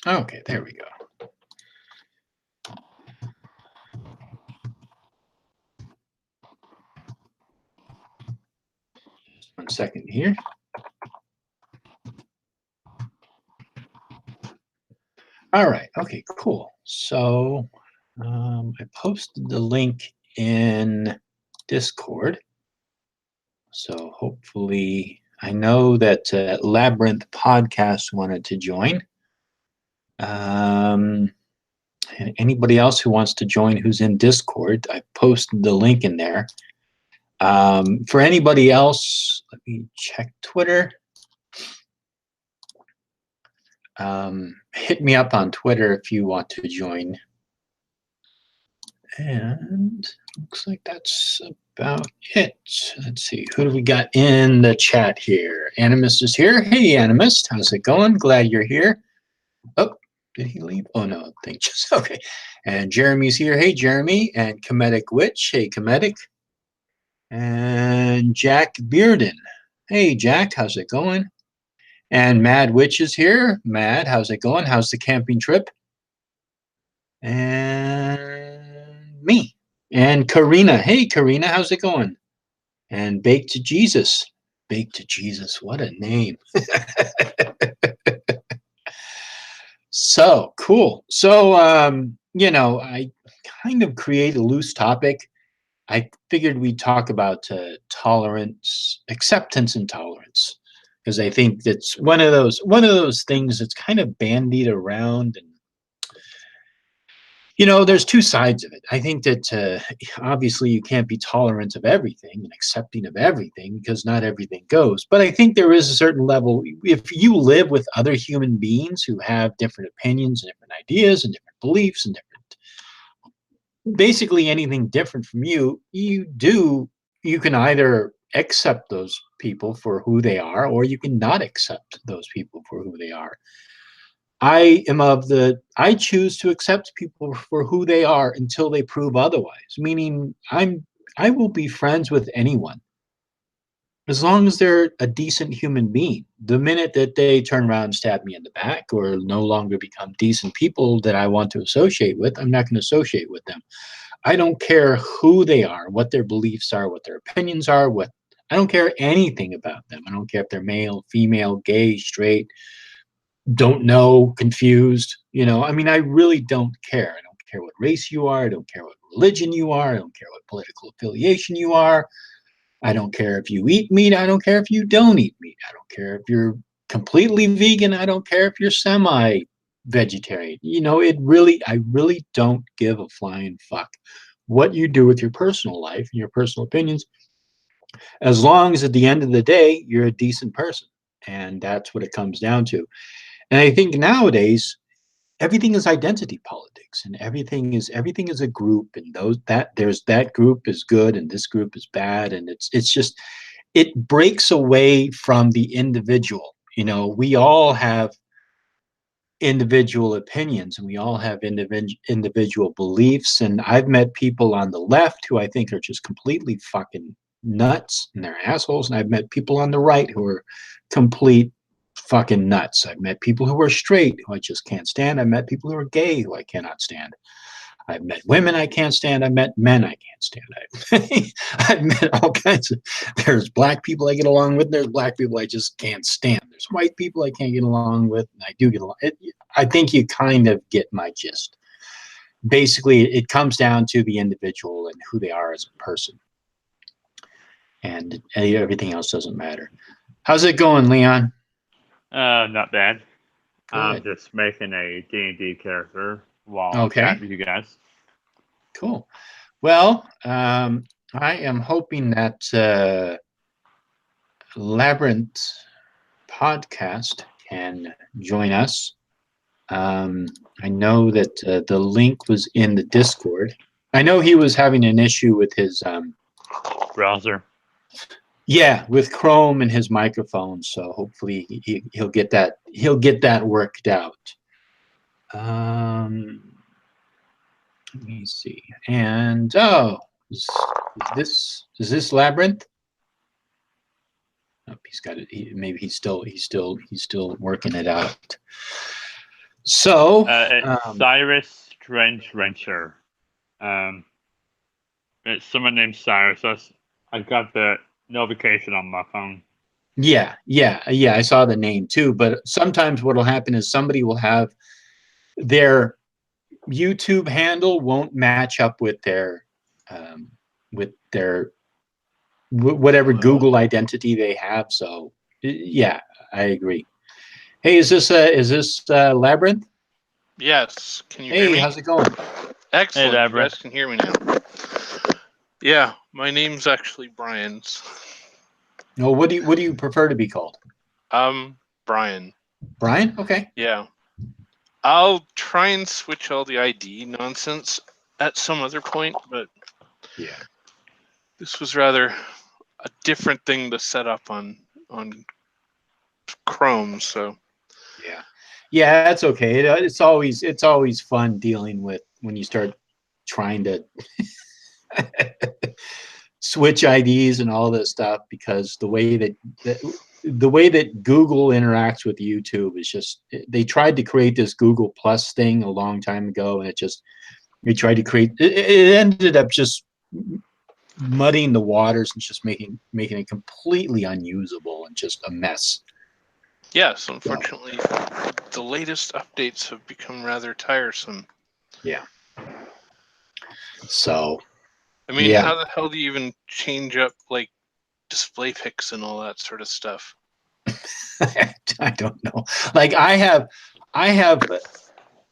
Okay, there we go. Just 1 second here. All right. Okay, cool. So I posted the link in Discord. So hopefully, I know that Labyrinth Podcast wanted to join. And anybody else who wants to join who's in Discord, I posted the link in there. For anybody else, let me check Twitter. Hit me up on Twitter if you want to join. And looks like that's about it. Let's see, who do we got in the chat here? Animus is here. Hey, Animus, how's it going? Glad you're here. Oh, did he leave? Oh, no, I think just, okay. And Jeremy's here. Hey, Jeremy. And Comedic Witch. Hey, Comedic. And Jack Bearden. Hey, Jack, how's it going? And Mad Witch is here. Mad, how's it going? How's the camping trip? And me. And Karina. Hey, Karina, how's it going? And Baked to Jesus. Baked to Jesus, what a name. So, cool. So, you know, I kind of create a loose topic. I figured we'd talk about tolerance, acceptance and tolerance, because I think that's one of those things that's kind of bandied around. And you know, there's two sides of it. I think that obviously you can't be tolerant of everything and accepting of everything because not everything goes. But I think there is a certain level. If you live with other human beings who have different opinions and different ideas and different beliefs and different, basically anything different from you, you can either accept those people for who they are, or you can not accept those people for who they are. I choose to accept people for who they are until they prove otherwise. Meaning I will be friends with anyone as long as they're a decent human being. The minute that they turn around and stab me in the back or no longer become decent people that I want to associate with, I'm not going to associate with them. I don't care who they are, what their beliefs are, what their opinions are, I don't care anything about them. I don't care if they're male, female, gay, straight, don't know, confused, you know. I mean, I really don't care. I don't care what race you are. I don't care what religion you are. I don't care what political affiliation you are. I don't care if you eat meat. I don't care if you don't eat meat. I don't care if you're completely vegan. I don't care if you're semi-vegetarian. You know, I really don't give a flying fuck what you do with your personal life and your personal opinions, as long as at the end of the day, you're a decent person. And that's what it comes down to. And I think nowadays everything is identity politics, and everything is a group, and there's that group is good and this group is bad, and it's just, it breaks away from the individual. You know, we all have individual opinions and we all have individual beliefs, and I've met people on the left who I think are just completely fucking nuts and they're assholes, and I've met people on the right who are complete fucking nuts. I've met people who are straight who I just can't stand. I've met people who are gay who I cannot stand. I've met women I can't stand. I've met men I can't stand. I've met all kinds of, there's black people I get along with. There's black people I just can't stand. There's white people I can't get along with. And I do get along. I think you kind of get my gist. Basically, it comes down to the individual and who they are as a person. And everything else doesn't matter. How's it going, Leon? Not bad. Good. I'm just making a D&D character while I'm chatting with you guys. Cool. Well, I am hoping that Labyrinth Podcast can join us. I know that the link was in the Discord. I know he was having an issue with his browser. Yeah, with Chrome and his microphone. So hopefully he'll get that worked out. Let me see. And is this Labyrinth? Oh, he's got it. Maybe he's still working it out. So it's Cyrus Strange Rancher. It's someone named Cyrus. I got the notification on my phone. yeah, I saw the name too. But sometimes what will happen is somebody will have their YouTube handle won't match up with their whatever Google identity they have. So yeah, I agree. Hey, is this Labyrinth? Yes. Can you hear me? Hey, how's it going? Excellent. Hey, you guys can hear me now. Yeah, my name's actually Brian's. No, what do you prefer to be called? Brian. Brian? Okay. Yeah. I'll try and switch all the ID nonsense at some other point, but yeah, this was rather a different thing to set up on Chrome, so yeah, that's okay. It's always fun dealing with when you start trying to switch IDs and all this stuff, because the way that Google interacts with YouTube is just, they tried to create this Google Plus thing a long time ago, and they tried to create it ended up just muddying the waters and just making it completely unusable and just a mess. Yes, unfortunately, the latest updates have become rather tiresome. Yeah. So, I mean, yeah. how the hell do you even change up like display pics and all that sort of stuff? I don't know. Like I have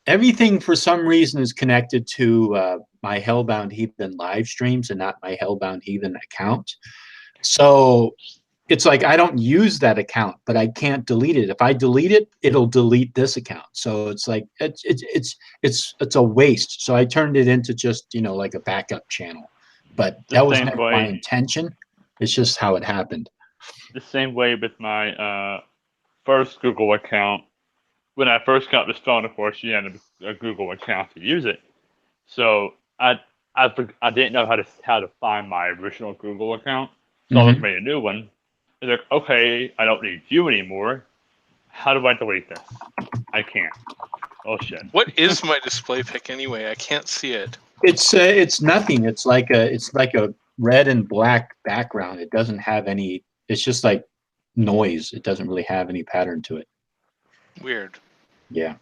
everything for some reason is connected to my Hellbound Heathen live streams and not my Hellbound Heathen account. So it's like I don't use that account, but I can't delete it. If I delete it, it'll delete this account. So it's like it's a waste. So I turned it into just, like a backup channel. But that was never my intention. It's just how it happened. The same way with my first Google account. When I first got this phone, of course, you had a Google account to use it. So I didn't know how to find my original Google account. So I just made a new one. It's like, okay, I don't need you anymore. How do I delete this? I can't. Oh shit. What is my display pic anyway? I can't see it. It's nothing. It's like a red and black background. It doesn't have any. It's just like noise. It doesn't really have any pattern to it. Weird. Yeah.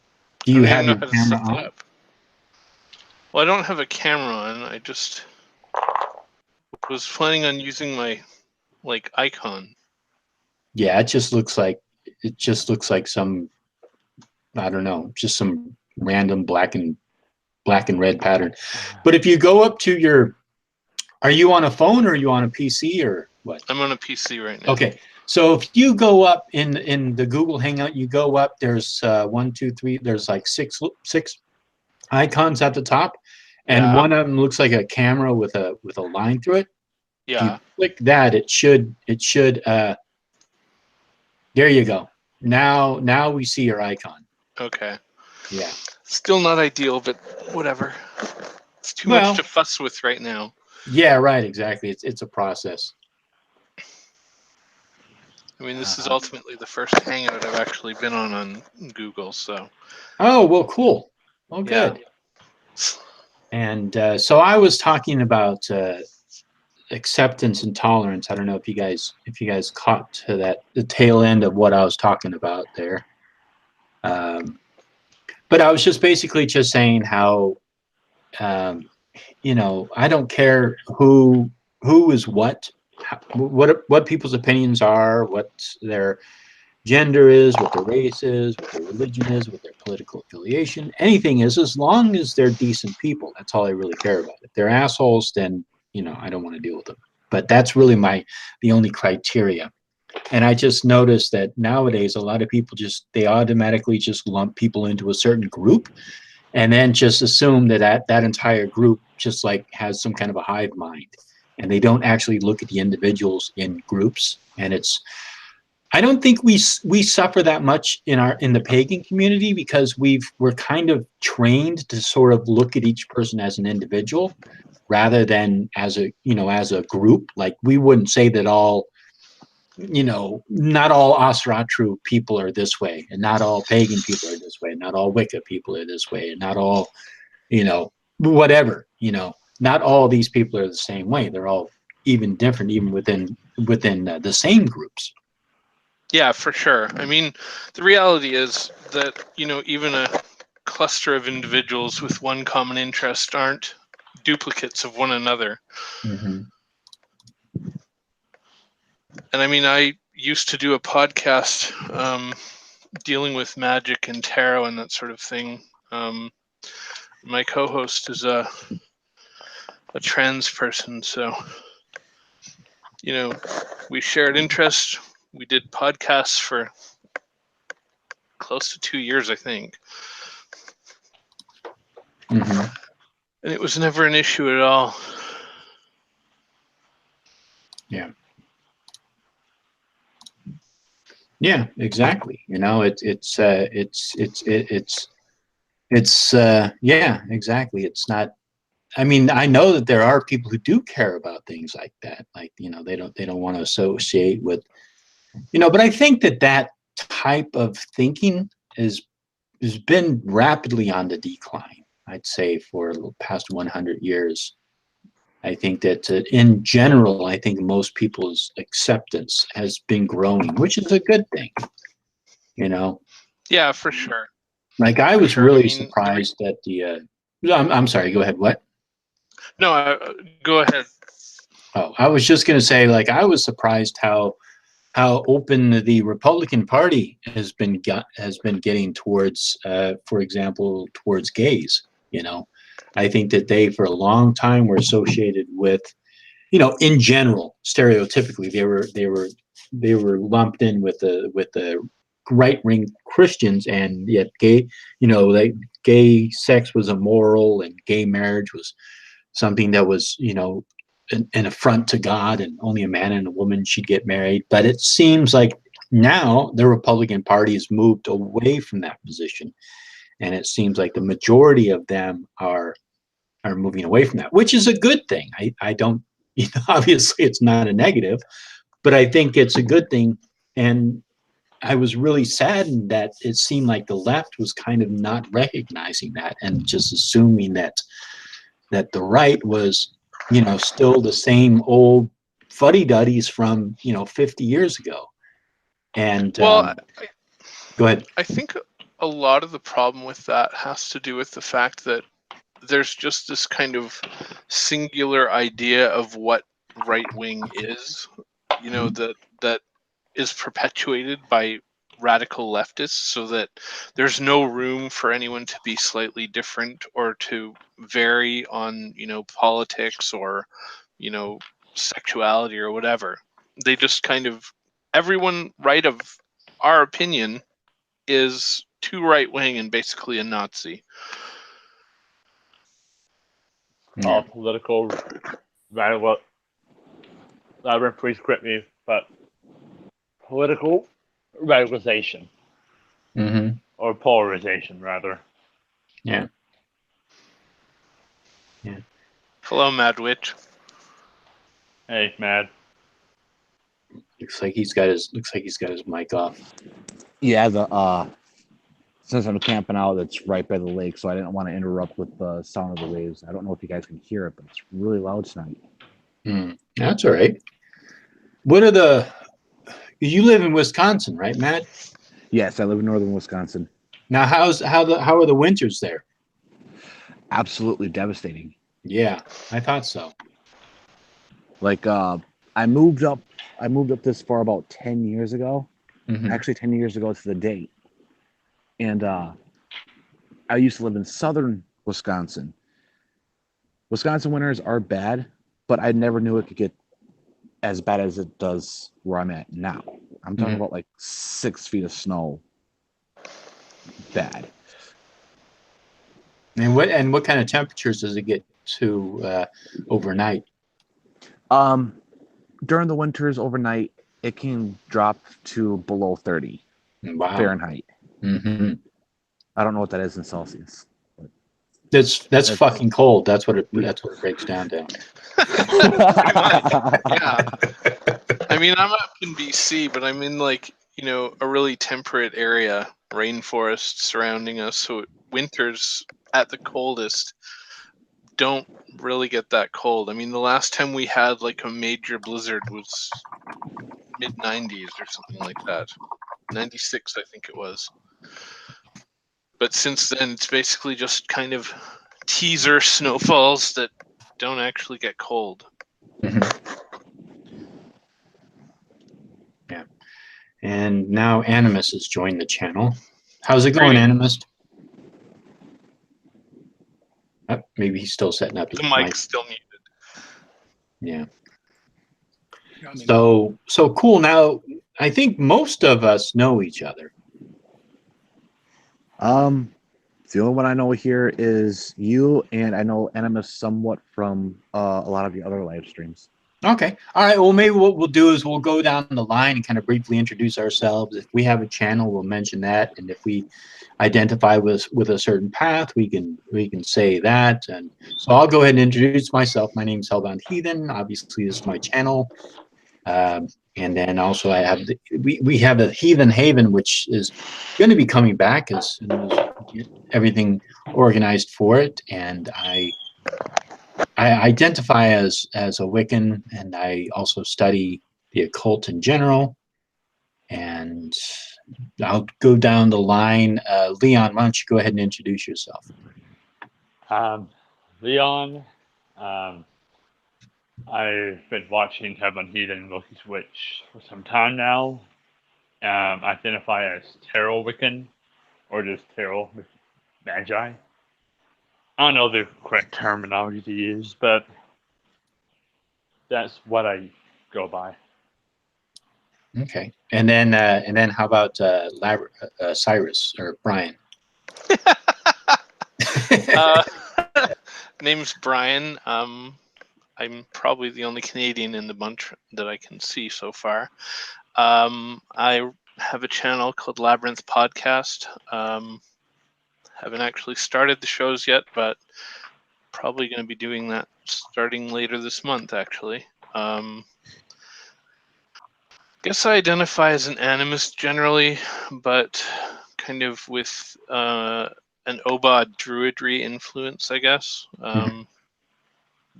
Do you have your camera on? up. Well, I don't have a camera on. I just was planning on using my icon. Yeah, it just looks like some, I don't know, just some random black and red pattern. But if you go up to your, are you on a phone or are you on a PC or what? I'm on a PC right now. Okay. So if you go up in the Google Hangout, you go up, there's 1, 2, 3, there's like six icons at the top, and one of them looks like a camera with a line through it. Yeah. If you click that, it should there you go. Now we see your icon. Okay. Yeah. Still not ideal, but whatever. It's too much to fuss with right now. Yeah, right, exactly. It's a process. I mean, this is ultimately the first Hangout I've actually been on Google, so. Oh, well, cool. Well, good. Yeah. And so I was talking about acceptance and tolerance. I don't know if you guys caught to the tail end of what I was talking about there. But I was just basically just saying how, I don't care who is what people's opinions are, what their gender is, what their race is, what their religion is, what their political affiliation, anything is, as long as they're decent people. That's all I really care about. If they're assholes, then, I don't want to deal with them. But that's really the only criteria. And I just noticed that nowadays, a lot of people they automatically just lump people into a certain group and then just assume that entire group just like has some kind of a hive mind. And they don't actually look at the individuals in groups. And I don't think we suffer that much in the pagan community, because we're kind of trained to sort of look at each person as an individual rather than as a group. Like, we wouldn't say that not all Nosferatu people are this way and not all pagan people are this way. Not all Wicca people are this way. And not all, whatever, not all these people are the same way. They're all even different, even within the same groups. Yeah, for sure. I mean, the reality is that, even a cluster of individuals with one common interest aren't duplicates of one another. Mm-hmm. And I mean, I used to do a podcast dealing with magic and tarot and that sort of thing. My co-host is a trans person, so we shared interest. We did podcasts for close to 2 years, I think. Mm-hmm. And it was never an issue at all. Yeah. Yeah, exactly. Yeah, exactly. It's not, I mean, I know that there are people who do care about things like that. Like, they don't want to associate with, but I think that type of thinking has been rapidly on the decline, I'd say, for the past 100 years. I think that in general, I think most people's acceptance has been growing, which is a good thing, Yeah, for sure. Like I For was sure. really I mean, surprised at the. I'm sorry. Go ahead. What? No, go ahead. Oh, I was just going to say, like, I was surprised how open the Republican Party has been getting towards, for example, towards gays. I think that they, for a long time, were associated with, in general, stereotypically, they were lumped in with the right-wing Christians, and yet gay, like gay sex was immoral, and gay marriage was something that was, an affront to God, and only a man and a woman should get married. But it seems like now the Republican Party has moved away from that position, and it seems like the majority of them are moving away from that, which is a good thing. I don't, obviously it's not a negative, but I think it's a good thing. And I was really saddened that it seemed like the left was kind of not recognizing that and just assuming that the right was, still the same old fuddy-duddies from, 50 years ago. And Well, go ahead. I think a lot of the problem with that has to do with the fact that there's just this kind of singular idea of what right wing is, that is perpetuated by radical leftists, so that there's no room for anyone to be slightly different or to vary on, politics or, sexuality or whatever. They just kind of, everyone right of our opinion is too right wing and basically a Nazi. All political radical. Please correct me, but political radicalization, or polarization, rather. Yeah. Hello, Mad Witch. Hey, Mad. Looks like he's got his mic off. Yeah, since I'm camping out, it's right by the lake, so I didn't want to interrupt with the sound of the waves. I don't know if you guys can hear it, but it's really loud tonight. That's all right. You live in Wisconsin, right, Matt? Yes, I live in northern Wisconsin. Now, how are the winters there? Absolutely devastating. Yeah, I thought so. Like, I moved up this far about 10 years ago. Actually 10 years ago to the date. And I used to live in southern Wisconsin. Wisconsin winters are bad, but I never knew it could get as bad as it does where I'm at now. I'm talking about like 6 feet of snow. Bad. And what kind of temperatures does it get to overnight? During the winters overnight, it can drop to below 30 Fahrenheit. I don't know what that is in Celsius. That's fucking cold. That's what it breaks down to. Yeah. I mean, I'm up in BC, but I'm in like, a really temperate area. rainforests surrounding us, so winters at the coldest don't really get that cold. I mean, the last time we had like a major blizzard was mid 90s or something like that. 96, I think it was. But since then, it's basically just kind of teaser snowfalls that don't actually get cold. Yeah. And now Animus has joined the channel. How's it going, Animus? Oh, maybe he's still setting up his The mic's still muted. Yeah. So cool. Now, I think most of us know each other. The only one I know here is you, and I know Animus somewhat from a lot of the other live streams. Okay. All right. Well, maybe what we'll do is we'll go down the line and kind of briefly introduce ourselves. If we have a channel, we'll mention that, and if we identify with a certain path, we can say that. And so I'll go ahead and introduce myself. My name is Heathen. Obviously, this is my channel. And then also I have we have a Heathen Haven, which is going to be coming back as soon as we get everything organized for it. And I identify as a Wiccan, and I also study the occult in general. And I'll go down the line. Leon, why don't you go ahead and introduce yourself? Leon. I've been watching Heaven, Heathen, Loki's Witch for some time now. Identify as Tarot Wiccan, or just Tarot Magi. I don't know the correct terminology to use, but that's what I go by. Okay, and then how about Cyrus or Brian? Name's Brian. I'm probably the only Canadian in the bunch that I can see so far. I have a channel called Labyrinth Podcast. Haven't actually started the shows yet, but probably going to be doing that starting later this month, actually. Guess I identify as an animist generally, but kind of with an Obad druidry influence, I guess.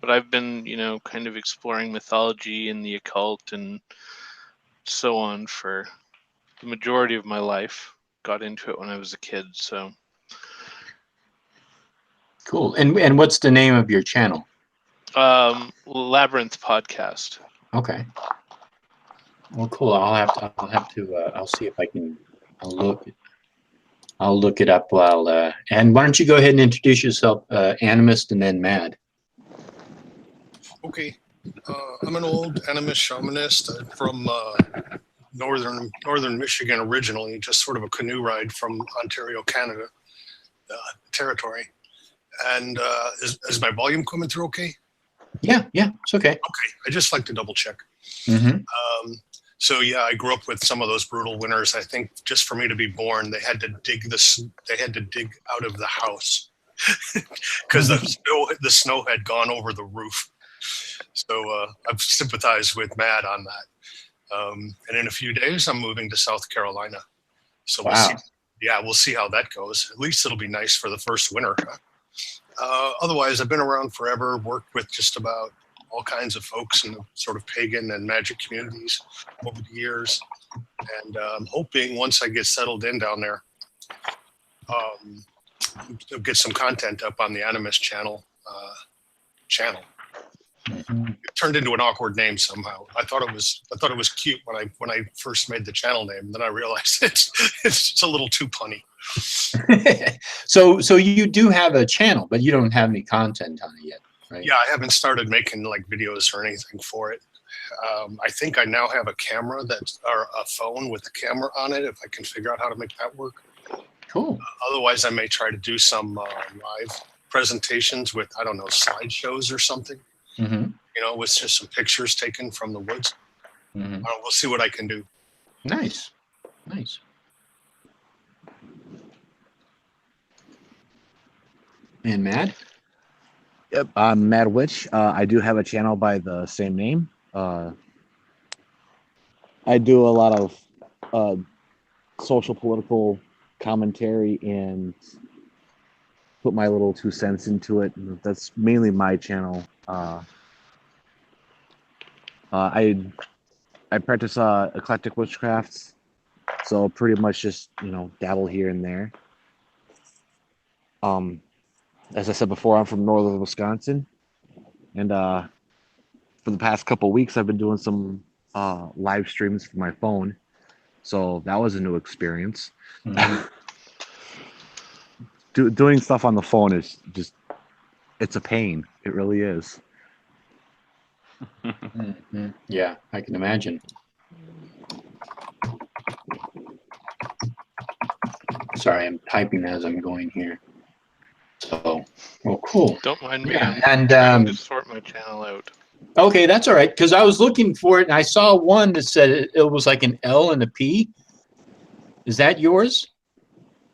But I've been, kind of exploring mythology and the occult and so on for the majority of my life. Got into it when I was a kid, so. Cool. And what's the name of your channel? Labyrinth Podcast. Okay. Well, cool. I'll see if I can. I'll look it up while. And why don't you go ahead and introduce yourself, Animist, and then Mad. Okay, I'm an old animist shamanist from northern Michigan originally, just sort of a canoe ride from Ontario, Canada, territory. And is my volume coming through okay? Yeah, it's okay. Okay, I just like to double check. Mm-hmm. So yeah, I grew up with some of those brutal winters. I think just for me to be born, they had to dig out of the house because the snow had gone over the roof. So I've sympathized with Matt on that. And in a few days, I'm moving to South Carolina. So we'll see. Yeah, we'll see how that goes. At least it'll be nice for the first winter. Otherwise, I've been around forever, worked with just about all kinds of folks in the sort of pagan and magic communities over the years. And I'm hoping once I get settled in down there, to get some content up on the Animist channel. It turned into an awkward name somehow. I thought it was cute when I first made the channel name. Then I realized it's a little too punny. So you do have a channel, but you don't have any content on it yet, right? Yeah, I haven't started making like videos or anything for it. I think I now have a camera or a phone with a camera on it. If I can figure out how to make that work. Cool. Otherwise, I may try to do some live presentations with, I don't know, slideshows or something. Mm-hmm. With just some pictures taken from the woods. Mm-hmm. We'll see what I can do. Nice. And Mad? Yep, I'm Mad Witch. I do have a channel by the same name. I do a lot of social political commentary and put my little 2 cents into it. That's mainly my channel. I practice eclectic witchcrafts, so pretty much just dabble here and there. As I said before, I'm from northern Wisconsin, and for the past couple of weeks, I've been doing some live streams from my phone, so that was a new experience. Mhm. Doing stuff on the phone is it's a pain. It really is. Mhm. Yeah, I can imagine. Sorry, I'm typing as I'm going here. So, well, cool. Don't mind me. Yeah, I'm and trying to sort my channel out. okay, that's all right. Because I was looking for it, and I saw one that said it was like an L and a P. Is that yours?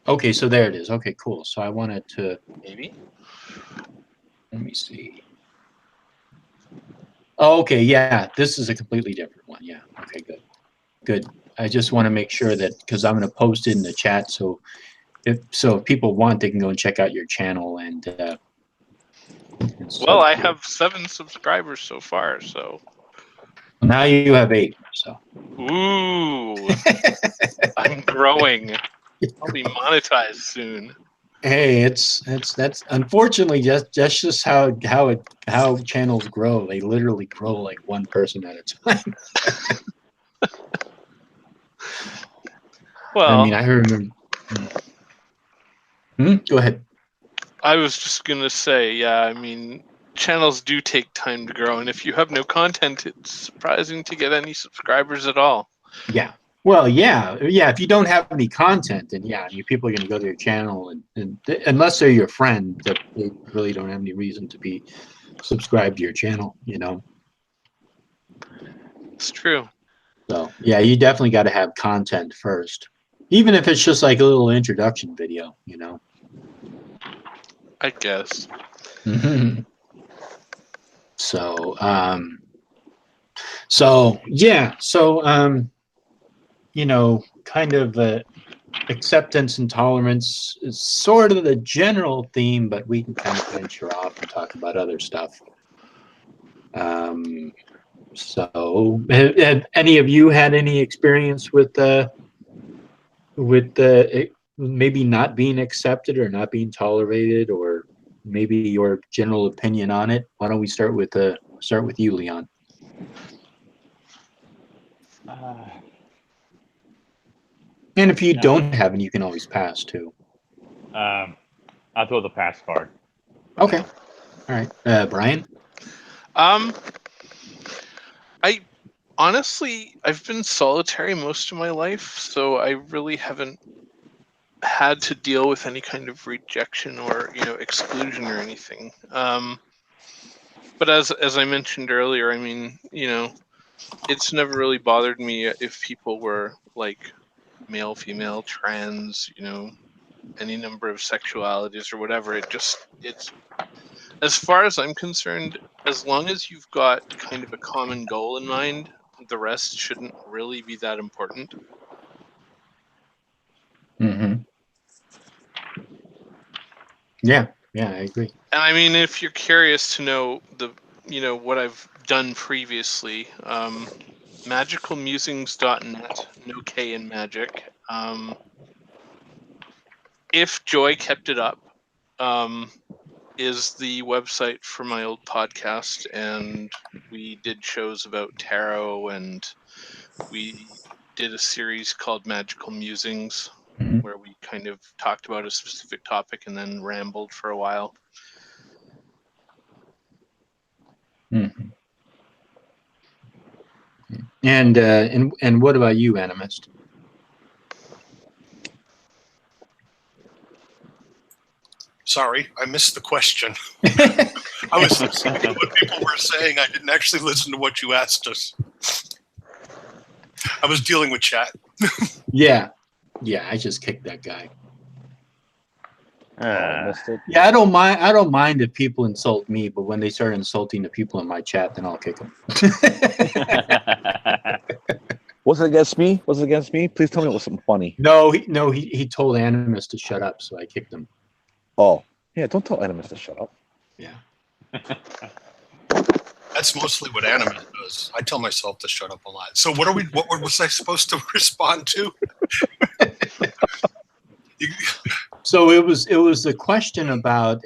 Okay, so there it is. Okay, cool. So I wanted to Maybe. let me see. Oh, okay, yeah, this is a completely different one. Yeah. Okay, good. Good. I just want to make sure that because I'm going to post it in the chat, so if people want, they can go and check out your channel and Well, I have 7 subscribers so far, so. now you have 8. So. Ooh, I'm growing. I'll be monetized soon. Hey, that's unfortunately just how channels grow. They literally grow like one person at a time. Well, I mean, I remember. Go ahead. I was just gonna say, yeah, I mean, channels do take time to grow, and if you have no content, it's surprising to get any subscribers at all. Yeah. Well, yeah. If you don't have any content, then yeah, I mean, people are going to go to your channel, and unless they're your friend, that they really don't have any reason to be subscribed to your channel. It's true. So yeah, you definitely got to have content first, even if it's just like a little introduction video. I guess. So yeah, kind of acceptance and tolerance is sort of the general theme, but we can kind of venture off and talk about other stuff. So have any of you had any experience with maybe not being accepted or not being tolerated, or maybe your general opinion on it? Why don't we start with you, Leon? And if you don't have any, you can always pass too. I'll throw the pass card. Okay. All right. Brian? I honestly, I've been solitary most of my life, so I really haven't had to deal with any kind of rejection or exclusion or anything. But as I mentioned earlier, I mean, it's never really bothered me if people were like male, female, trans, any number of sexualities or whatever. It's as far as I'm concerned, as long as you've got kind of a common goal in mind, the rest shouldn't really be that important. Mm-hmm. Yeah, I agree. And I mean, if you're curious to know what I've done previously, magicalmusings.net, no K in magic. If Joy kept it up, is the website for my old podcast, and we did shows about tarot, and we did a series called Magical Musings, where we kind of talked about a specific topic and then rambled for a while. Mm-hmm. And what about you, Animist? Sorry, I missed the question. I was listening to what people were saying. I didn't actually listen to what you asked us. I was dealing with chat. Yeah, I just kicked that guy. Missed it. Yeah, I don't mind if people insult me, but when they start insulting the people in my chat, then I'll kick them. Was it against me? Was it against me? Please tell me it was something funny. No, he told Animus to shut up, so I kicked him. Oh, yeah, don't tell Animus to shut up. Yeah. That's mostly what Animus does. I tell myself to shut up a lot. So what was I supposed to respond to? So it was a question about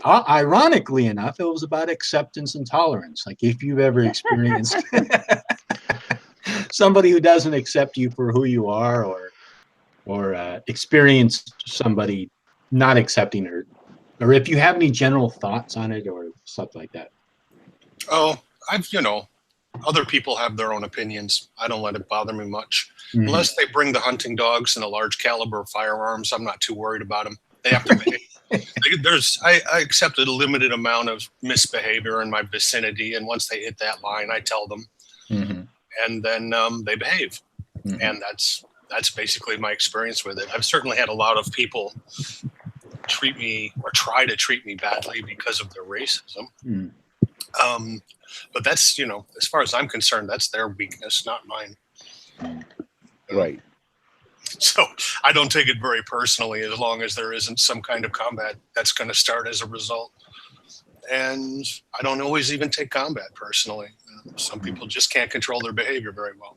ironically enough, it was about acceptance and tolerance. Like if you've ever experienced somebody who doesn't accept you for who you are, or experienced somebody not accepting her, or if you have any general thoughts on it or stuff like that. Oh, other people have their own opinions. I don't let it bother me much. Mm-hmm. Unless they bring the hunting dogs and a large caliber firearms, I'm not too worried about them. They have to behave. I accepted a limited amount of misbehavior in my vicinity, and once they hit that line, I tell them, and then they behave. And that's basically my experience with it. I've certainly had a lot of people treat me or try to treat me badly because of their racism. But that's, as far as I'm concerned, that's their weakness, not mine. Right. So I don't take it very personally as long as there isn't some kind of combat that's going to start as a result. And I don't always even take combat personally. Some people just can't control their behavior very well.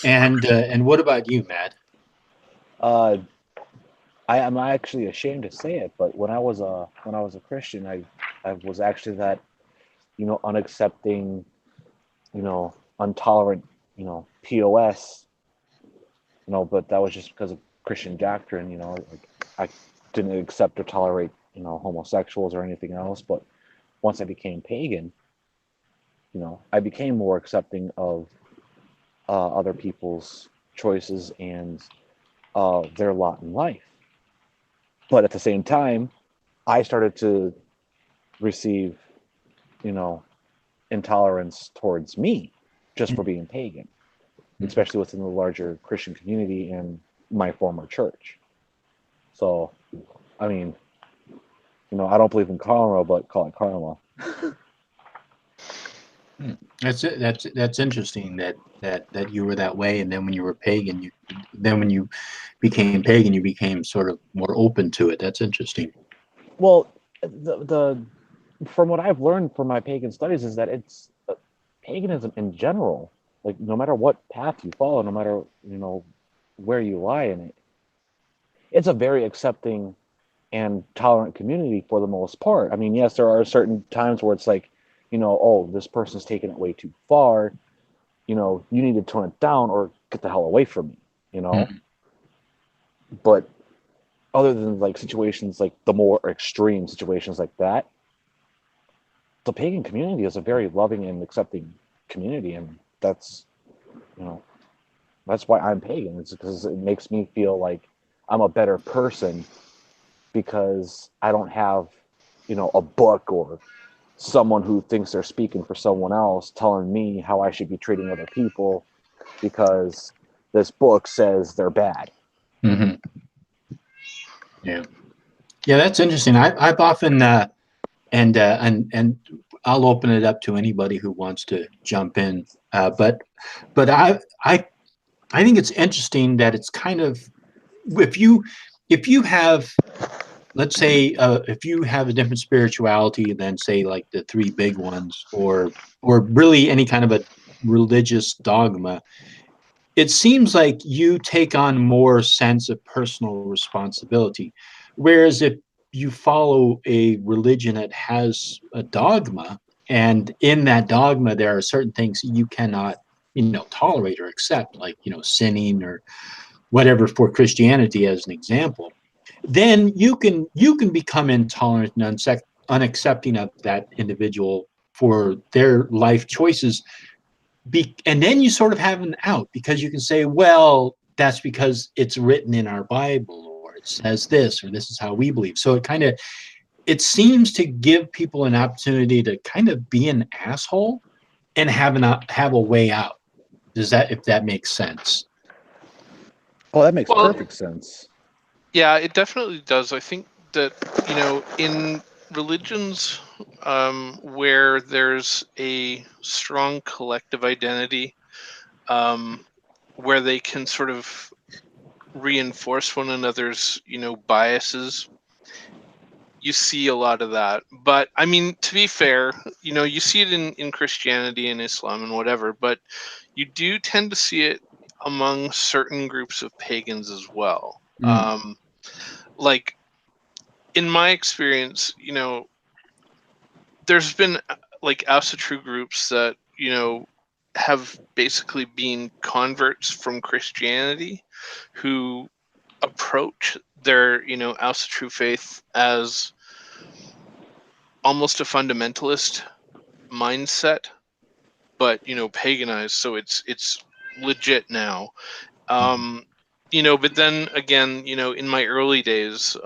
And what about you, Matt? I am actually ashamed to say it, but when I was a Christian, I was actually that, unaccepting, intolerant, POS, but that was just because of Christian doctrine, like I didn't accept or tolerate, homosexuals or anything else. But once I became pagan, I became more accepting of other people's choices and their lot in life. But at the same time, I started to receive, intolerance towards me just for being pagan, especially within the larger Christian community and my former church. So, I mean, I don't believe in karma, but call it karma. That's interesting that you were that way, and then when you were pagan, when you became pagan, you became sort of more open to it. That's interesting. Well, the from what I've learned from my pagan studies is that it's paganism in general, like no matter what path you follow, no matter where you lie in it, it's a very accepting and tolerant community for the most part. I mean, yes, there are certain times where it's like, oh, this person's taking it way too far. You need to tone it down or get the hell away from me. But other than like situations like the more extreme situations like that, the pagan community is a very loving and accepting community, and that's why I'm pagan. It's because it makes me feel like I'm a better person because I don't have a book or someone who thinks they're speaking for someone else telling me how I should be treating other people because this book says they're bad. Yeah, that's interesting. I've often and I'll open it up to anybody who wants to jump in. But I think it's interesting that it's kind of, if you have, let's say, if you have a different spirituality than, say, like the three big ones, or really any kind of a religious dogma, it seems like you take on more sense of personal responsibility. Whereas if you follow a religion that has a dogma, and in that dogma there are certain things you cannot tolerate or accept, like sinning or whatever, for Christianity as an example, then you can become intolerant and unaccepting of that individual for their life choices. And then you sort of have an out, because you can say, well, that's because it's written in our Bible, or it says this, or this is how we believe. So it seems to give people an opportunity to kind of be an asshole and have a way out. If that makes sense? Oh, that makes perfect sense. Yeah, it definitely does. I think that, in religions where there's a strong collective identity, where they can sort of reinforce one another's, biases. You see a lot of that. But I mean, to be fair, you see it in Christianity and Islam and whatever, but you do tend to see it among certain groups of pagans as well. Like in my experience, there's been like Asatru groups that, have basically been converts from Christianity who approach their, Asatru faith as almost a fundamentalist mindset, but paganized, so it's legit now. But then again, in my early days,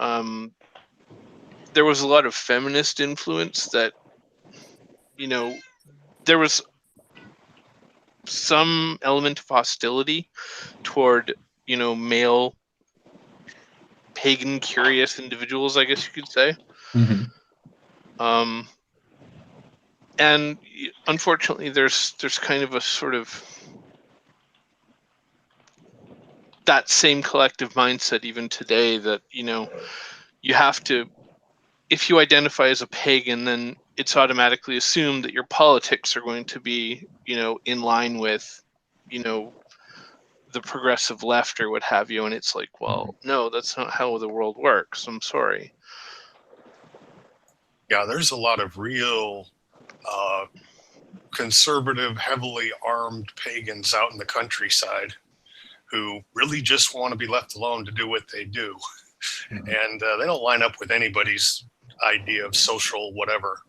there was a lot of feminist influence that, there was some element of hostility toward, male pagan curious individuals, I guess you could say. And unfortunately, there's kind of a sort of that same collective mindset even today that, you have to, if you identify as a pagan, then it's automatically assumed that your politics are going to be, in line with, the progressive left or what have you. And it's like, well, no, that's not how the world works. I'm sorry. Yeah, there's a lot of real conservative, heavily armed pagans out in the countryside who really just want to be left alone to do what they do. And they don't line up with anybody's idea of social whatever.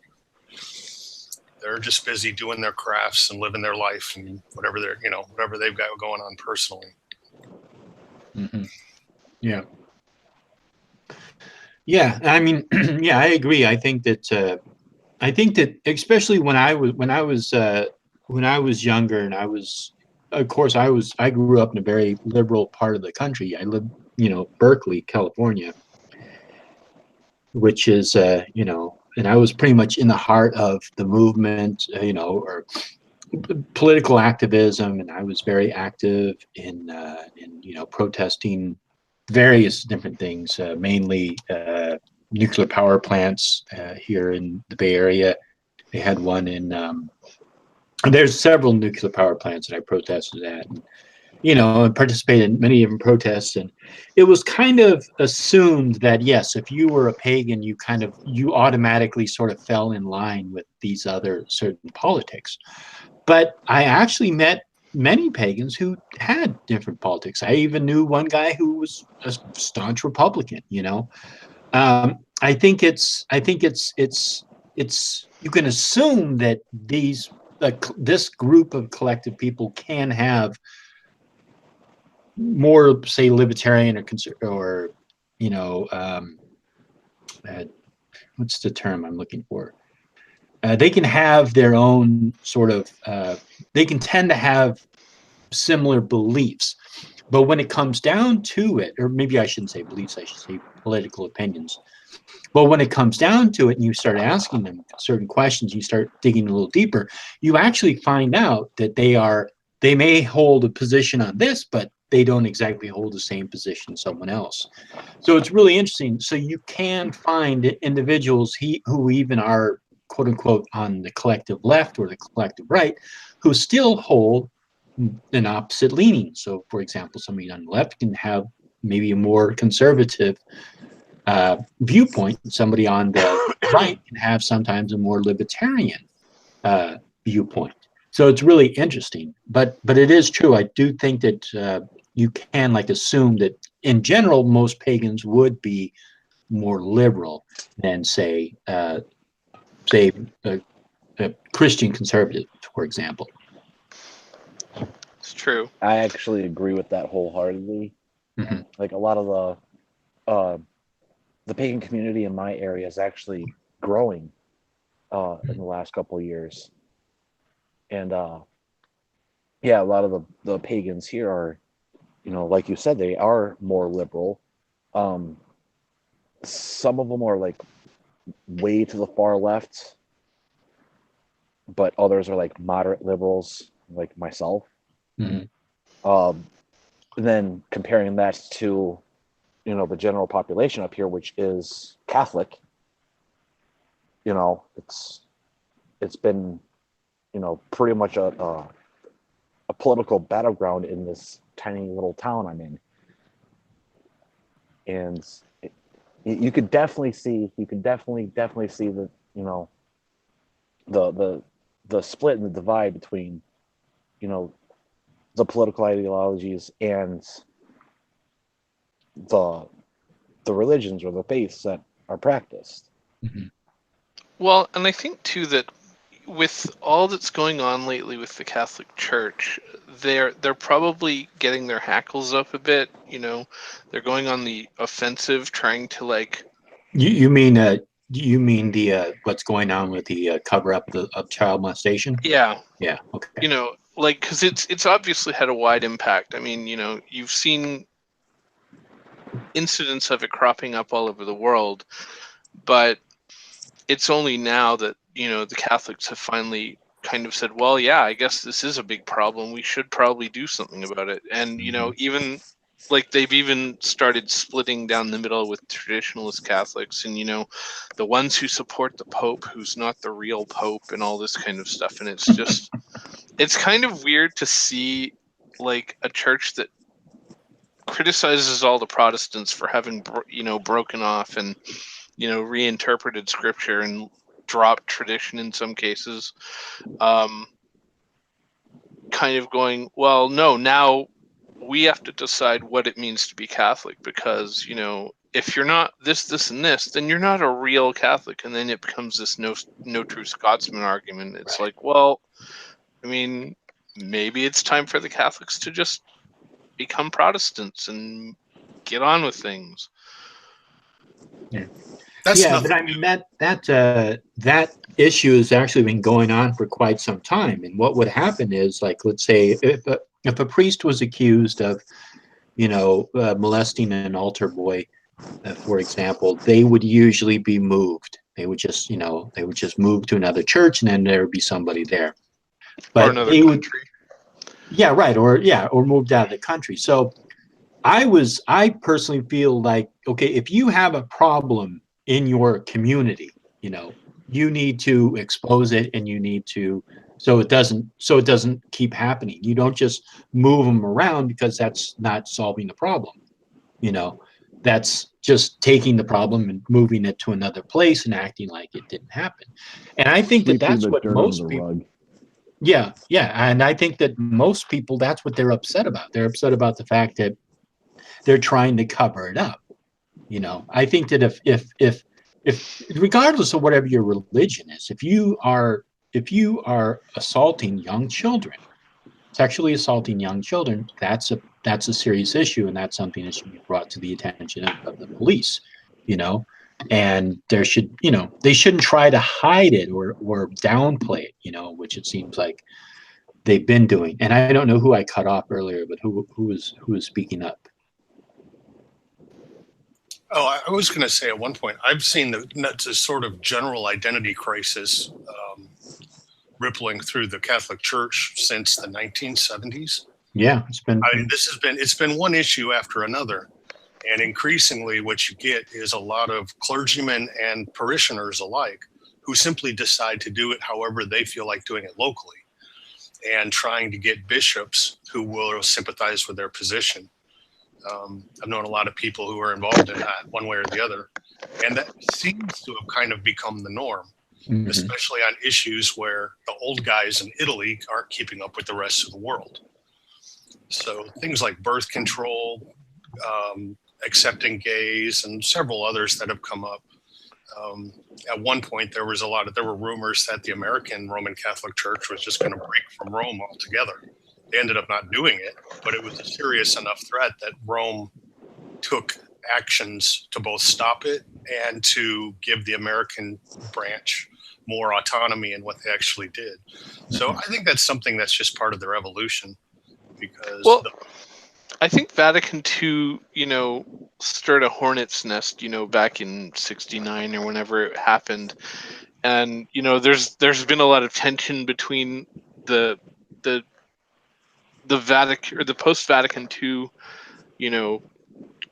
They're just busy doing their crafts and living their life and whatever whatever they've got going on personally. Yeah. Yeah. I mean, yeah, I agree. I think that especially when I was younger, and I grew up in a very liberal part of the country. I lived, Berkeley, California, which is, and I was pretty much in the heart of the movement, or political activism, and I was very active in protesting various different things, mainly nuclear power plants here in the Bay Area. They had one in there's several nuclear power plants that I protested at, and, and participated in many different protests. And it was kind of assumed that, yes, if you were a pagan, you automatically sort of fell in line with these other certain politics. But I actually met many pagans who had different politics. I even knew one guy who was a staunch Republican. I think it's you can assume that this group of collective people can have more, say, libertarian or what's the term I'm looking for? They can have their own sort of, they can tend to have similar beliefs. But when it comes down to it, or maybe I shouldn't say beliefs, I should say political opinions. But when it comes down to it and you start asking them certain questions, you start digging a little deeper, you actually find out that they may hold a position on this, but they don't exactly hold the same position as someone else. So it's really interesting. So you can find individuals who even are, quote unquote, on the collective left or the collective right, who still hold an opposite leaning. So, for example, somebody on the left can have maybe a more conservative viewpoint. Somebody on the right can have sometimes a more libertarian viewpoint. So it's really interesting. But it is true. I do think that you can assume that in general most pagans would be more liberal than say a Christian conservative, for example. It's true. I actually agree with that wholeheartedly. Like a lot of the pagan community in my area is actually growing in the last couple of years. And yeah, a lot of the pagans here are, like you said, they are more liberal. Some of them are way to the far left, but others are like moderate liberals, like myself. Mm-hmm. And then comparing that to, the general population up here, which is Catholic, it's been, pretty much a political battleground in this tiny little town I'm in. And you could definitely see the, the split and the divide between, the political ideologies and the religions or the faiths that are practiced. Mm-hmm. Well, and I think too that with all that's going on lately with the Catholic Church, they're probably getting their hackles up a bit. They're going on the offensive, trying to like. You mean the what's going on with the cover up of child molestation? Yeah. Yeah. Okay. Because it's obviously had a wide impact. I mean, you've seen incidents of it cropping up all over the world, but it's only now that the Catholics have finally kind of said, well, yeah, I guess this is a big problem, we should probably do something about it. And even like they've even started splitting down the middle with traditionalist Catholics and the ones who support the Pope who's not the real Pope and all this kind of stuff. And it's just it's kind of weird to see like a church that criticizes all the Protestants for having broken off and reinterpreted scripture and dropped tradition in some cases, kind of going, well, no, now we have to decide what it means to be Catholic, because if you're not this and this, then you're not a real Catholic. And then it becomes this no true Scotsman argument. It's Right. like, well, I mean, maybe it's time for the Catholics to just become Protestants and get on with things. Yeah. That's Yeah, nothing but I mean that issue has actually been going on for quite some time. And what would happen is, like, let's say if a priest was accused of, molesting an altar boy, for example, they would usually be moved. They would just move to another church, and then there would be somebody there. But or another they would, country. yeah, right, or moved out of the country. So I personally feel like, okay, if you have a problem in your community, you need to expose it, and you need to, so it doesn't keep happening. You don't just move them around, because that's not solving the problem. That's just taking the problem and moving it to another place and acting like it didn't happen. And I think that that's what most people. Yeah, and I think that most people, that's what they're upset about. They're upset about the fact that they're trying to cover it up. I think that if regardless of whatever your religion is, if you are assaulting young children, sexually assaulting young children, that's a serious issue, and that's something that should be brought to the attention of the police. And there should, they shouldn't try to hide it or downplay it, which it seems like they've been doing. And I don't know who I cut off earlier, but who was speaking up? Oh, I was going to say at one point, I've seen the sort of general identity crisis rippling through the Catholic Church since the 1970s. Yeah, it's been one issue after another, and increasingly, what you get is a lot of clergymen and parishioners alike who simply decide to do it however they feel like doing it locally, and trying to get bishops who will sympathize with their position. I've known a lot of people who are involved in that one way or the other, and that seems to have kind of become the norm, especially on issues where the old guys in Italy aren't keeping up with the rest of the world. So things like birth control, accepting gays, and several others that have come up. At one point, there were rumors that the American Roman Catholic Church was just going to break from Rome altogether. They ended up not doing it, but it was a serious enough threat that Rome took actions to both stop it and to give the American branch more autonomy in what they actually did. So I think that's something that's just part of their evolution, because I think Vatican II, stirred a hornet's nest, back in '69 or whenever it happened. And there's been a lot of tension between the Vatican, or the post-Vatican II,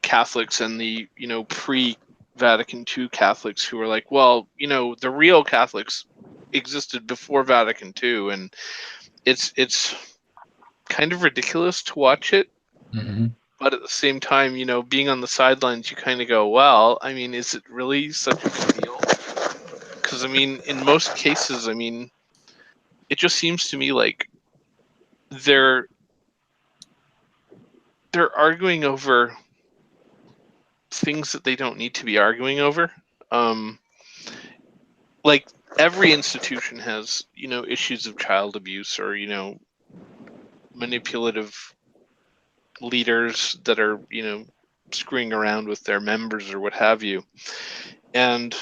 Catholics, and the pre-Vatican II Catholics, who are like, well, the real Catholics existed before Vatican II, and it's kind of ridiculous to watch it. Mm-hmm. But at the same time, being on the sidelines, you kind of go, well, I mean, is it really such a big deal? Because, I mean, in most cases, I mean, it just seems to me like they're arguing over things that they don't need to be arguing over. Like, every institution has, issues of child abuse, or, manipulative leaders that are, screwing around with their members or what have you. And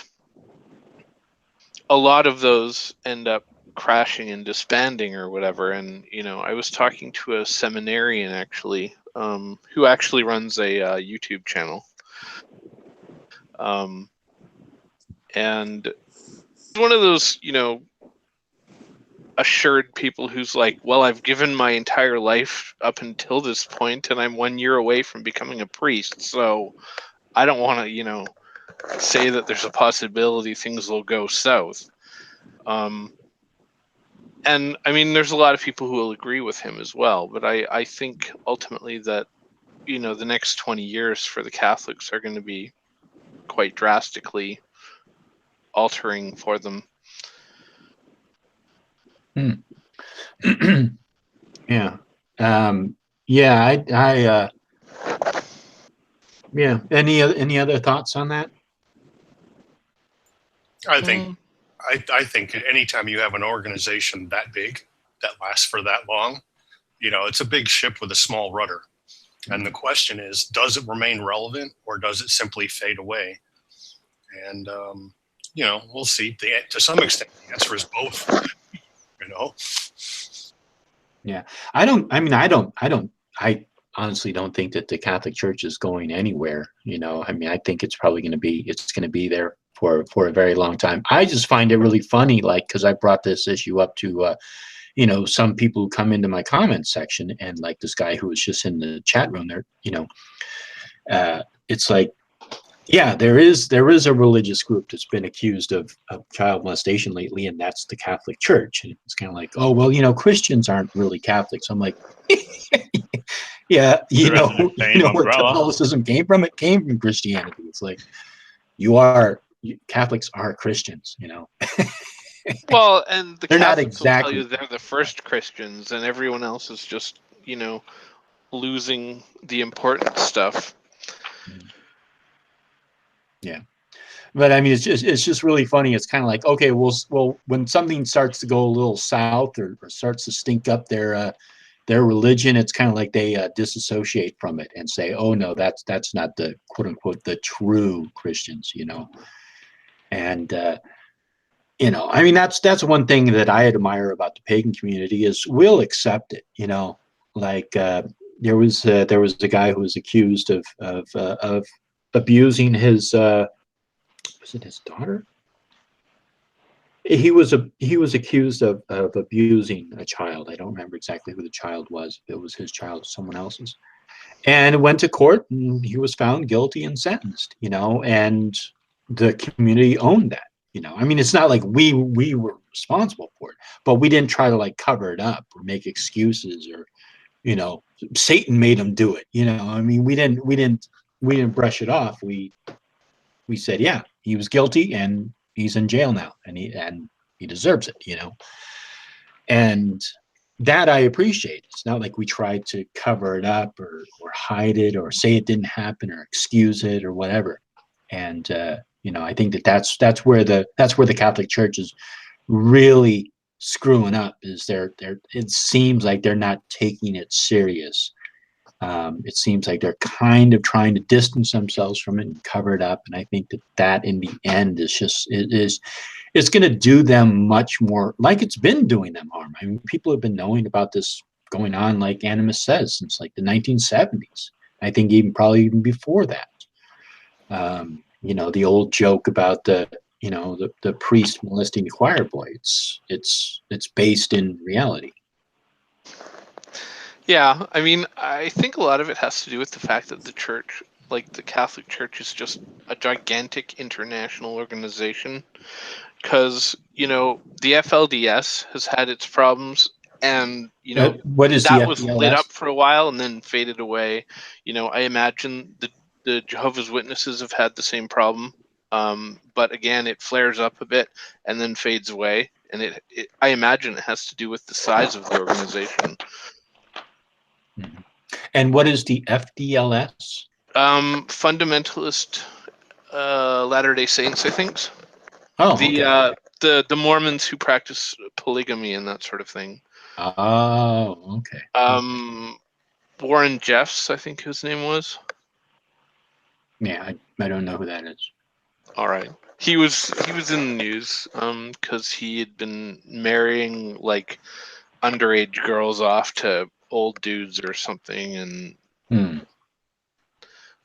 a lot of those end up crashing and disbanding or whatever. And, I was talking to a seminarian, actually, who actually runs a YouTube channel. And one of those, assured people who's like, well, I've given my entire life up until this point, and I'm 1 year away from becoming a priest. So I don't want to, say that there's a possibility things will go south. And I mean, there's a lot of people who will agree with him as well. But I think ultimately that, the next 20 years for the Catholics are going to be quite drastically altering for them. Yeah. Yeah. Yeah. Any other thoughts on that? I think anytime you have an organization that big that lasts for that long, it's a big ship with a small rudder. And the question is, does it remain relevant, or does it simply fade away? And, we'll see. To some extent, the answer is both, Yeah. I honestly don't think that the Catholic Church is going anywhere. I mean, I think it's probably going to be there for a very long time. I just find it really funny, because I brought this issue up to, some people who come into my comments section, and like this guy who was just in the chat room there, it's like, yeah, there is a religious group that's been accused of child molestation lately, and that's the Catholic Church. And it's kind of like, oh, well, Christians aren't really Catholics. I'm like, yeah, where Catholicism came from? It came from Christianity. It's like, Catholics are Christians, Well, and they're not Catholics exactly. will tell you they're the first Christians, and everyone else is just, losing the important stuff. Yeah, but I mean, it's just really funny. It's kind of like, okay, well, when something starts to go a little south, or starts to stink up their religion, it's kind of like they disassociate from it and say, oh no, that's not the quote unquote the true Christians, and I mean, that's one thing that I admire about the pagan community is we'll accept it, like there was a guy who was accused of abusing his was it his daughter? He was accused of abusing a child. I don't remember exactly who the child was. If it was his child or someone else's. And went to court, and he was found guilty and sentenced, and the community owned that. I mean, it's not like we were responsible for it, but we didn't try to cover it up or make excuses, or Satan made him do it. I mean, we didn't brush it off. We said, yeah, he was guilty and he's in jail now, and he deserves it, and that I appreciate. It's not like we tried to cover it up or hide it or say it didn't happen or excuse it or whatever. And I think that's where the Catholic Church is really screwing up. Is it seems like they're not taking it serious. It seems like they're kind of trying to distance themselves from it and cover it up. And I think that in the end it's going to do them much more, like it's been doing them harm. I mean, people have been knowing about this going on, like Animus says, since the 1970s. I think probably even before that. You know, the old joke about the priest molesting the choir boy. It's based in reality. Yeah, I mean, I think a lot of it has to do with the fact that the church, like the Catholic Church, is just a gigantic international organization. Because, you know, the FLDS has had its problems, and, you know, What is the that was lit FDLS? up for a while and then faded away. You know, I imagine the Jehovah's Witnesses have had the same problem. But again, it flares up a bit and then fades away. And I imagine it has to do with the size of the organization. And what is the FDLS? Fundamentalist Latter-day Saints, I think. Oh, okay. The Mormons who practice polygamy and that sort of thing. Oh, okay. Warren Jeffs, I think his name was. Yeah, I don't know who that is. All right. He was in the news because he had been marrying like underage girls off to old dudes or something, and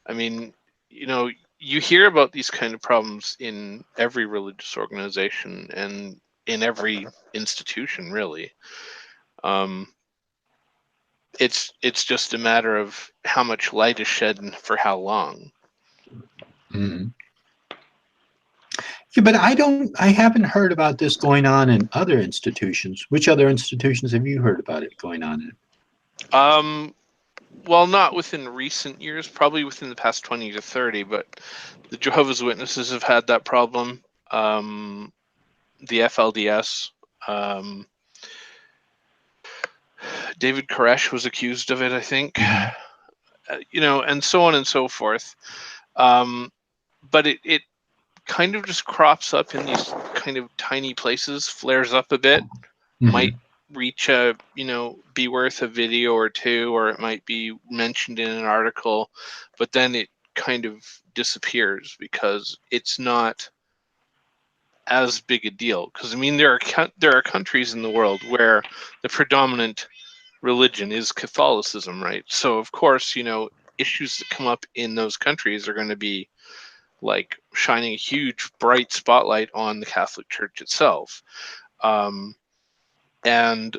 I mean, you know, you hear about these kind of problems in every religious organization and in every institution, really. It's just a matter of how much light is shed and for how long. Yeah, but I haven't heard about this going on in other institutions. Which other institutions have you heard about it going on in? Well, not within recent years, probably within the past 20 to 30, but the Jehovah's Witnesses have had that problem. The FLDS, David Koresh was accused of it, I think. You know, and so on and so forth. But it kind of just crops up in these kind of tiny places, flares up a bit, might reach a, you know, be worth a video or two, or it might be mentioned in an article, but then it kind of disappears because it's not as big a deal. Because I mean, there are countries in the world where the predominant religion is Catholicism, right? So of course, you know, issues that come up in those countries are going to be like shining a huge bright spotlight on the Catholic Church itself. And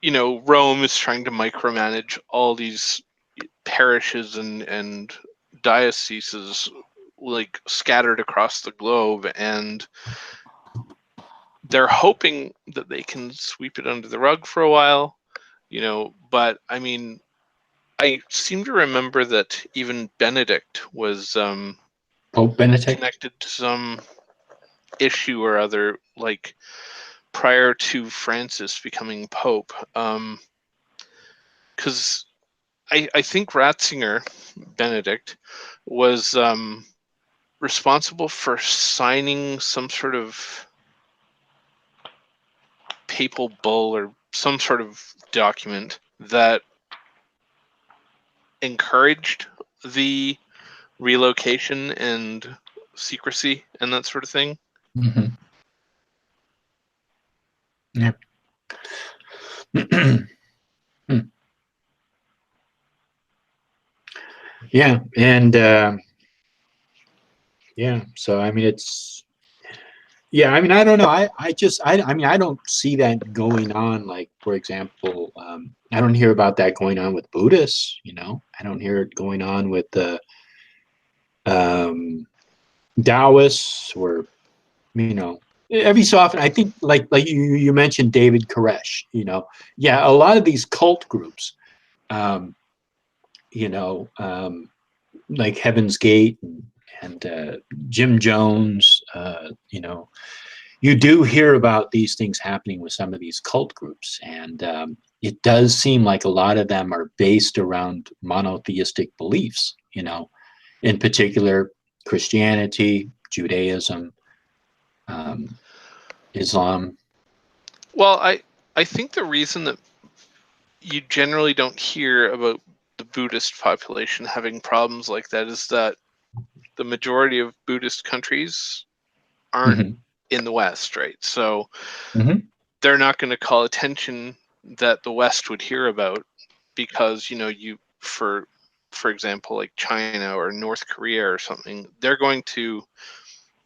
you know, Rome is trying to micromanage all these parishes and dioceses like scattered across the globe, and they're hoping that they can sweep it under the rug for a while, you know. But I mean, I seem to remember that even Benedict was Pope Benedict connected to some issue or other, like prior to Francis becoming Pope. Because I think Ratzinger, Benedict, was responsible for signing some sort of papal bull or some sort of document that encouraged the relocation and secrecy and that sort of thing. Yeah. Yeah, and yeah, so I mean, I mean, I don't know. I mean, I don't see that going on. Like, for example, I don't hear about that going on with Buddhists. You know, I don't hear it going on with the Taoists, or, you know, every so often. I think, like you mentioned David Koresh. You know, yeah, a lot of these cult groups, you know, like Heaven's Gate and Jim Jones, you know, you do hear about these things happening with some of these cult groups, and it does seem like a lot of them are based around monotheistic beliefs, you know, in particular Christianity, Judaism, Islam. Well, I think the reason that you generally don't hear about the Buddhist population having problems like that is that the majority of Buddhist countries aren't in the West, right? So they're not going to call attention that the West would hear about, because, you know, for for example, like China or North Korea or something, they're going to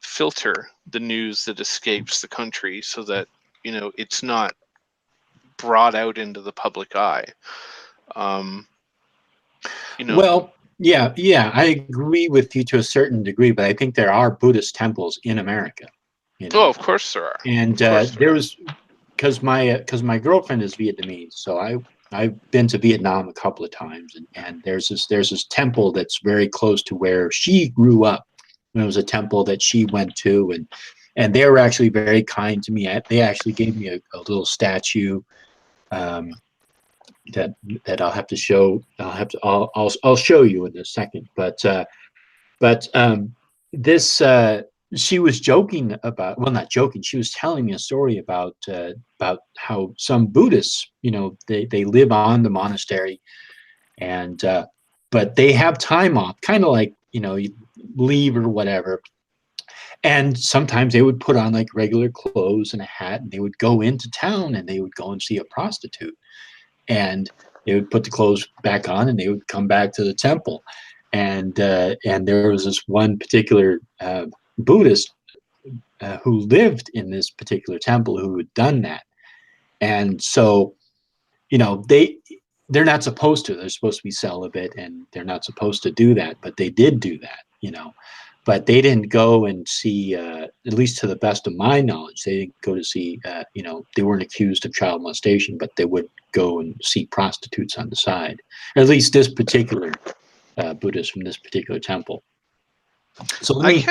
filter the news that escapes the country so that, you know, it's not brought out into the public eye. You know, well, yeah, I agree with you to a certain degree, but I think there are Buddhist temples in America. You know? oh, of course there are. And there was, because my girlfriend is Vietnamese, so I've been to Vietnam a couple of times, and there's this temple that's very close to where she grew up. And it was a temple that she went to, and they were actually very kind to me. They actually gave me a little statue that I'll have to show. I'll show you in a second. But this she was joking about, well, not joking. She was telling me a story about how some Buddhists, you know, they live on the monastery, and but they have time off, kind of like, you know, you leave or whatever. And sometimes they would put on like regular clothes and a hat, and they would go into town and they would go and see a prostitute, and they would put the clothes back on and they would come back to the temple. And there was this one particular Buddhist who lived in this particular temple who had done that. And so, you know, they're not supposed to. They're supposed to be celibate, and they're not supposed to do that, but they did do that, you know. But they didn't go and see, at least to the best of my knowledge, they didn't go to see, you know, they weren't accused of child molestation, but they would go and see prostitutes on the side. Or at least this particular Buddhist from this particular temple. So let me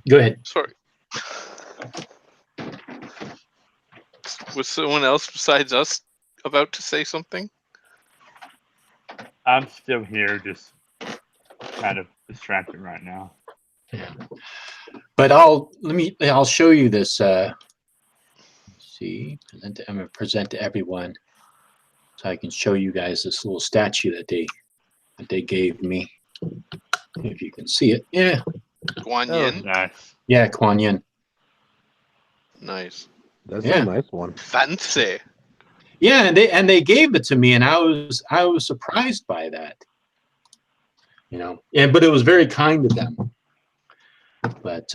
go ahead. Sorry. Was someone else besides us about to say something? I'm still here, just kind of distracted right now. Yeah. But I'll show you this. Let's see, I'm gonna present to everyone, so I can show you guys this little statue that they gave me. If you can see it, yeah. Guan Yin. Nice. Yeah, Kuan Yin. Nice. That's Yeah. a nice one. Fancy. Yeah, and they gave it to me, and I was surprised by that. You know, but it was very kind of them. But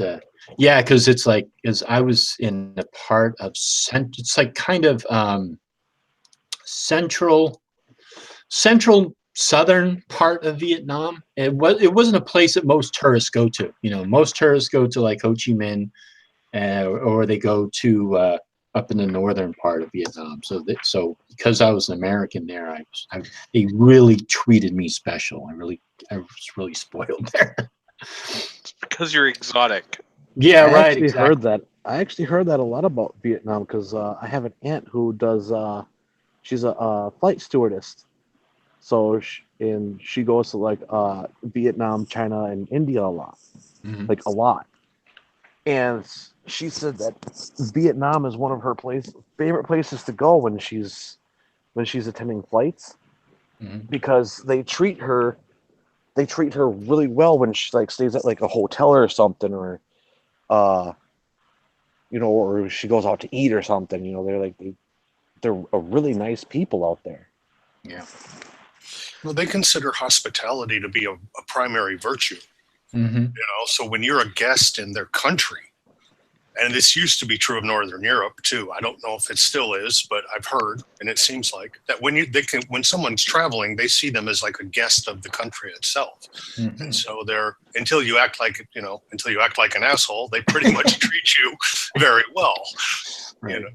yeah, because it's like, as I was in a part of it's like kind of central southern part of Vietnam. It wasn't a place that most tourists go to. You know, most tourists go to like Ho Chi Minh, or they go to up in the northern part of Vietnam. So because I was an American there, they really treated me special. I was really spoiled there. It's because you're exotic. Yeah, I right. actually Exactly. heard that. I actually heard that a lot about Vietnam because I have an aunt who does. She's a flight stewardess, so she goes to like Vietnam, China, and India a lot, like a lot. And she said that Vietnam is one of her favorite places to go when she's attending flights, because they treat her really well when she like stays at like a hotel or something, or you know, or she goes out to eat or something. You know, they're a really nice people out there. Yeah. Well, they consider hospitality to be a primary virtue. You know, so when you're a guest in their country, and this used to be true of Northern Europe too. I don't know if it still is, but I've heard, and it seems like that when someone's traveling, they see them as like a guest of the country itself. And so until you act like an asshole, they pretty much treat you very well. Right. You know,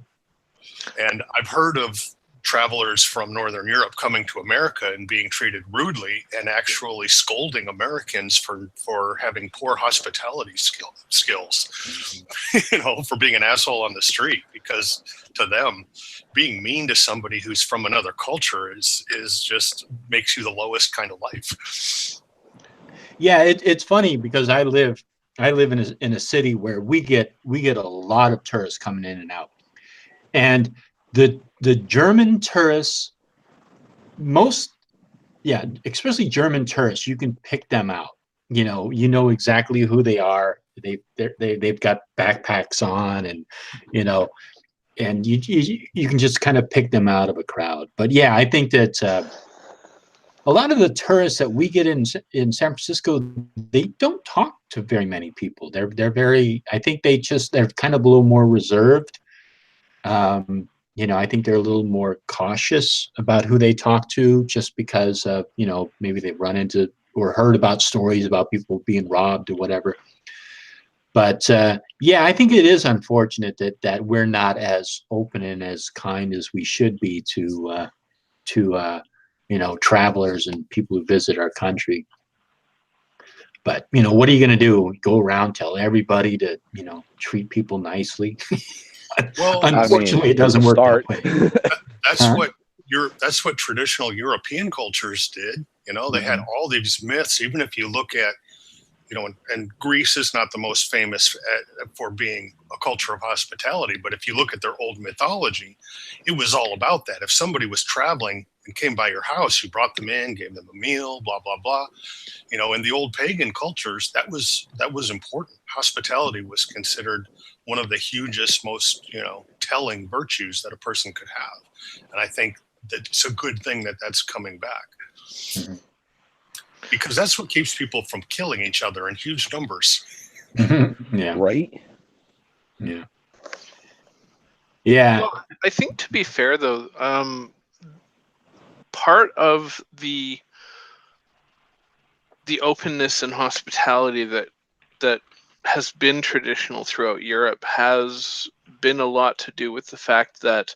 and I've heard of travelers from Northern Europe coming to America and being treated rudely and actually scolding Americans for having poor hospitality skills, you know, for being an asshole on the street, because to them, being mean to somebody who's from another culture is just makes you the lowest kind of life. Yeah, it's funny because I live in a city where we get a lot of tourists coming in and out, and the German tourists, especially German tourists, you can pick them out. You know exactly who they are. They've got backpacks on, and you know, and you can just kind of pick them out of a crowd. But yeah, I think that a a lot of the tourists that we get in San Francisco, they don't talk to very many people. They're very, I think they're kind of a little more reserved. You know, I think they're a little more cautious about who they talk to, just because of, you know, maybe they've run into or heard about stories about people being robbed or whatever. But yeah, I think it is unfortunate that we're not as open and as kind as we should be to you know, travelers and people who visit our country. But, you know, what are you going to do? Go around, tell everybody to, you know, treat people nicely? Well, Unfortunately, it doesn't work that way. That's Huh? that's what traditional European cultures did. You know, they had all these myths. Even if you look at, you know, and Greece is not the most famous for being a culture of hospitality, but if you look at their old mythology, it was all about that. If somebody was traveling and came by your house, you brought them in, gave them a meal, blah blah blah. You know, in the old pagan cultures, that was important. Hospitality was considered one of the hugest, most, you know, telling virtues that a person could have, and I think that it's a good thing that that's coming back. Mm-hmm. Because that's what keeps people from killing each other in huge numbers. Yeah. Right? Yeah. Yeah. Well, I think, to be fair, though, part of the openness and hospitality that has been traditional throughout Europe has been a lot to do with the fact that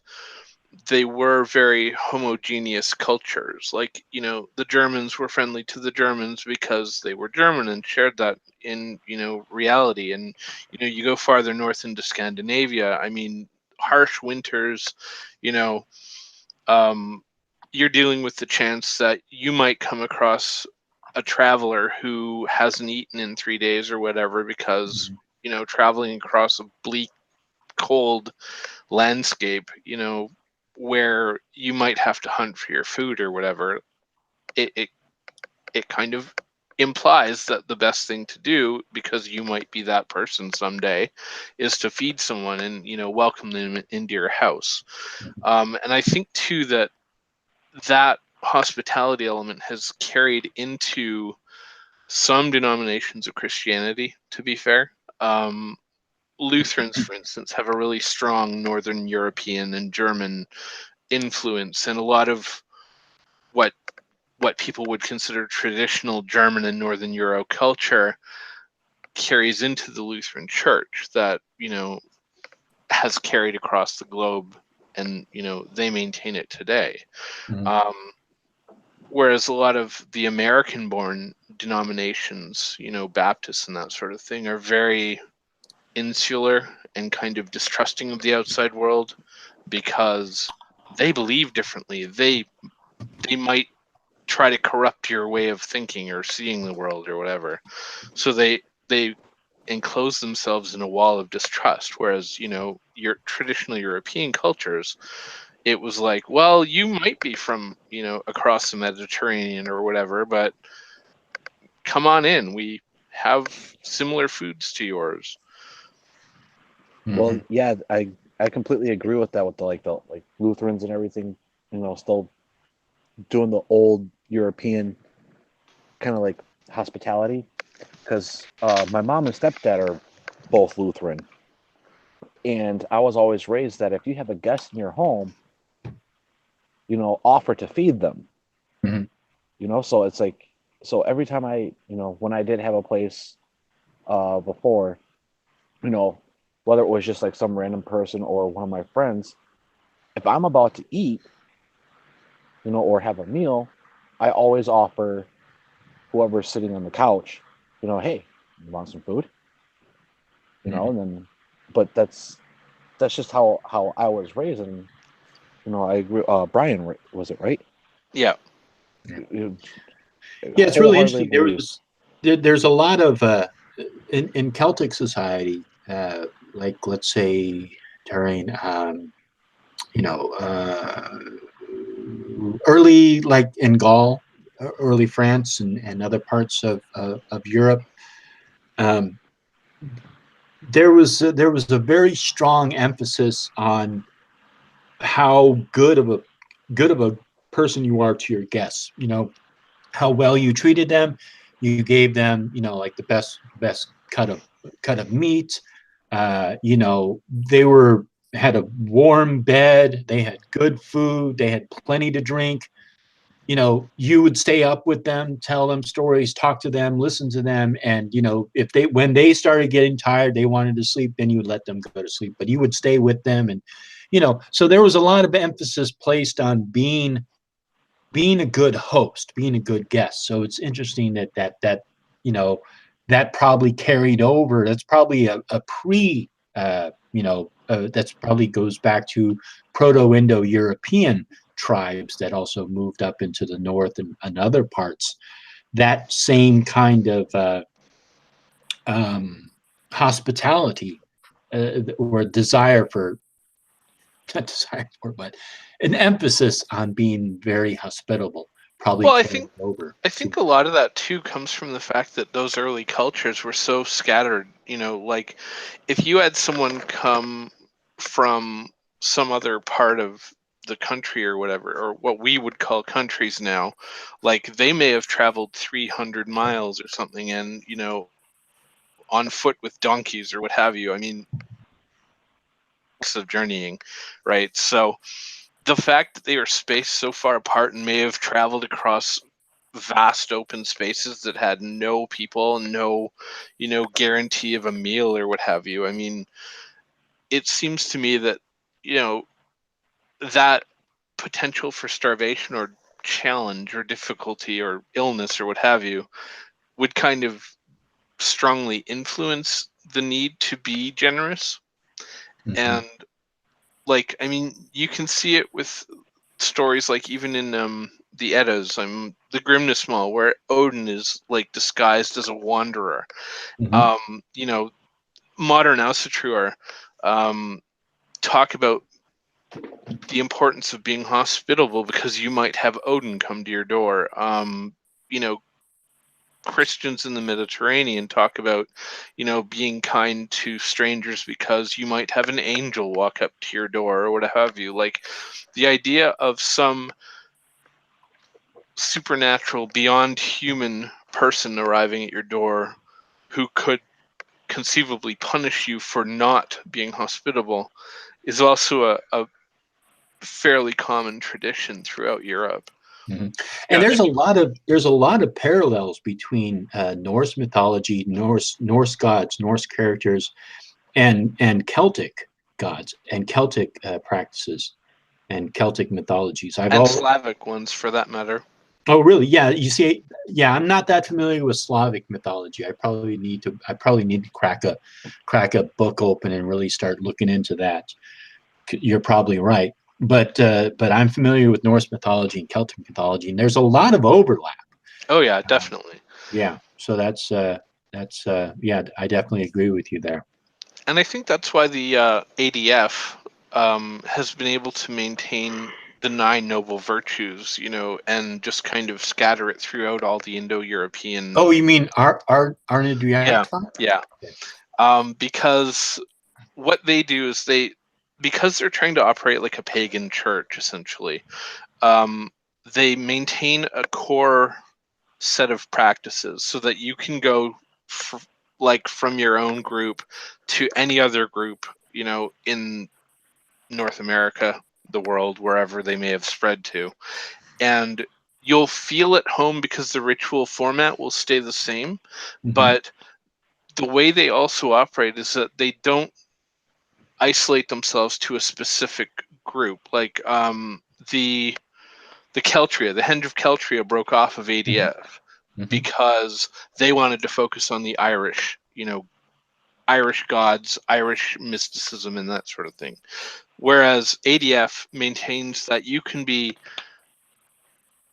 they were very homogeneous cultures. Like, you know, the Germans were friendly to the Germans because they were German and shared that in, you know, reality. And, you know, you go farther north into Scandinavia, I mean, harsh winters, you know, you're dealing with the chance that you might come across a traveler who hasn't eaten in 3 days or whatever because, you know, traveling across a bleak, cold landscape, you know, where you might have to hunt for your food or whatever, it kind of implies that the best thing to do, because you might be that person someday, is to feed someone and, you know, welcome them into your house. And I think too that hospitality element has carried into some denominations of Christianity, to be fair. Lutherans, for instance, have a really strong Northern European and German influence, and a lot of what people would consider traditional German and Northern Euro culture carries into the Lutheran Church that, you know, has carried across the globe, and, you know, they maintain it today. Whereas a lot of the American-born denominations, you know, Baptists and that sort of thing, are very insular and kind of distrusting of the outside world because they believe differently. They might try to corrupt your way of thinking or seeing the world or whatever. So they enclose themselves in a wall of distrust. Whereas, you know, your traditional European cultures, it was like, well, you might be from, you know, across the Mediterranean or whatever, but come on in. We have similar foods to yours. Well, yeah, I completely agree with that, with the like Lutherans and everything, you know, still doing the old European kind of like hospitality, because my mom and stepdad are both Lutheran, and I was always raised that if you have a guest in your home, you know, offer to feed them. You know, so it's like, so every time I, you know, when I did have a place before, you know, whether it was just like some random person or one of my friends, if I'm about to eat, you know, or have a meal, I always offer whoever's sitting on the couch, you know, hey, you want some food? You know, and then, but that's just how I was raised, and, you know, I agree. Brian, was it right? Yeah. Yeah, it's really interesting. There's a lot of in Celtic society, like, let's say during you know, early, like in Gaul, early France, and other parts of Europe, there was a very strong emphasis on how good of a person you are to your guests. You know, how well you treated them. You gave them, like the best cut of meat. They had a warm bed. They had good food. They had plenty to drink. You would stay up with them, tell them stories, talk to them, listen to them. And, when they started getting tired, they wanted to sleep, then you would let them go to sleep, but you would stay with them. And, so there was a lot of emphasis placed on being a good host, being a good guest. So it's interesting that probably carried over. That's probably a pre, that's probably goes back to Proto-Indo-European tribes that also moved up into the north and other parts. That same kind of hospitality or desire for, not desire for, but an emphasis on being very hospitable probably carried over. I think a lot of that too comes from the fact that those early cultures were so scattered. Like if you had someone come from some other part of the country or whatever, or what we would call countries now, like they may have traveled 300 miles or something, and on foot with donkeys or what have you. I mean, of journeying, right? So the fact that they were spaced so far apart and may have traveled across vast open spaces that had no people, no guarantee of a meal or what have you. I mean, it seems to me that that potential for starvation or challenge or difficulty or illness or what have you would kind of strongly influence the need to be generous. Mhm. And like, I mean, you can see it with stories like even in the Eddas, the Grimness Mall, where Odin is like disguised as a wanderer. Mhm. Modern Asatruar talk about the importance of being hospitable because you might have Odin come to your door. Christians in the Mediterranean talk about, being kind to strangers because you might have an angel walk up to your door or what have you. Like the idea of some supernatural, beyond human person arriving at your door who could conceivably punish you for not being hospitable is also a fairly common tradition throughout Europe. Mm-hmm. And there's a lot of parallels between Norse mythology, Norse gods, Norse characters, and Celtic gods and Celtic practices and Celtic mythologies. Slavic ones, for that matter. Oh, really? Yeah. You see, yeah, I'm not that familiar with Slavic mythology. I probably need to crack a book open and really start looking into that. You're probably right. But I'm familiar with Norse mythology and Celtic mythology, and there's a lot of overlap. Oh yeah, definitely. Yeah. So that's yeah, I definitely agree with you there. And I think that's why the ADF has been able to maintain the 9 noble virtues, and just kind of scatter it throughout all the Indo-European. Oh, you mean Arnidriak? Yeah. Because what they do is because they're trying to operate like a pagan church, essentially, they maintain a core set of practices so that you can go from your own group to any other group, in North America, the world, wherever they may have spread to. And you'll feel at home because the ritual format will stay the same. Mm-hmm. But the way they also operate is that they don't isolate themselves to a specific group. Like the Keltria, the Henge of Keltria broke off of ADF mm-hmm. because they wanted to focus on the Irish, Irish gods, Irish mysticism, and that sort of thing. Whereas ADF maintains that you can be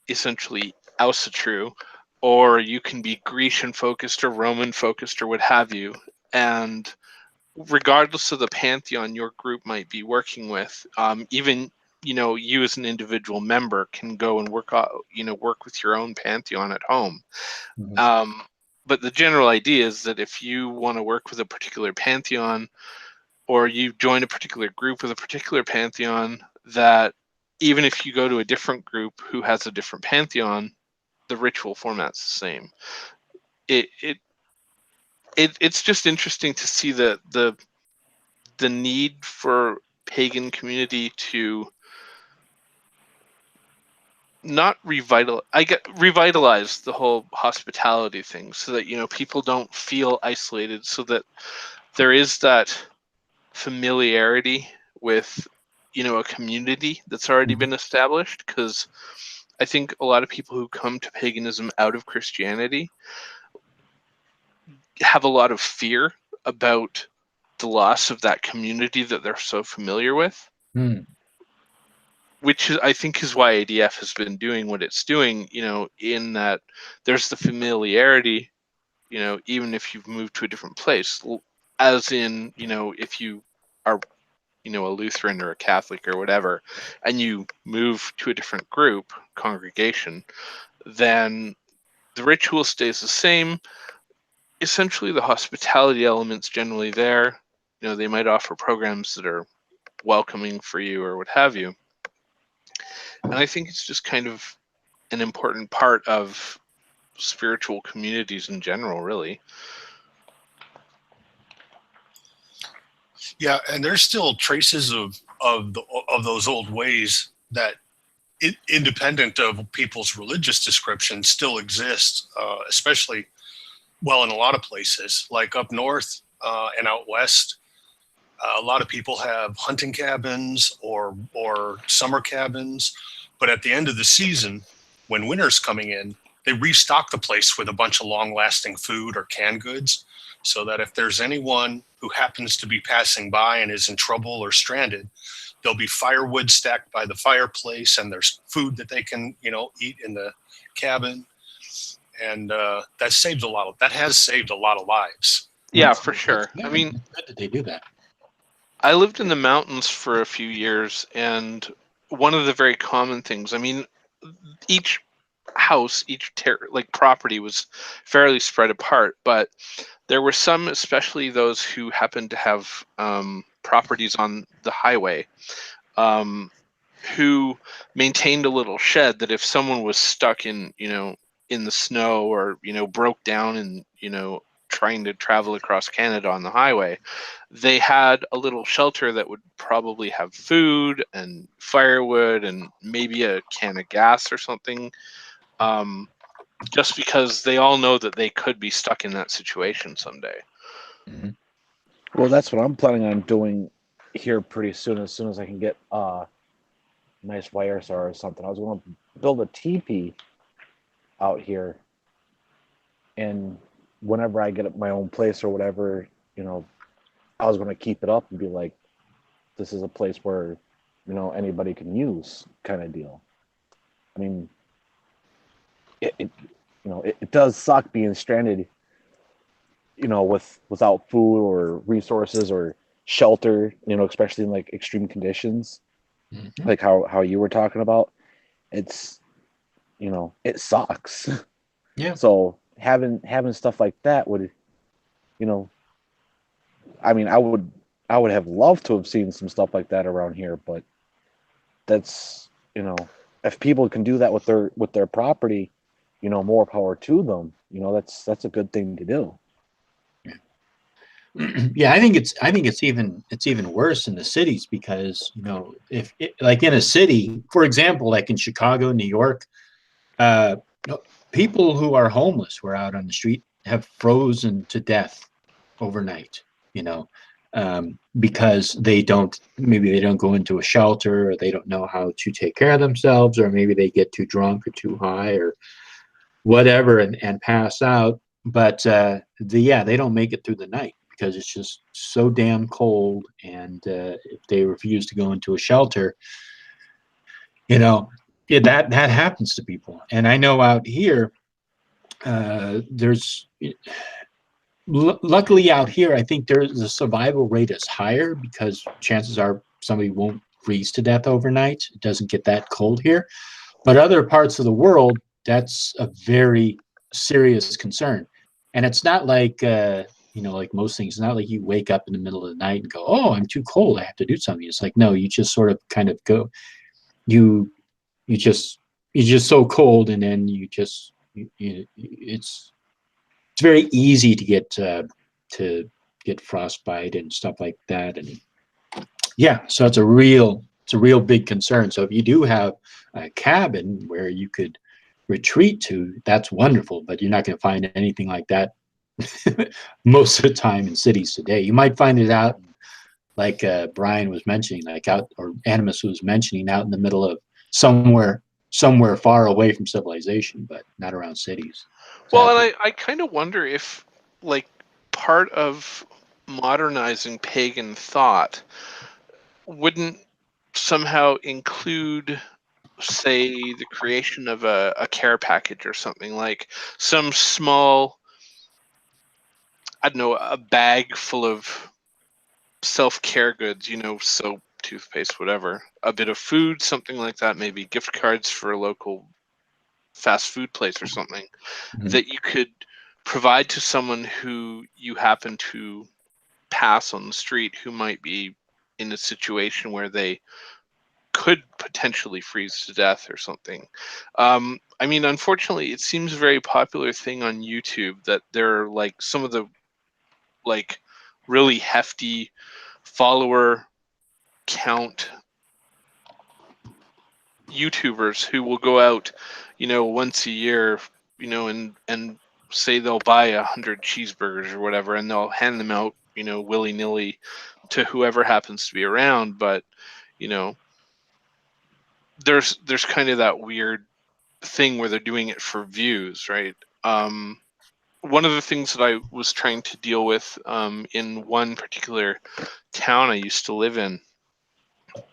essentially Asatru, or you can be Grecian focused or Roman focused or what have you. And regardless of the pantheon your group might be working with, even you as an individual member can go and work with your own pantheon at home. Mm-hmm. But the general idea is that if you want to work with a particular pantheon, or you join a particular group with a particular pantheon, that even if you go to a different group who has a different pantheon, the ritual format's the same. It's just interesting to see the need for pagan community to not revitalize the whole hospitality thing, so that, you know, people don't feel isolated, so that there is that familiarity with, you know, a community that's already been established. Because I think a lot of people who come to paganism out of Christianity have a lot of fear about the loss of that community that they're so familiar with. Which is, I think, is why ADF has been doing what it's doing, you know, in that there's the familiarity, you know, even if you've moved to a different place, as in, you know, if you are, you know, a Lutheran or a Catholic or whatever, and you move to a different group, congregation, then the ritual stays the same. Essentially, the hospitality element's generally there. You know, they might offer programs that are welcoming for you or what have you. And I think it's just kind of an important part of spiritual communities in general, really. Yeah, and there's still traces of those old ways that, independent of people's religious descriptions, still exist, especially, well, in a lot of places, like up north and out west. A lot of people have hunting cabins or summer cabins, but at the end of the season, when winter's coming in, they restock the place with a bunch of long-lasting food or canned goods, so that if there's anyone who happens to be passing by and is in trouble or stranded, there'll be firewood stacked by the fireplace, and there's food that they can, you know, eat in the cabin, and that has saved a lot of lives. Yeah, for sure. I mean, good that they do that. I lived in the mountains for a few years, and one of the very common things, I mean, each house, like property was fairly spread apart, but there were some, especially those who happened to have properties on the highway, who maintained a little shed that if someone was stuck in, you know, in the snow, or, you know, broke down and, you know, trying to travel across Canada on the highway, they had a little shelter that would probably have food and firewood and maybe a can of gas or something, just because they all know that they could be stuck in that situation someday. Well, that's what I'm planning on doing here pretty soon. As soon as I can get a nice wire saw or something, I was going to build a teepee out here, and whenever I get my own place or whatever, you know, I was going to keep it up and be like, this is a place where, you know, anybody can use, kind of deal. I mean, it does suck being stranded, you know, without food or resources or shelter, you know, especially in like extreme conditions, like how you were talking about. It's, you know, it sucks. Yeah. So having stuff like that would, you know, I mean, I would have loved to have seen some stuff like that around here, but that's, you know, if people can do that with their property, you know, more power to them. You know, that's a good thing to do. Yeah, I think it's even worse in the cities, because, you know, if like in a city, for example, like in Chicago, New York, people who are homeless, who are out on the street, have frozen to death overnight, you know, because maybe they don't go into a shelter, or they don't know how to take care of themselves, or maybe they get too drunk or too high or whatever and pass out. But they don't make it through the night because it's just so damn cold, and if they refuse to go into a shelter, you know, that happens to people. And I know out here, luckily out here, I think the survival rate is higher, because chances are somebody won't freeze to death overnight. It doesn't get that cold here. But other parts of the world, that's a very serious concern. And it's not like, you know, like most things, it's not like you wake up in the middle of the night and go, oh, I'm too cold, I have to do something. It's like, no, you just sort of kind of go, you just so cold, and then you just it's very easy to get frostbite and stuff like that. And yeah, so it's a real big concern. So if you do have a cabin where you could retreat to, that's wonderful, but you're not going to find anything like that most of the time in cities today. You might find it out, like Brian was mentioning, like out, or Animus was mentioning, out in the middle of somewhere far away from civilization, but not around cities. Well, and I kind of wonder if, like, part of modernizing pagan thought wouldn't somehow include, say, the creation of a care package or something, like some small, I don't know, a bag full of self-care goods, you know, soap, toothpaste, whatever, a bit of food, something like that, maybe gift cards for a local fast food place or something, that you could provide to someone who you happen to pass on the street, who might be in a situation where they could potentially freeze to death or something. I mean, unfortunately, it seems a very popular thing on YouTube that there are, like, some of the, like, really hefty follower count YouTubers who will go out, you know, once a year, you know, and say they'll buy 100 cheeseburgers or whatever, and they'll hand them out, you know, willy-nilly to whoever happens to be around. But, you know, there's kind of that weird thing where they're doing it for views, right? One of the things that I was trying to deal with in one particular town I used to live in,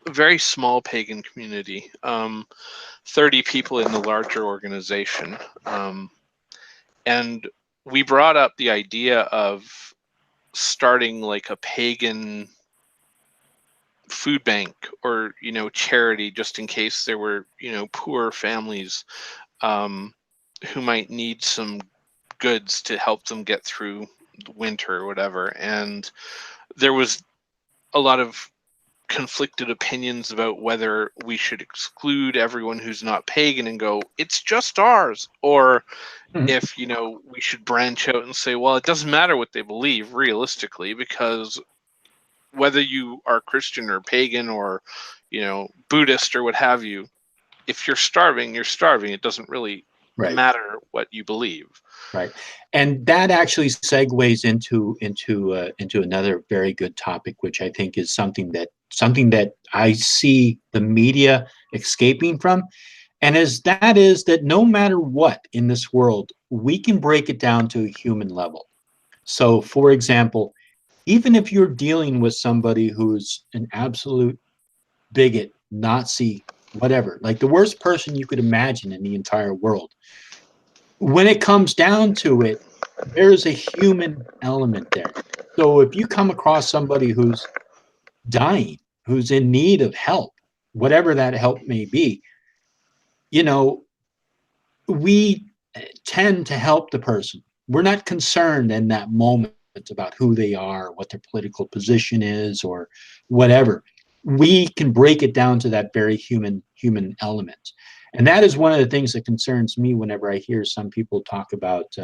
a very small pagan community, 30 people in the larger organization. And we brought up the idea of starting like a pagan food bank or, you know, charity, just in case there were, you know, poor families who might need some goods to help them get through winter or whatever. And there was a lot of conflicted opinions about whether we should exclude everyone who's not pagan and go, it's just ours, or if, you know, we should branch out and say, well, it doesn't matter what they believe realistically, because whether you are Christian or pagan or, you know, Buddhist or what have you, if you're starving, you're starving. It doesn't really matter what you believe. Right, and that actually segues into another very good topic, which I think is something that I see the media escaping from, and that is that no matter what in this world, we can break it down to a human level. So, for example, even if you're dealing with somebody who's an absolute bigot, Nazi, whatever, like the worst person you could imagine in the entire world, when it comes down to it, there's a human element there. So if you come across somebody who's dying, who's in need of help, whatever that help may be, you know, we tend to help the person. We're not concerned in that moment about who they are, what their political position is, or whatever. We can break it down to that very human element. And that is one of the things that concerns me whenever I hear some people talk about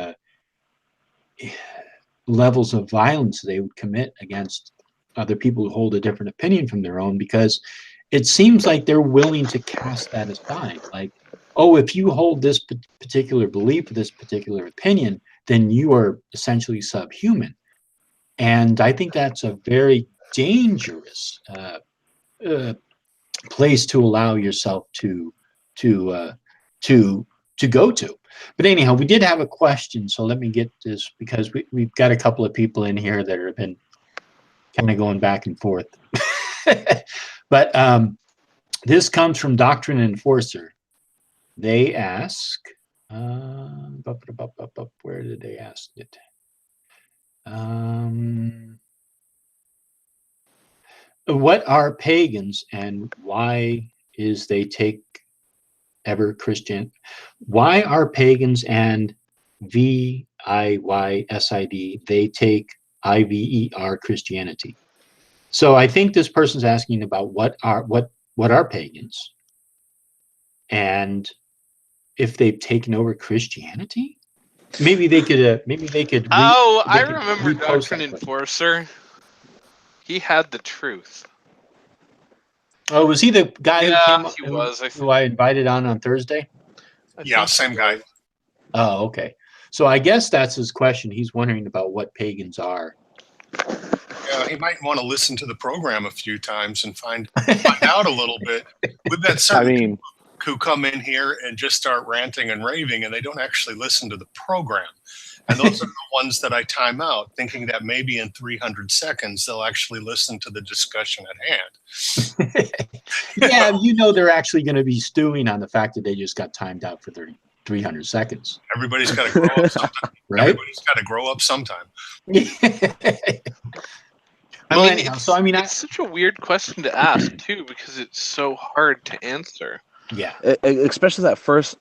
levels of violence they would commit against other people who hold a different opinion from their own, because it seems like they're willing to cast that aside. Like, oh, if you hold this particular belief, this particular opinion, then you are essentially subhuman. And I think that's a very dangerous place to allow yourself to go to. But anyhow, we did have a question, so let me get this, because we've got a couple of people in here that have been kind of going back and forth. But this comes from Doctrine Enforcer. They ask, where did they ask it? What are pagans and why is they take ever Christian? Why are pagans and VIYSID they take IVER Christianity? So I think this person's asking about what are pagans, and if they've taken over Christianity. Maybe they could. Maybe they could. I they could remember repost Doctrine that clip. Enforcer. He had the truth. Oh, was he the guy who came? He was. I who I invited on Thursday? Yeah, same guy. Oh, okay. So I guess that's his question. He's wondering about what pagans are. Yeah, he might want to listen to the program a few times and find out a little bit. We've got certain people who come in here and just start ranting and raving, and they don't actually listen to the program. And those are the ones that I time out, thinking that maybe in 300 seconds they'll actually listen to the discussion at hand. Yeah, they're actually going to be stewing on the fact that they just got timed out for 300 seconds. Everybody's got to grow up sometime. Right? Everybody's got to grow up sometime. It's such a weird question to ask too, because it's so hard to answer. Yeah, especially the first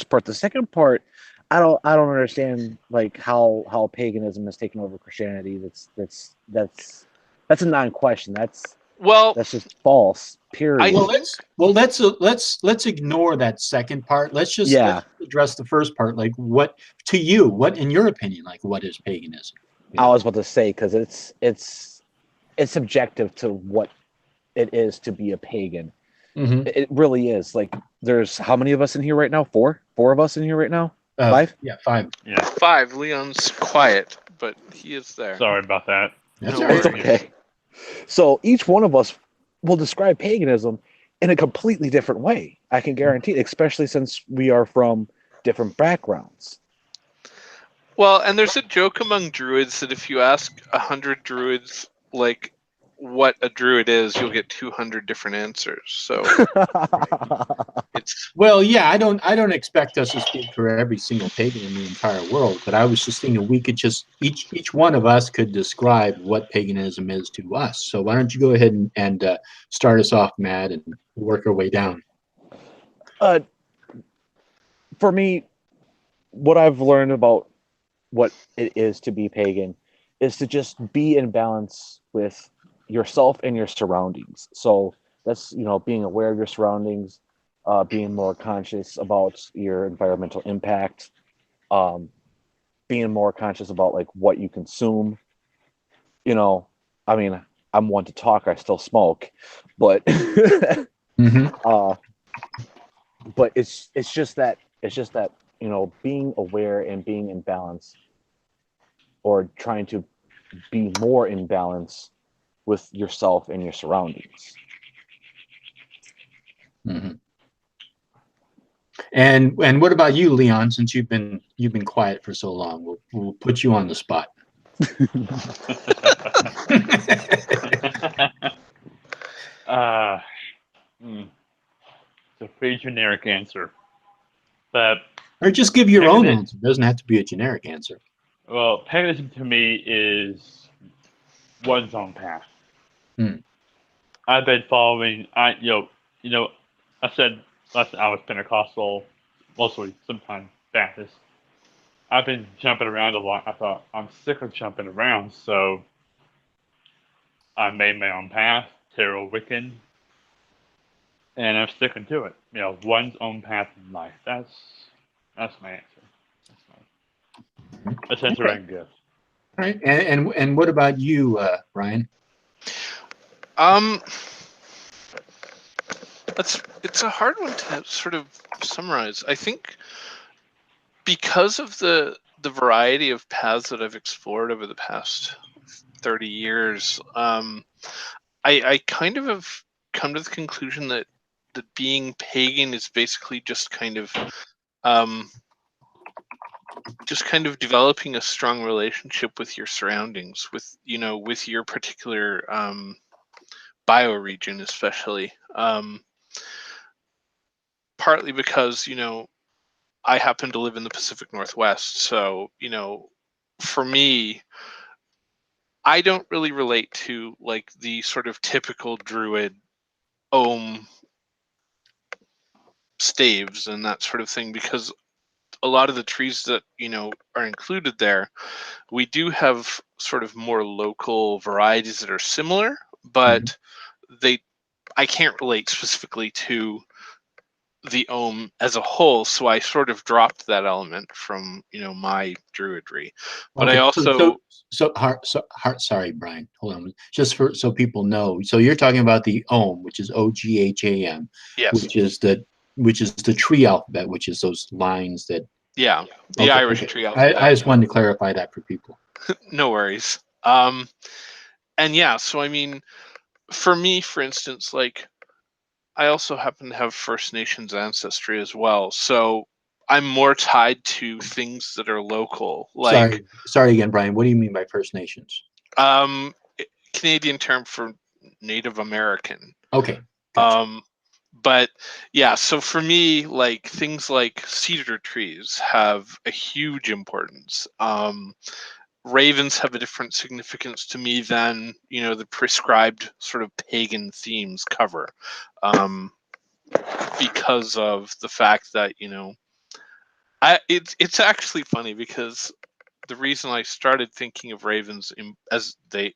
part. The second part, I don't understand like how paganism has taken over Christianity. That's a non-question. That's just false. Period. Let's ignore that second part. Let's address the first part. Like, what in your opinion, like, what is paganism? I was about to say, because it's subjective to what it is to be a pagan. Mm-hmm. It really is. Like, there's how many of us in here right now? Four of us in here right now. 5? Yeah, 5. Yeah, 5. Leon's quiet, but he is there. Sorry about that. That's No all right. worries. Okay. So each one of us will describe paganism in a completely different way. I can guarantee, especially since we are from different backgrounds. Well, and there's a joke among druids that if you ask 100 druids like what a druid is, you'll get 200 different answers. So it's I don't expect us to speak for every single pagan in the entire world, but I was just thinking we could just each one of us could describe what paganism is to us. So why don't you go ahead and start us off, Matt, and work our way down. For me, what I've learned about what it is to be pagan is to just be in balance with yourself and your surroundings. So that's, being aware of your surroundings, being more conscious about your environmental impact, being more conscious about like what you consume. I mean, I'm one to talk, I still smoke, but but it's just that being aware and being in balance, or trying to be more in balance with yourself and your surroundings. Mm-hmm. And what about you, Leon? Since you've been quiet for so long, we'll put you on the spot. It's a pretty generic answer, but or just give your own answer. It doesn't have to be a generic answer. Well, paganism to me is one's own path. I've been following. I said last I was Pentecostal, mostly sometimes Baptist. I've been jumping around a lot. I thought I'm sick of jumping around, so I made my own path, Tarot Wiccan, and I'm sticking to it. One's own path in life. That's my answer. That's the answer I can give. All right, and what about you, Ryan? It's a hard one to sort of summarize. I think because of the variety of paths that I've explored over the past 30 years, I kind of have come to the conclusion that being pagan is basically just kind of developing a strong relationship with your surroundings, with your particular bioregion, especially. Partly because I happen to live in the Pacific Northwest, so for me, I don't really relate to like the sort of typical druid ohm staves and that sort of thing, because a lot of the trees that are included there, we do have sort of more local varieties that are similar, but I can't relate specifically to the Ohm as a whole, so I sort of dropped that element from my druidry. But I also sorry, Brian. Hold on, just so people know. So you're talking about the Ohm, which is OGHAM, yes, which is the tree alphabet, which is those lines that. Yeah, the Irish tree alphabet. I just wanted to clarify that for people. No worries. And yeah, so I mean, for me, for instance, like I also happen to have First Nations ancestry as well, so I'm more tied to things that are local. Like, sorry again, Brian. What do you mean by First Nations? Canadian term for Native American. Okay. Gotcha. But yeah, so for me, like things like cedar trees have a huge importance. Ravens have a different significance to me than the prescribed sort of pagan themes cover, because of the fact that it's actually funny because the reason I started thinking of ravens as I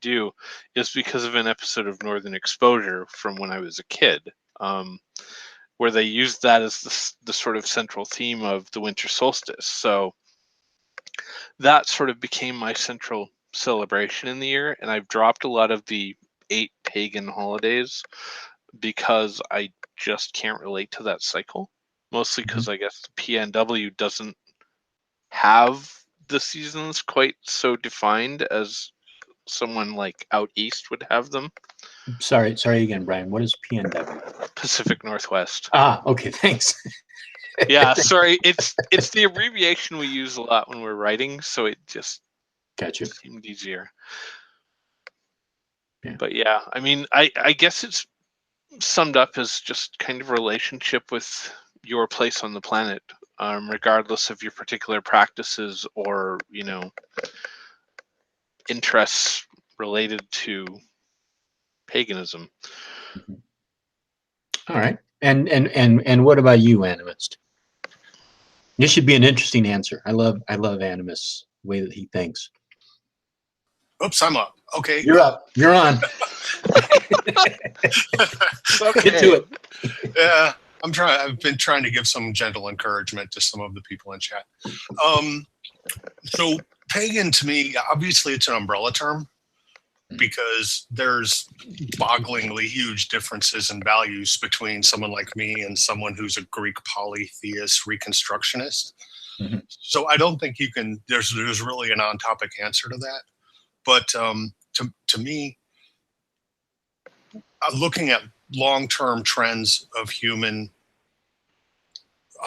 do is because of an episode of Northern Exposure from when I was a kid, where they used that as the sort of central theme of the winter solstice. So that sort of became my central celebration in the year, and I've dropped a lot of the 8 pagan holidays because I just can't relate to that cycle. Mostly because I guess the PNW doesn't have the seasons quite so defined as someone like out east would have them. Sorry again, Brian. What is PNW? Pacific Northwest. Okay, thanks. Yeah, sorry. It's the abbreviation we use a lot when we're writing, so it just seemed easier. Yeah. But yeah, I mean, I guess it's summed up as just kind of relationship with your place on the planet, regardless of your particular practices or interests related to paganism. All right. And what about you, Animist? This should be an interesting answer. I love Animist, the way that he thinks. Oops, I'm up. Okay. You're up. You're on. Okay. Get to it. Yeah, I've been trying to give some gentle encouragement to some of the people in chat. So pagan to me, obviously it's an umbrella term because there's bogglingly huge differences in values between someone like me and someone who's a Greek polytheist reconstructionist. Mm-hmm. So I don't think you can, there's really an on-topic answer to that. But to me, looking at long-term trends of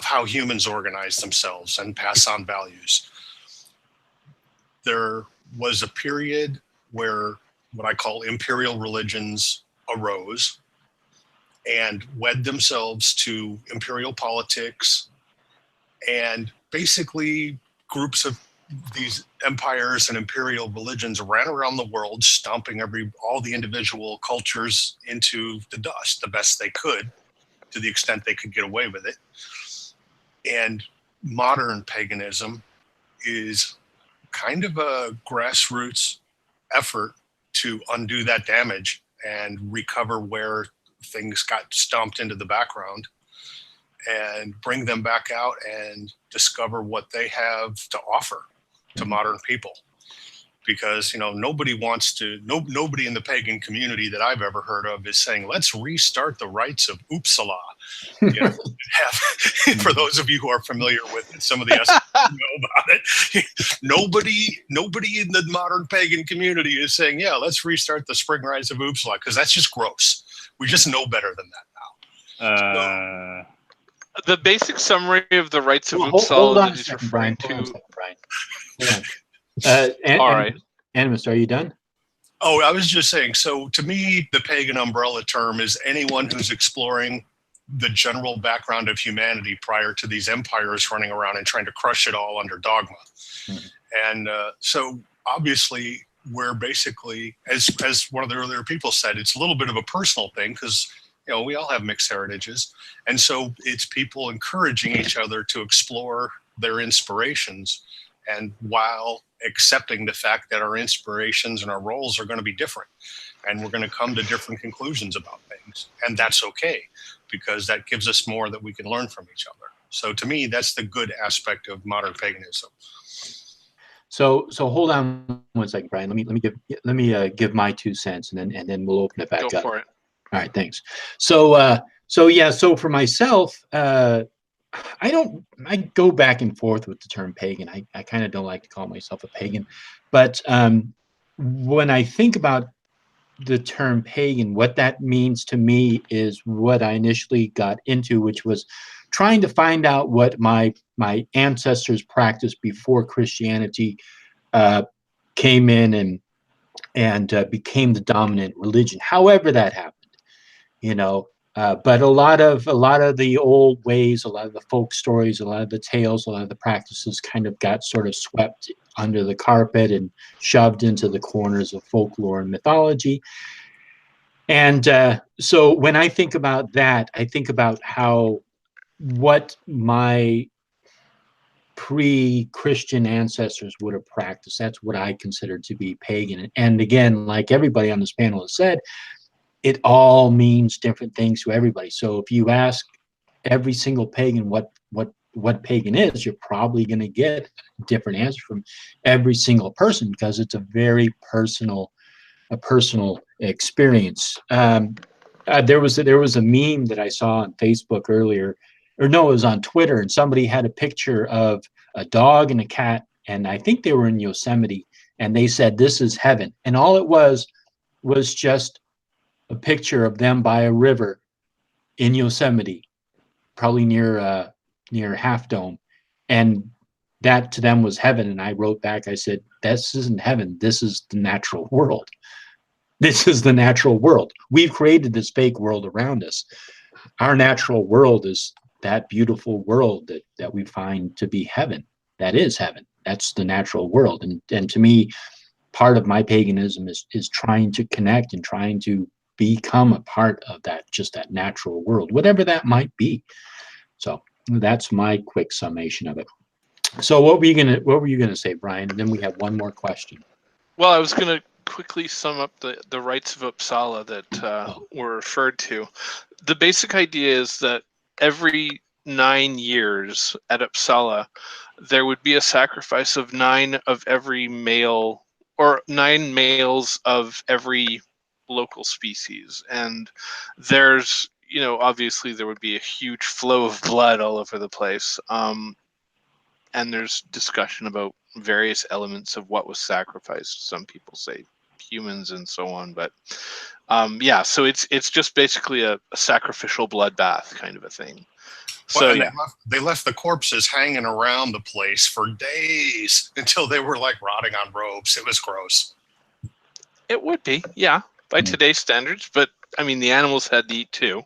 how humans organize themselves and pass on values, there was a period where what I call imperial religions arose and wed themselves to imperial politics, and basically groups of these empires and imperial religions ran around the world, stomping all the individual cultures into the dust the best they could, to the extent they could get away with it. And modern paganism is kind of a grassroots effort to undo that damage and recover where things got stomped into the background and bring them back out and discover what they have to offer to modern people. Because nobody in the pagan community that I've ever heard of is saying, let's restart the rites of Uppsala. For those of you who are familiar with it, some of the know about it. Nobody in the modern pagan community is saying, yeah, let's restart the spring rites of Uppsala, because that's just gross. We just know better than that now. The basic summary of the rites of Uppsala hold on that he's second, referring Brian. to. Hold on. All right. Animist, are you done? Oh, I was just saying, so to me, the pagan umbrella term is anyone who's exploring the general background of humanity prior to these empires running around and trying to crush it all under dogma. And so obviously we're basically, as one of the earlier people said, it's a little bit of a personal thing because we all have mixed heritages. And so it's people encouraging each other to explore their inspirations, and while accepting the fact that our inspirations and our roles are going to be different. and we're going to come to different conclusions about things, and that's okay, because that gives us more that we can learn from each other. So to me, that's the good aspect of modern paganism. So hold on one second, Brian. Let me give my 2 cents, and then we'll open it back Go up. for it. All right, thanks. So for myself, I go back and forth with the term pagan. I kind of don't like to call myself a pagan, but when I think about the term pagan, what that means to me is what I initially got into, which was trying to find out what my ancestors practiced before Christianity came in and became the dominant religion. However that happened, you know. But a lot of the old ways, a lot of the folk stories, a lot of the tales, a lot of the practices kind of got sort of swept under the carpet and shoved into the corners of folklore and mythology. And so when I think about that, I think about what my pre-Christian ancestors would have practiced. That's what I consider to be pagan. And again, like everybody on this panel has said, it all means different things to everybody. So if you ask every single pagan what pagan is, you're probably going to get a different answer from every single person, because it's a very personal experience. There was a meme that I saw on Facebook earlier, or no, it was on Twitter, and somebody had a picture of a dog and a cat, and I think they were in Yosemite, and they said, "This is heaven," and all it was just a picture of them by a river in Yosemite, probably near Half Dome, and that to them was heaven. And I wrote back, I said, "This isn't heaven. This is the natural world. This is the natural world. We've created this fake world around us. Our natural world is that beautiful world that we find to be heaven. That is heaven. That's the natural world." And to me, part of my paganism is trying to connect and trying to become a part of that natural world, whatever that might be. So that's my quick summation of it. So what were you gonna say, Brian? And then we have one more question. Well, I was going to quickly sum up the rites of Uppsala that were referred to. The basic idea is that every 9 years at Uppsala, there would be a sacrifice of 9 of every male, or 9 males of every local species. And there's, obviously there would be a huge flow of blood all over the place. And there's discussion about various elements of what was sacrificed. Some people say humans and so on, but yeah, so it's just basically a sacrificial bloodbath kind of a thing. Well, So yeah, they left the corpses hanging around the place for days until they were like rotting on ropes. It was gross. it would be, yeah, by today's standards, but I mean the animals had to eat too.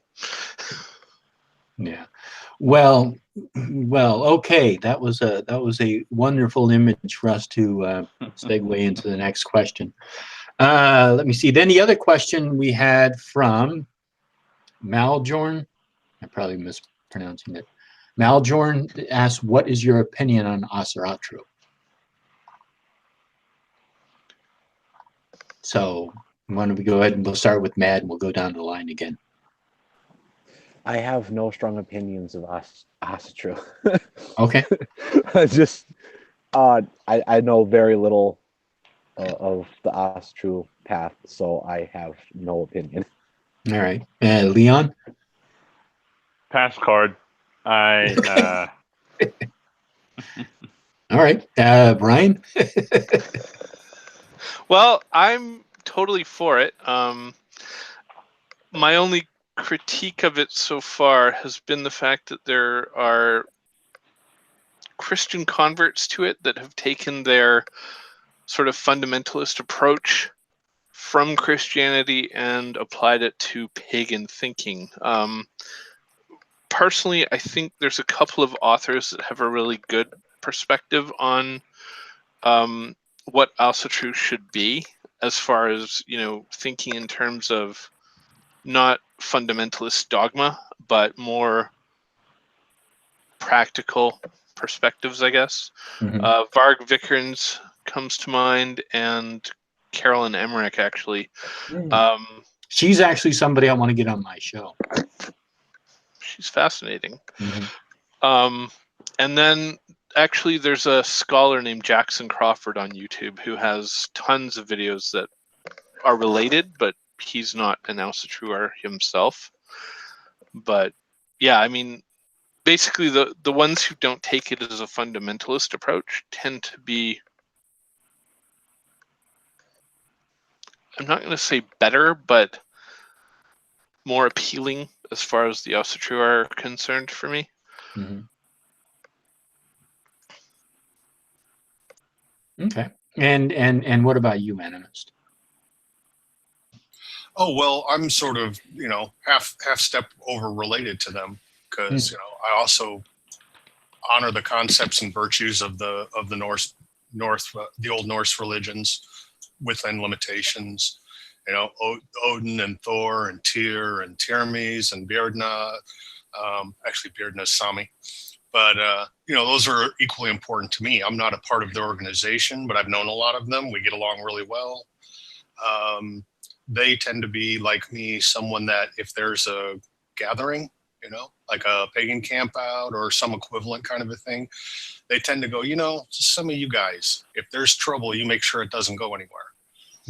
Yeah. Well, okay. That was a wonderful image for us to segue into the next question. Let me see. Then the other question we had from Maljorn, I'm probably mispronouncing it. Maljorn asked, "What is your opinion on Asaratru?" So why don't we go ahead and we'll start with Mad, and we'll go down the line again. I have no strong opinions of Asatru. Okay. Just, I know very little of the Asatru path, so I have no opinion. All right. Leon? Pass card. All right. Brian? Well, I'm totally for it. My only critique of it so far has been the fact that there are Christian converts to it that have taken their sort of fundamentalist approach from Christianity and applied it to pagan thinking. Personally, I think there's a couple of authors that have a really good perspective on what Asatru should be, as far as, thinking in terms of not fundamentalist dogma, but more practical perspectives, I guess. Mm-hmm. Varg Vikernes comes to mind, and Carolyn Emmerich, actually. She's actually somebody I want to get on my show. She's fascinating. Mm-hmm. And then actually there's a scholar named Jackson Crawford on YouTube who has tons of videos that are related, but he's not an Asatruar himself. But yeah, I mean, basically the ones who don't take it as a fundamentalist approach tend to be, I'm not going to say better, but more appealing as far as the Asatruar are concerned for me. Mm-hmm. Okay. And what about you, Animist? Oh, well, I'm sort of, half step over related to them because, I also honor the concepts and virtues of the the old Norse religions within limitations. Odin and Thor and Tyr and Tyrmes and Björna. Actually, Björna is Sami. But, those are equally important to me. I'm not a part of the organization, but I've known a lot of them. We get along really well. They tend to be, like me, someone that if there's a gathering, like a pagan camp out or some equivalent kind of a thing, they tend to go, some of you guys, if there's trouble, you make sure it doesn't go anywhere.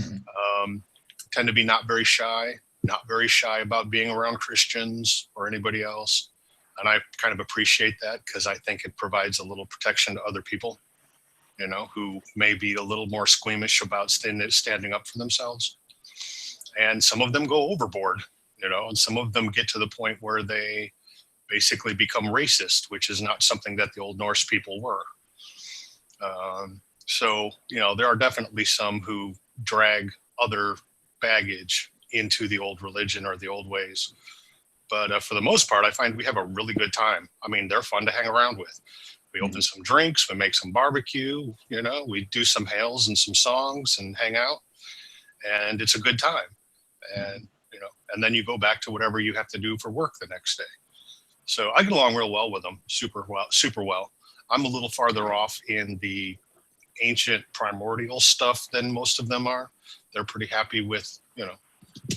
Mm-hmm. Tend to be not very shy about being around Christians or anybody else. And I kind of appreciate that because I think it provides a little protection to other people, who may be a little more squeamish about standing up for themselves. And some of them go overboard, and some of them get to the point where they basically become racist, which is not something that the old Norse people were. So, there are definitely some who drag other baggage into the old religion or the old ways. But for the most part, I find we have a really good time. I mean, they're fun to hang around with. We open some drinks, we make some barbecue, we do some hails and some songs and hang out. And it's a good time. And, and then you go back to whatever you have to do for work the next day. So I get along real well with them, super well. I'm a little farther off in the ancient primordial stuff than most of them are. They're pretty happy with,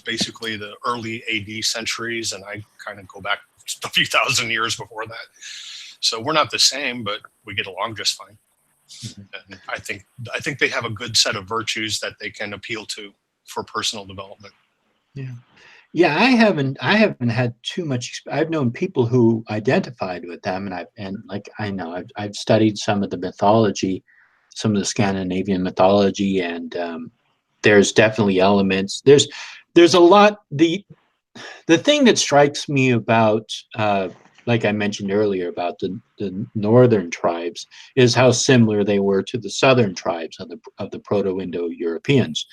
basically the early AD centuries, and I kind of go back a few thousand years before that. So we're not the same, but we get along just fine. Mm-hmm. And I think they have a good set of virtues that they can appeal to for personal development. Yeah, I haven't had too much. I've known people who identified with them, and I've studied some of the mythology, some of the Scandinavian mythology, and there's definitely elements. There's a lot. The thing that strikes me about, like I mentioned earlier, about the northern tribes is how similar they were to the southern tribes of the Proto-Indo-Europeans.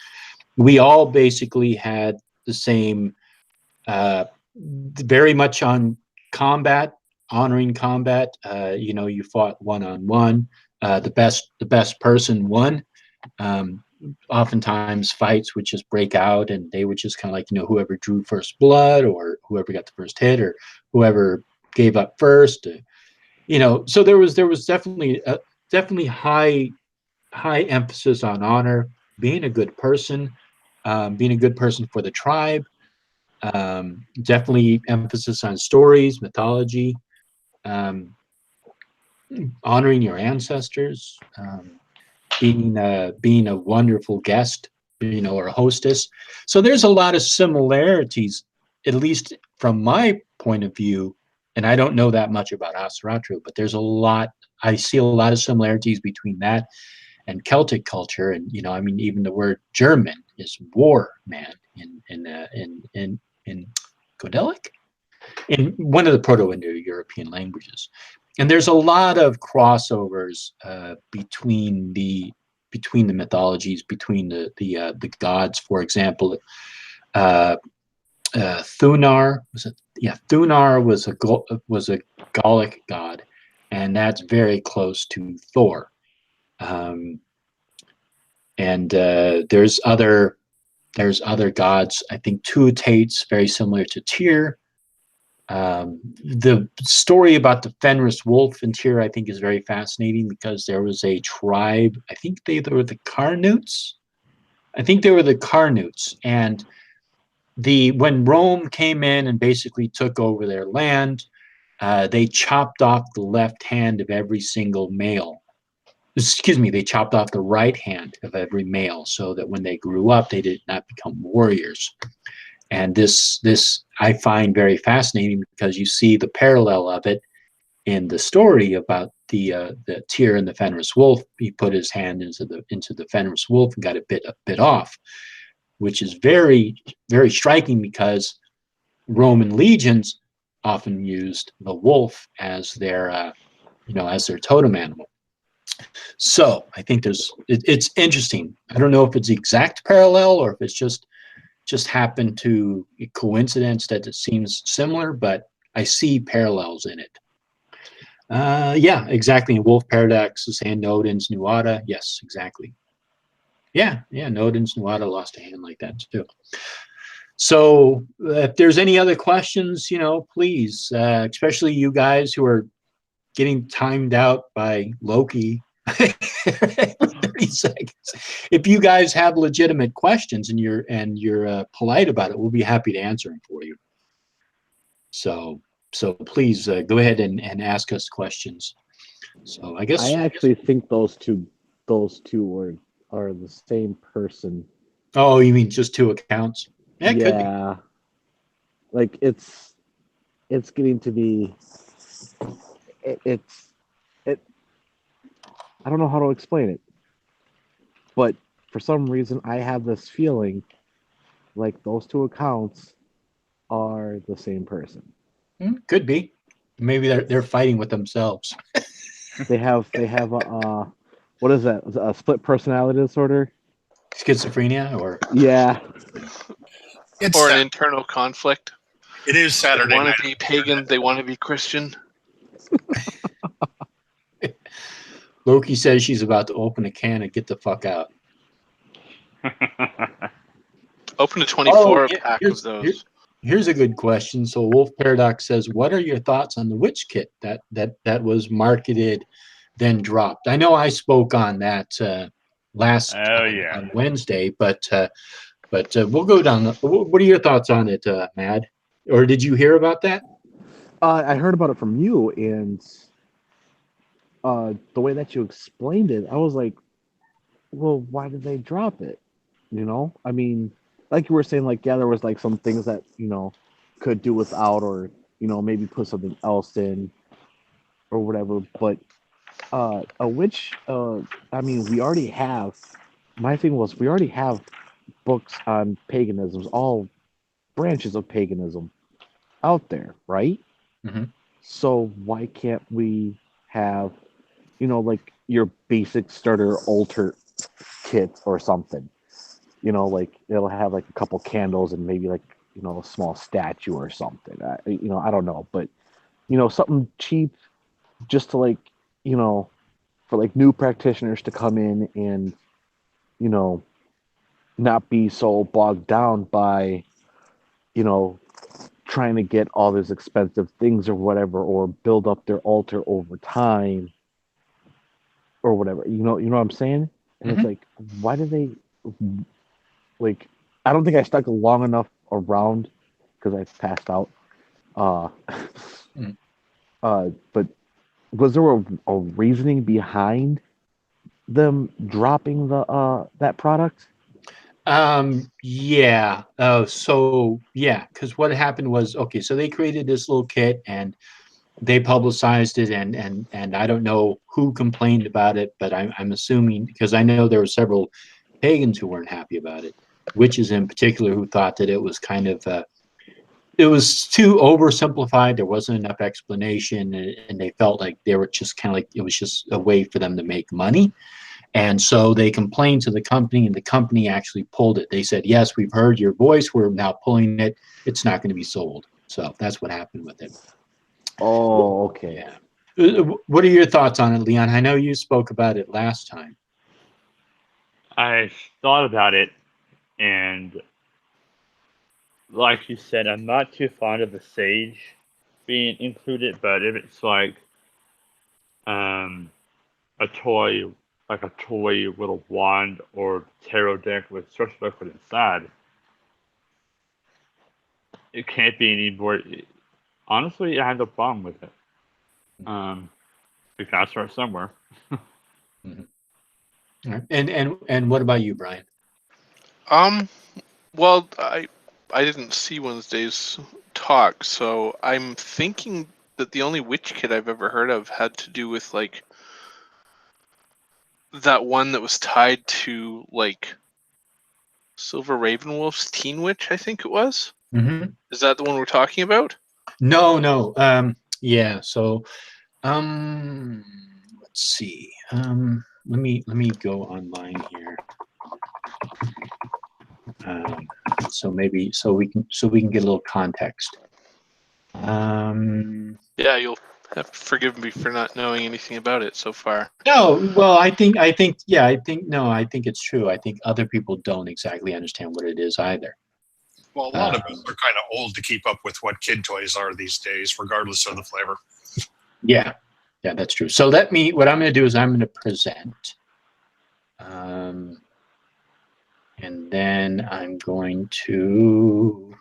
We all basically had the same, very much on combat, honoring combat. You fought one-on-one. The best person won. Oftentimes fights would just break out and they would just kind of like, whoever drew first blood or whoever got the first hit or whoever gave up first, so there was definitely high emphasis on honor, being a good person for the tribe, definitely emphasis on stories, mythology, honoring your ancestors, being a wonderful guest, or a hostess. So there's a lot of similarities, at least from my point of view. And I don't know that much about Asatru, but I see a lot of similarities between that and Celtic culture. And, even the word German is war man in Godelic, in one of the Proto-Indo-European languages. And there's a lot of crossovers between the mythologies, between the gods. For example, Thunar Thunar was a Gallic god, and that's very close to Thor. And there's other gods. I think Tuatate's very similar to Tyr. The story about the Fenris wolf in Tyr, I think, is very fascinating because there was a tribe. I think they were the Carnutes. I think they were the Carnutes, and when Rome came in and basically took over their land, they chopped off the left hand of every single male. Excuse me, they chopped off the right hand of every male so that when they grew up, they did not become warriors. And this I find very fascinating because you see the parallel of it in the story about the Tyr and the Fenris wolf. He put his hand into the Fenris wolf and got it bit off, which is very, very striking because Roman legions often used the wolf as their as their totem animal. So I think it's interesting. I don't know if it's the exact parallel or if it's just happened to a coincidence that it seems similar, but I see parallels in it. Yeah, exactly. Wolf Paradox is saying Nodin's Nuada. Yes, exactly. Yeah, Nodin's Nuada lost a hand like that too. So if there's any other questions, please, especially you guys who are getting timed out by Loki every 30 seconds. If you guys have legitimate questions and you're polite about it, we'll be happy to answer them for you. So please go ahead and ask us questions. So I guess I actually think those two are the same person. Oh, you mean just two accounts? Yeah, it could be. Like it's getting to be it I don't know how to explain it, but for some reason I have this feeling like those two accounts are the same person. Could be. Maybe they're fighting with themselves. They have a what is that? A split personality disorder? Schizophrenia or Yeah. It's Or an internal conflict. It is Saturday They want night. to be pagan, they want to be Christian. Loki says she's about to open a can and get the fuck out. Open to 24 yeah, pack of those. Here's a good question. So Wolf Paradox says, "What are your thoughts on the witch kit that was marketed, then dropped?" I know I spoke on that last on Wednesday, but we'll go down. What are your thoughts on it, Mad? Or did you hear about that? I heard about it from you, and the way that you explained it, I was like, well, why did they drop it? I mean, like you were saying, like, yeah, there was like some things that, could do without, or, maybe put something else in or whatever. But a witch, I mean, my thing was, we already have books on paganisms, all branches of paganism out there, right? Mm-hmm. So why can't we have, like your basic starter altar kit or something? Like it'll have like a couple candles and maybe like, a small statue or something. I don't know, but something cheap just to like, for like new practitioners to come in and, not be so bogged down by, trying to get all these expensive things or whatever, or build up their altar over time or whatever. You know what I'm saying? And It's like, why do they like? I don't think I stuck long enough around because I passed out. But was there a reasoning behind them dropping that product? Yeah. Because what happened was, okay, so they created this little kit and they publicized it, and I don't know who complained about it, but I'm assuming, because I know there were several pagans who weren't happy about it, witches in particular, who thought that it was kind of it was too oversimplified. There wasn't enough explanation, and they felt like they were just kind of like it was just a way for them to make money. And so they complained to the company, and the company actually pulled it. They said, "Yes, we've heard your voice. We're now pulling it. It's not going to be sold." So that's what happened with it. Oh, okay. Yeah. What are your thoughts on it, Leon? I know you spoke about it last time. I thought about it, and like you said, I'm not too fond of the sage being included, but if it's like a toy like a toy little wand or tarot deck with source liquid inside. It can't be any more. Honestly, I have no problem with it. We gotta start somewhere. All right. And what about you, Brian? Well, I didn't see Wednesday's talk, so I'm thinking that the only witch kit I've ever heard of had to do with like that one that was tied to like Silver Ravenwolf's Teen Witch, I think it was. Mm-hmm. Is that the one we're talking about? No. Yeah. So, let's see. Let me go online here. So we can get a little context. Yeah, you'll have to forgive me for not knowing anything about it so far. No, well, I think it's true. I think other people don't exactly understand what it is either. Well, a lot of us are kind of old to keep up with what kid toys are these days, regardless of the flavor. Yeah, that's true. So what I'm going to do is I'm going to present. And then I'm going to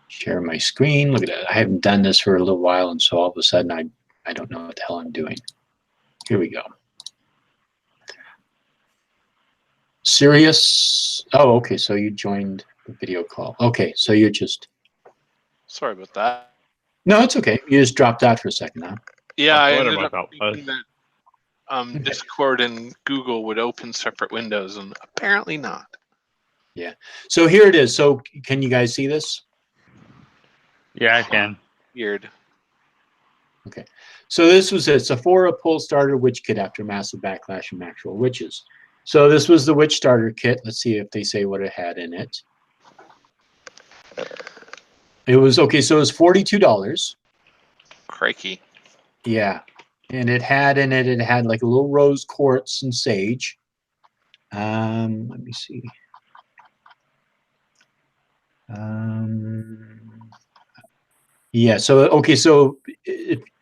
share my screen. Look at that. I haven't done this for a little while, and so all of a sudden I don't know what the hell I'm doing. Here we go. Serious? Oh, okay. So you joined the video call. Okay, so you're just... Sorry about that. No, it's okay. You just dropped out for a second, huh? Yeah, I What ended about up thinking that Discord and Google would open separate windows, and apparently not. Yeah. So here it is. So can you guys see this? Yeah, I can. Weird. Okay. So this was a Sephora pull starter witch kit after massive backlash from actual witches. So this was the witch starter kit. Let's see if they say what it had in it. It was okay. So it was $42. Crikey. Yeah. And it had in it, like a little rose quartz and sage. Let me see. Yeah, so okay, so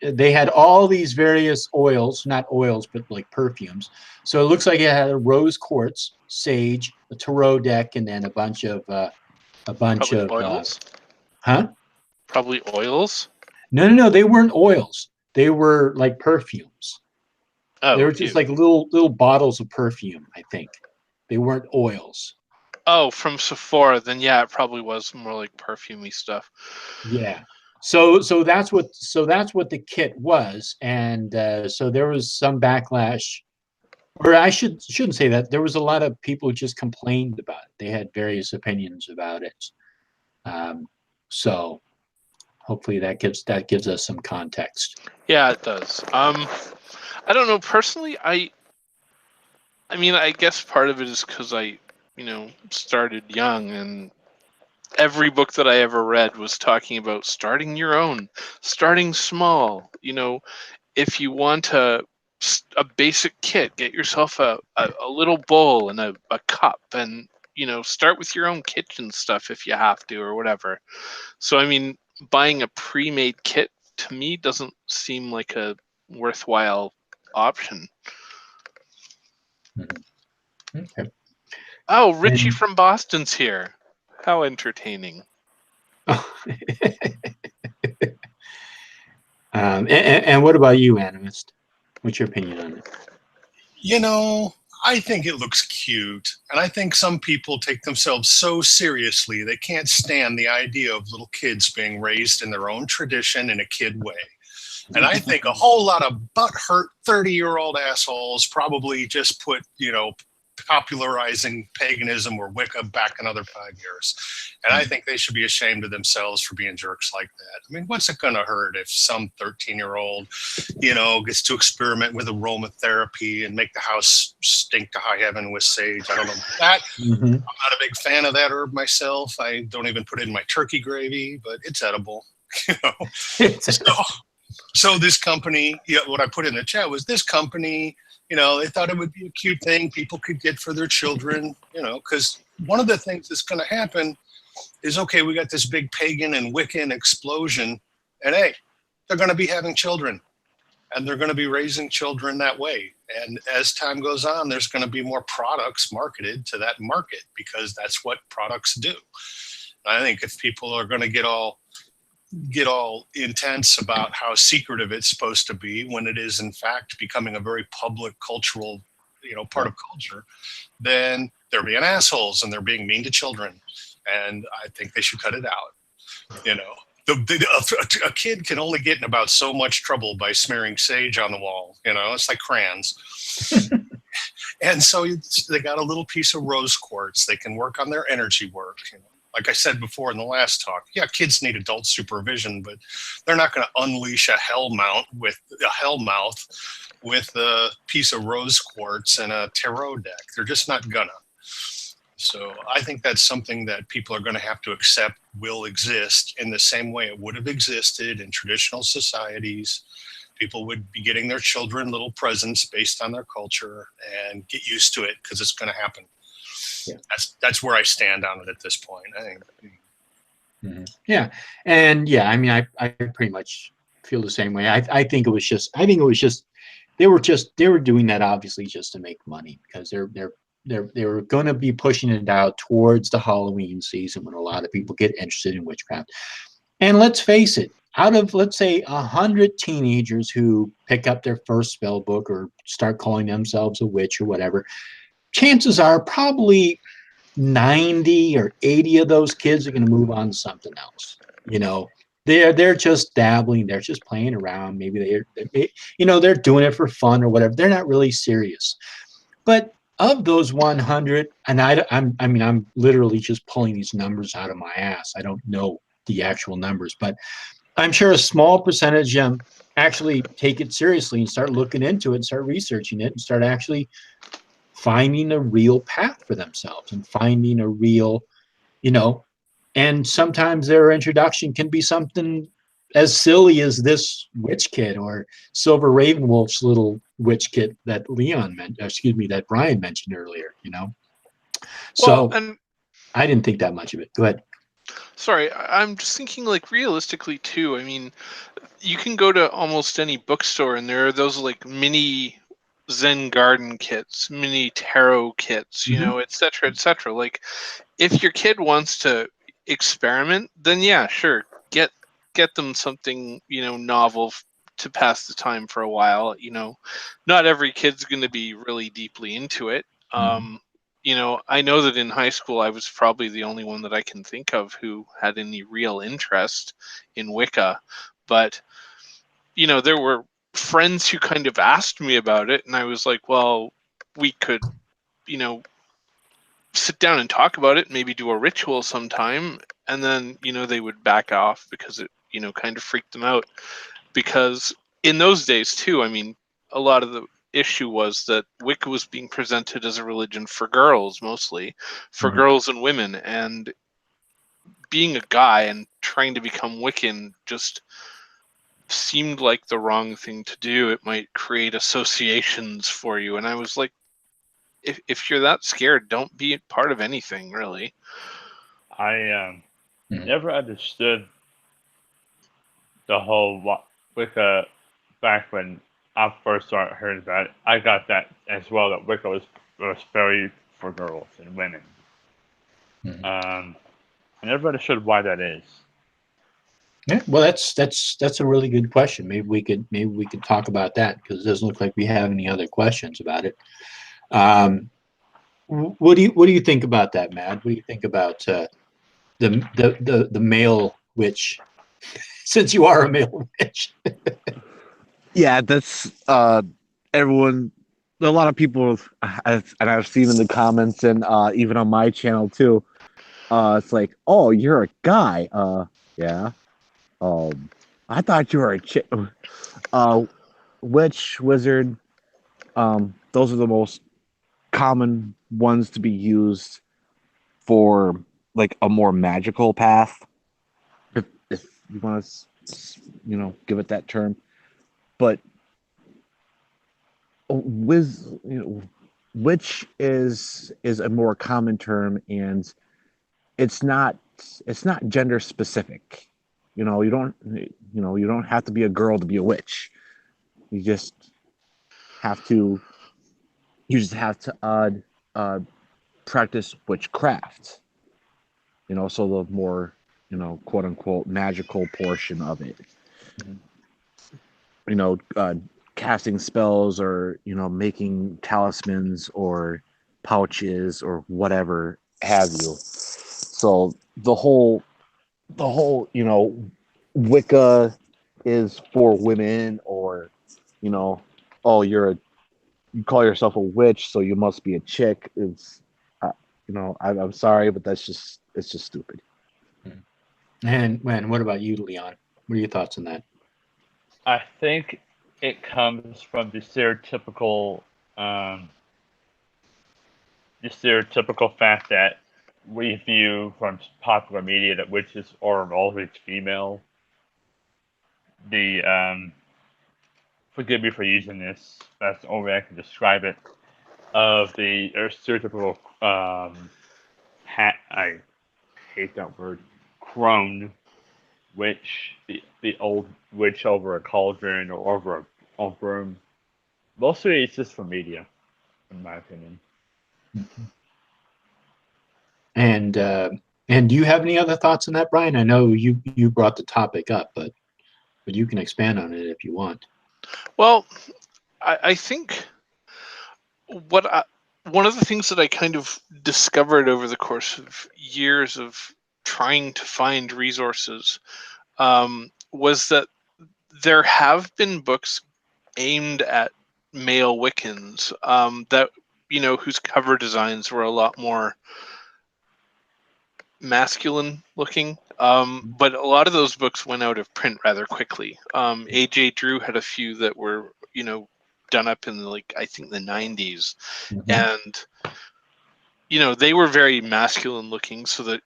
they had all these various oils, not oils, but like perfumes. So it looks like it had a rose quartz, sage, a tarot deck, and then a bunch of Oils? Huh? Probably oils? No, they weren't oils. They were like perfumes. Oh, They were just like little bottles of perfume, I think. They weren't oils. Oh, from Sephora, then yeah, it probably was more like perfumey stuff. Yeah. So that's what the kit was, and so there was some backlash, or I shouldn't say that. There was a lot of people who just complained about it. They had various opinions about it. So hopefully that gives us some context. Yeah, it does. I don't know personally. I mean, I guess part of it is because I, started young, and every book that I ever read was talking about starting your own, starting small. If you want a basic kit, get yourself a little bowl and a cup, and start with your own kitchen stuff if you have to, or whatever. So I mean, buying a pre-made kit to me doesn't seem like a worthwhile option. Okay. Oh, Richie from Boston's here. How entertaining. And what about you, Animist? What's your opinion on it? I think it looks cute, and I think some people take themselves so seriously they can't stand the idea of little kids being raised in their own tradition in a kid way. And I think a whole lot of butthurt 30-year-old assholes probably just put, popularizing paganism or Wicca back another 5 years. And I think they should be ashamed of themselves for being jerks like that. I mean, what's it going to hurt if some 13-year-old, gets to experiment with aromatherapy and make the house stink to high heaven with sage? I don't know about that. Mm-hmm. I'm not a big fan of that herb myself. I don't even put it in my turkey gravy, but it's edible. So this company, what I put in the chat was this company, they thought it would be a cute thing people could get for their children, because one of the things that's going to happen is, okay, we got this big pagan and Wiccan explosion, and hey, they're going to be having children. and they're going to be raising children that way. And as time goes on, there's going to be more products marketed to that market because that's what products do. I think if people are going to get all intense about how secretive it's supposed to be when it is in fact becoming a very public cultural, part of culture, then they're being assholes and they're being mean to children. And I think they should cut it out. A kid can only get in about so much trouble by smearing sage on the wall. It's like crayons. And so they got a little piece of rose quartz. They can work on their energy work. Like I said before in the last talk, yeah, kids need adult supervision, but they're not going to unleash a hellmouth with a piece of rose quartz and a tarot deck. They're just not gonna. So I think that's something that people are going to have to accept will exist in the same way it would have existed in traditional societies. People would be getting their children little presents based on their culture and get used to it because it's going to happen. Yeah. That's where I stand on it at this point, I think. Mm-hmm. Yeah. And yeah, I mean, I pretty much feel the same way. I think it was just they were doing that obviously just to make money because they were going to be pushing it out towards the Halloween season when a lot of people get interested in witchcraft. And let's face it, out of, let's say, 100 teenagers who pick up their first spell book or start calling themselves a witch or whatever, chances are probably 90 or 80 of those kids are going to move on to something else. They're just dabbling, they're just playing around. Maybe they're doing it for fun or whatever. They're not really serious. But of those 100, and I'm literally just pulling these numbers out of my ass. I don't know the actual numbers, but I'm sure a small percentage of them actually take it seriously and start looking into it and start researching it and start actually finding a real path for themselves and finding a real, and sometimes their introduction can be something as silly as this witch kit or Silver Ravenwolf's little witch kit that that Brian mentioned earlier, So and I didn't think that much of it. Go ahead. Sorry, I'm just thinking like realistically too. I mean, you can go to almost any bookstore and there are those like mini Zen garden kits, mini tarot kits, et cetera, et cetera. Like if your kid wants to experiment, then yeah, sure. Get them something, novel to pass the time for a while. Not every kid's going to be really deeply into it. I know that in high school I was probably the only one that I can think of who had any real interest in Wicca, but there were friends who kind of asked me about it, and I was like, well, we could, sit down and talk about it, maybe do a ritual sometime, and then they would back off because it kind of freaked them out. Because in those days too, I mean, a lot of the issue was that Wicca was being presented as a religion for girls, mostly for girls and women, and being a guy and trying to become Wiccan just seemed like the wrong thing to do. It might create associations for you, and I was like, if you're that scared, don't be part of anything, really. I never understood the whole Wicca back when I first started hearing about it. I got that as well, that Wicca was very for girls and women. I never understood why that is. Yeah, well, that's a really good question. Maybe we could talk about that because it doesn't look like we have any other questions about it. What do you think about that, Matt? What do you think about the male witch? Since you are a male witch. Yeah, that's everyone. A lot of people, and I've seen in the comments and even on my channel too. It's like, oh, you're a guy. Yeah. I thought you were a chick. Witch, wizard. Those are the most common ones to be used for like a more magical path, if you want to give it that term. But witch is a more common term, and it's not gender specific. You don't have to be a girl to be a witch. You just have to practice witchcraft. So the more, quote unquote magical portion of it. Casting spells, or making talismans or pouches or whatever have you. So the whole Wicca is for women, or oh, you call yourself a witch, so you must be a chick. It's I'm sorry, but it's just stupid. And what about you, Leon? What are your thoughts on that? I think it comes from the stereotypical fact that we view from popular media that witches are always female. Forgive me for using this, that's the only way I can describe it, of the stereotypical I hate that word, crone witch, the old witch over a cauldron or over a broom. Mostly it's just for media, in my opinion. And do you have any other thoughts on that, Brian? I know you brought the topic up, but you can expand on it if you want. Well, I think one of the things that I kind of discovered over the course of years of trying to find resources was that there have been books aimed at male Wiccans that whose cover designs were a lot more masculine looking, but a lot of those books went out of print rather quickly. AJ Drew had a few that were done up in I think the 90s, and they were very masculine looking, so that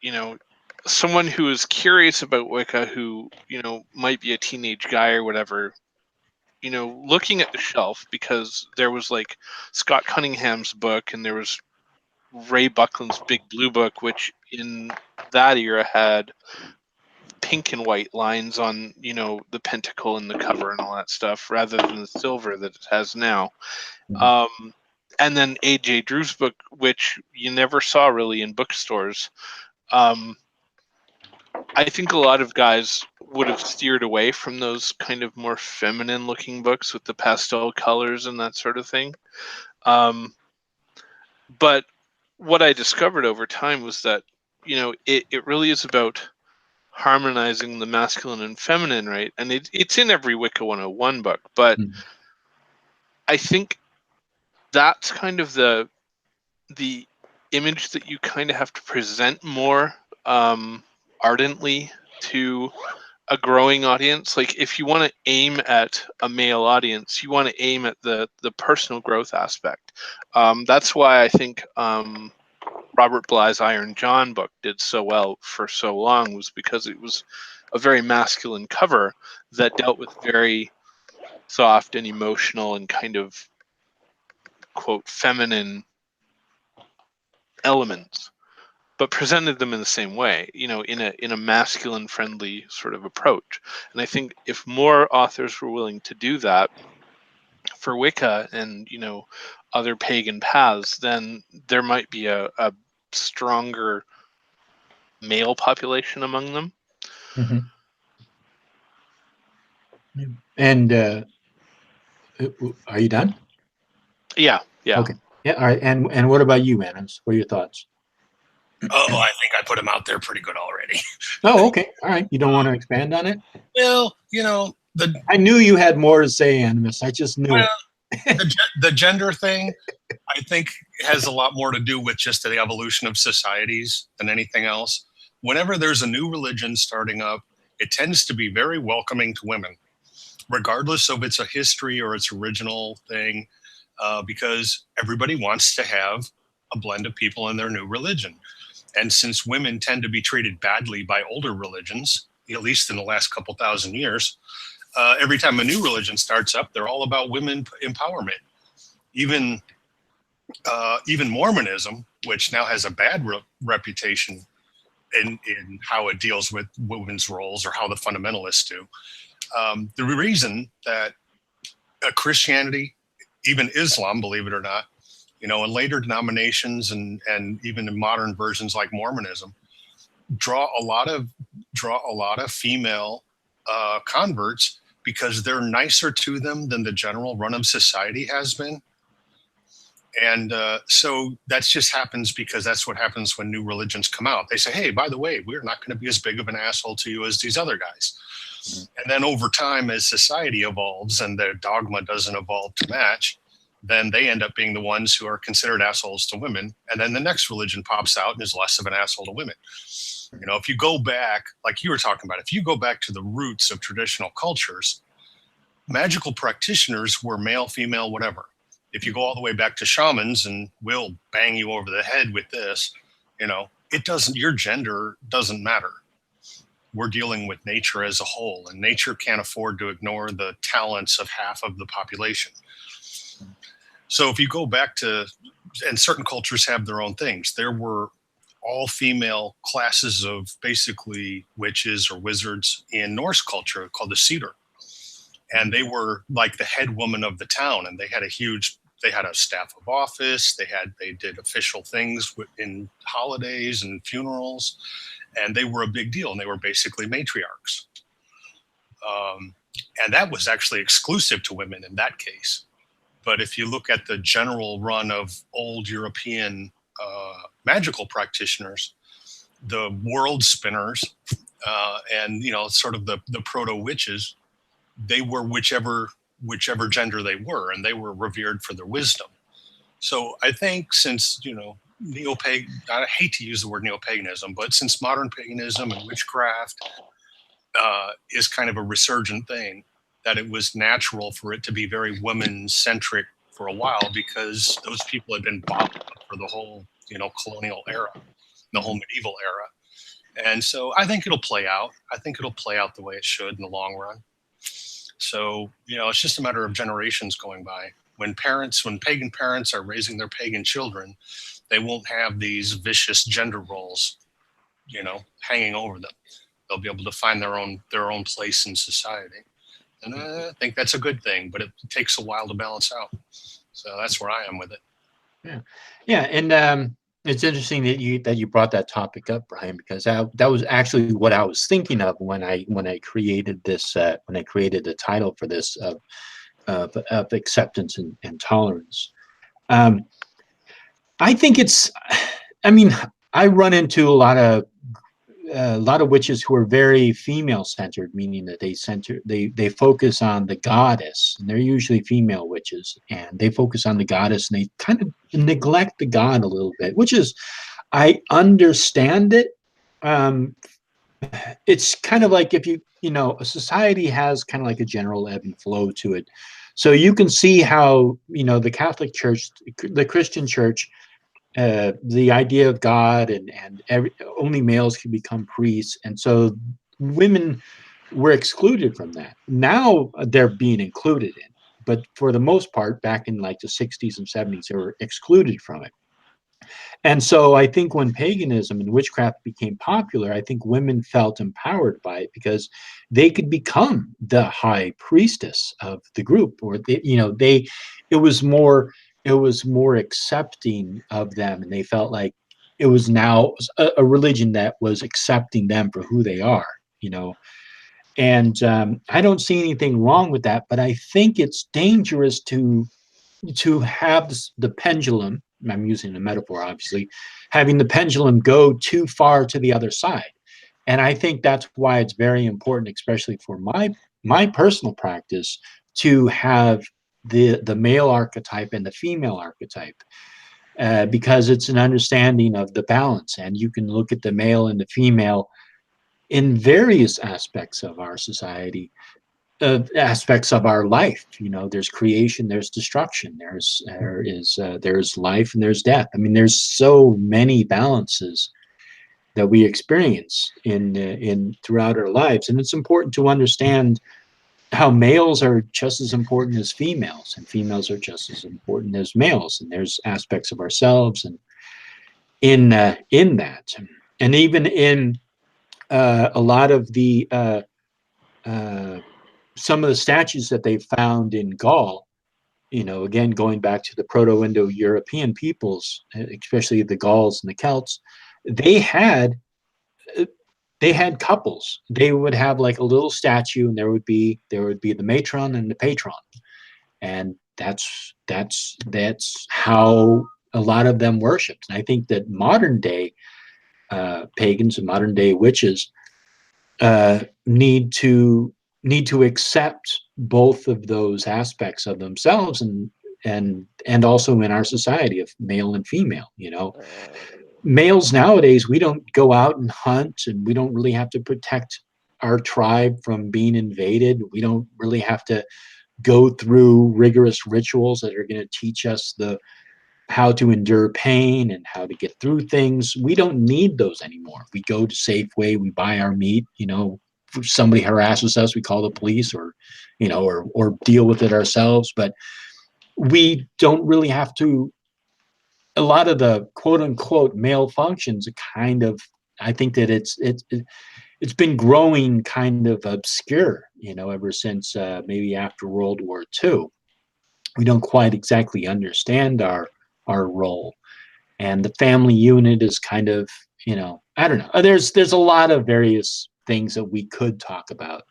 someone who is curious about Wicca, who might be a teenage guy or whatever, looking at the shelf, because there was Scott Cunningham's book, and there was Ray Buckland's Big Blue Book, which in that era had pink and white lines on the pentacle and the cover and all that stuff, rather than the silver that it has now. And then AJ Drew's book, which you never saw really in bookstores. I think a lot of guys would have steered away from those kind of more feminine looking books with the pastel colors and that sort of thing. But what I discovered over time was that, it really is about harmonizing the masculine and feminine, right? And it's in every Wicca 101 book, but I think that's kind of the image that you kind of have to present more ardently to a growing audience. If you want to aim at a male audience, you want to aim at the personal growth aspect. That's why I think Robert Bly's Iron John book did so well for so long, was because it was a very masculine cover that dealt with very soft and emotional and kind of quote feminine elements, but presented them in the same way, in a masculine friendly sort of approach. And I think if more authors were willing to do that for Wicca and other pagan paths, then there might be a stronger male population among them. And are you done? Yeah. Okay. Yeah. All right. And what about you, Annas? What are your thoughts? Oh, I think I put him out there pretty good already. Oh, okay. All right. You don't want to expand on it? Well, I knew you had more to say, Animus. I just knew it. The gender thing, I think, has a lot more to do with just the evolution of societies than anything else. Whenever there's a new religion starting up, it tends to be very welcoming to women, regardless of its a history or its original thing, because everybody wants to have a blend of people in their new religion. And since women tend to be treated badly by older religions, at least in the last couple thousand years, every time a new religion starts up, they're all about women empowerment. Even Mormonism, which now has a bad reputation in how it deals with women's roles, or how the fundamentalists do. The reason that Christianity, even Islam, believe it or not, you know, and later denominations and even in modern versions like Mormonism, draw a lot of female converts because they're nicer to them than the general run of society has been. And so that just happens because that's what happens when new religions come out. They say, hey, by the way, we're not going to be as big of an asshole to you as these other guys. And then over time, as society evolves and their dogma doesn't evolve to match, then they end up being the ones who are considered assholes to women. And then the next religion pops out and is less of an asshole to women. You know, if you go back, like you were talking about, if you go back to the roots of traditional cultures, magical practitioners were male, female, whatever. If you go all the way back to shamans, and we'll bang you over the head with this, you know, it doesn't, your gender doesn't matter. We're dealing with nature as a whole, and nature can't afford to ignore the talents of half of the population. So if you go back to, and certain cultures have their own things, there were all female classes of basically witches or wizards in Norse culture called the Cedar. And they were like the head woman of the town, and they had a staff of office. They did official things in holidays and funerals, and they were a big deal. And they were basically matriarchs. And that was actually exclusive to women in that case. But if you look at the general run of old European magical practitioners, the world spinners, and you know, sort of the proto witches, they were whichever gender they were, and they were revered for their wisdom. So I think since, you know, I hate to use the word neo-paganism, but since modern paganism and witchcraft is kind of a resurgent thing, that it was natural for it to be very women-centric for a while, because those people had been bottled up for the whole, you know, colonial era, the whole medieval era. And so I think it'll play out. I think it'll play out the way it should in the long run. So, you know, it's just a matter of generations going by. When pagan parents are raising their pagan children, they won't have these vicious gender roles, you know, hanging over them. They'll be able to find their own place in society. And I think that's a good thing, but it takes a while to balance out. So that's where I am with it. Yeah. Yeah. And it's interesting that you brought that topic up, Brian, because that was actually what I was thinking of when I created this, when I created the title for this of acceptance and tolerance. I think I run into a lot of witches who are very female centered, meaning that they focus on the goddess, and they're usually female witches, and they focus on the goddess, and they kind of neglect the god a little bit, which is, I understand it. It's kind of like if a society has kind of like a general ebb and flow to it. So you can see how, the Catholic Church, the Christian Church, the idea of God and only males can become priests, and so women were excluded from that. Now they're being included in, but for the most part, back in like the 60s and 70s, they were excluded from it. And so I think when paganism and witchcraft became popular, I think women felt empowered by it because they could become the high priestess of the group, or it was more accepting of them, and they felt like it was now a religion that was accepting them for who they are, And I don't see anything wrong with that, but I think it's dangerous to have the pendulum. I'm using a metaphor, obviously, having the pendulum go too far to the other side. And I think that's why it's very important, especially for my personal practice, to have the male archetype and the female archetype, because it's an understanding of the balance. And you can look at the male and the female in various aspects of our society, aspects of our life. There's creation, there's destruction, there's life, and there's death. I mean, there's so many balances that we experience in throughout our lives, and it's important to understand how males are just as important as females, and females are just as important as males, and there's aspects of ourselves and in that, and even in a lot of the some of the statues that they found in Gaul, you know, again, going back to the Proto-Indo-European peoples, especially the Gauls and the Celts, they had couples. They would have like a little statue, and there would be the matron and the patron, and that's how a lot of them worshipped. And I think that modern day pagans and modern day witches need to accept both of those aspects of themselves, and also in our society of male and female. You know, males nowadays, we don't go out and hunt, and we don't really have to protect our tribe from being invaded. We don't really have to go through rigorous rituals that are going to teach us how to endure pain and how to get through things. We don't need those anymore. We go to Safeway, we buy our meat. You know, if somebody harasses us, we call the police, or, you know, or deal with it ourselves. But we don't really have to. A lot of the quote unquote male functions are kind of, I think that it's been growing kind of obscure, you know, ever since maybe after World War II. We don't quite exactly understand our role, and the family unit is kind of, you know, I don't know. There's a lot of various things that we could talk about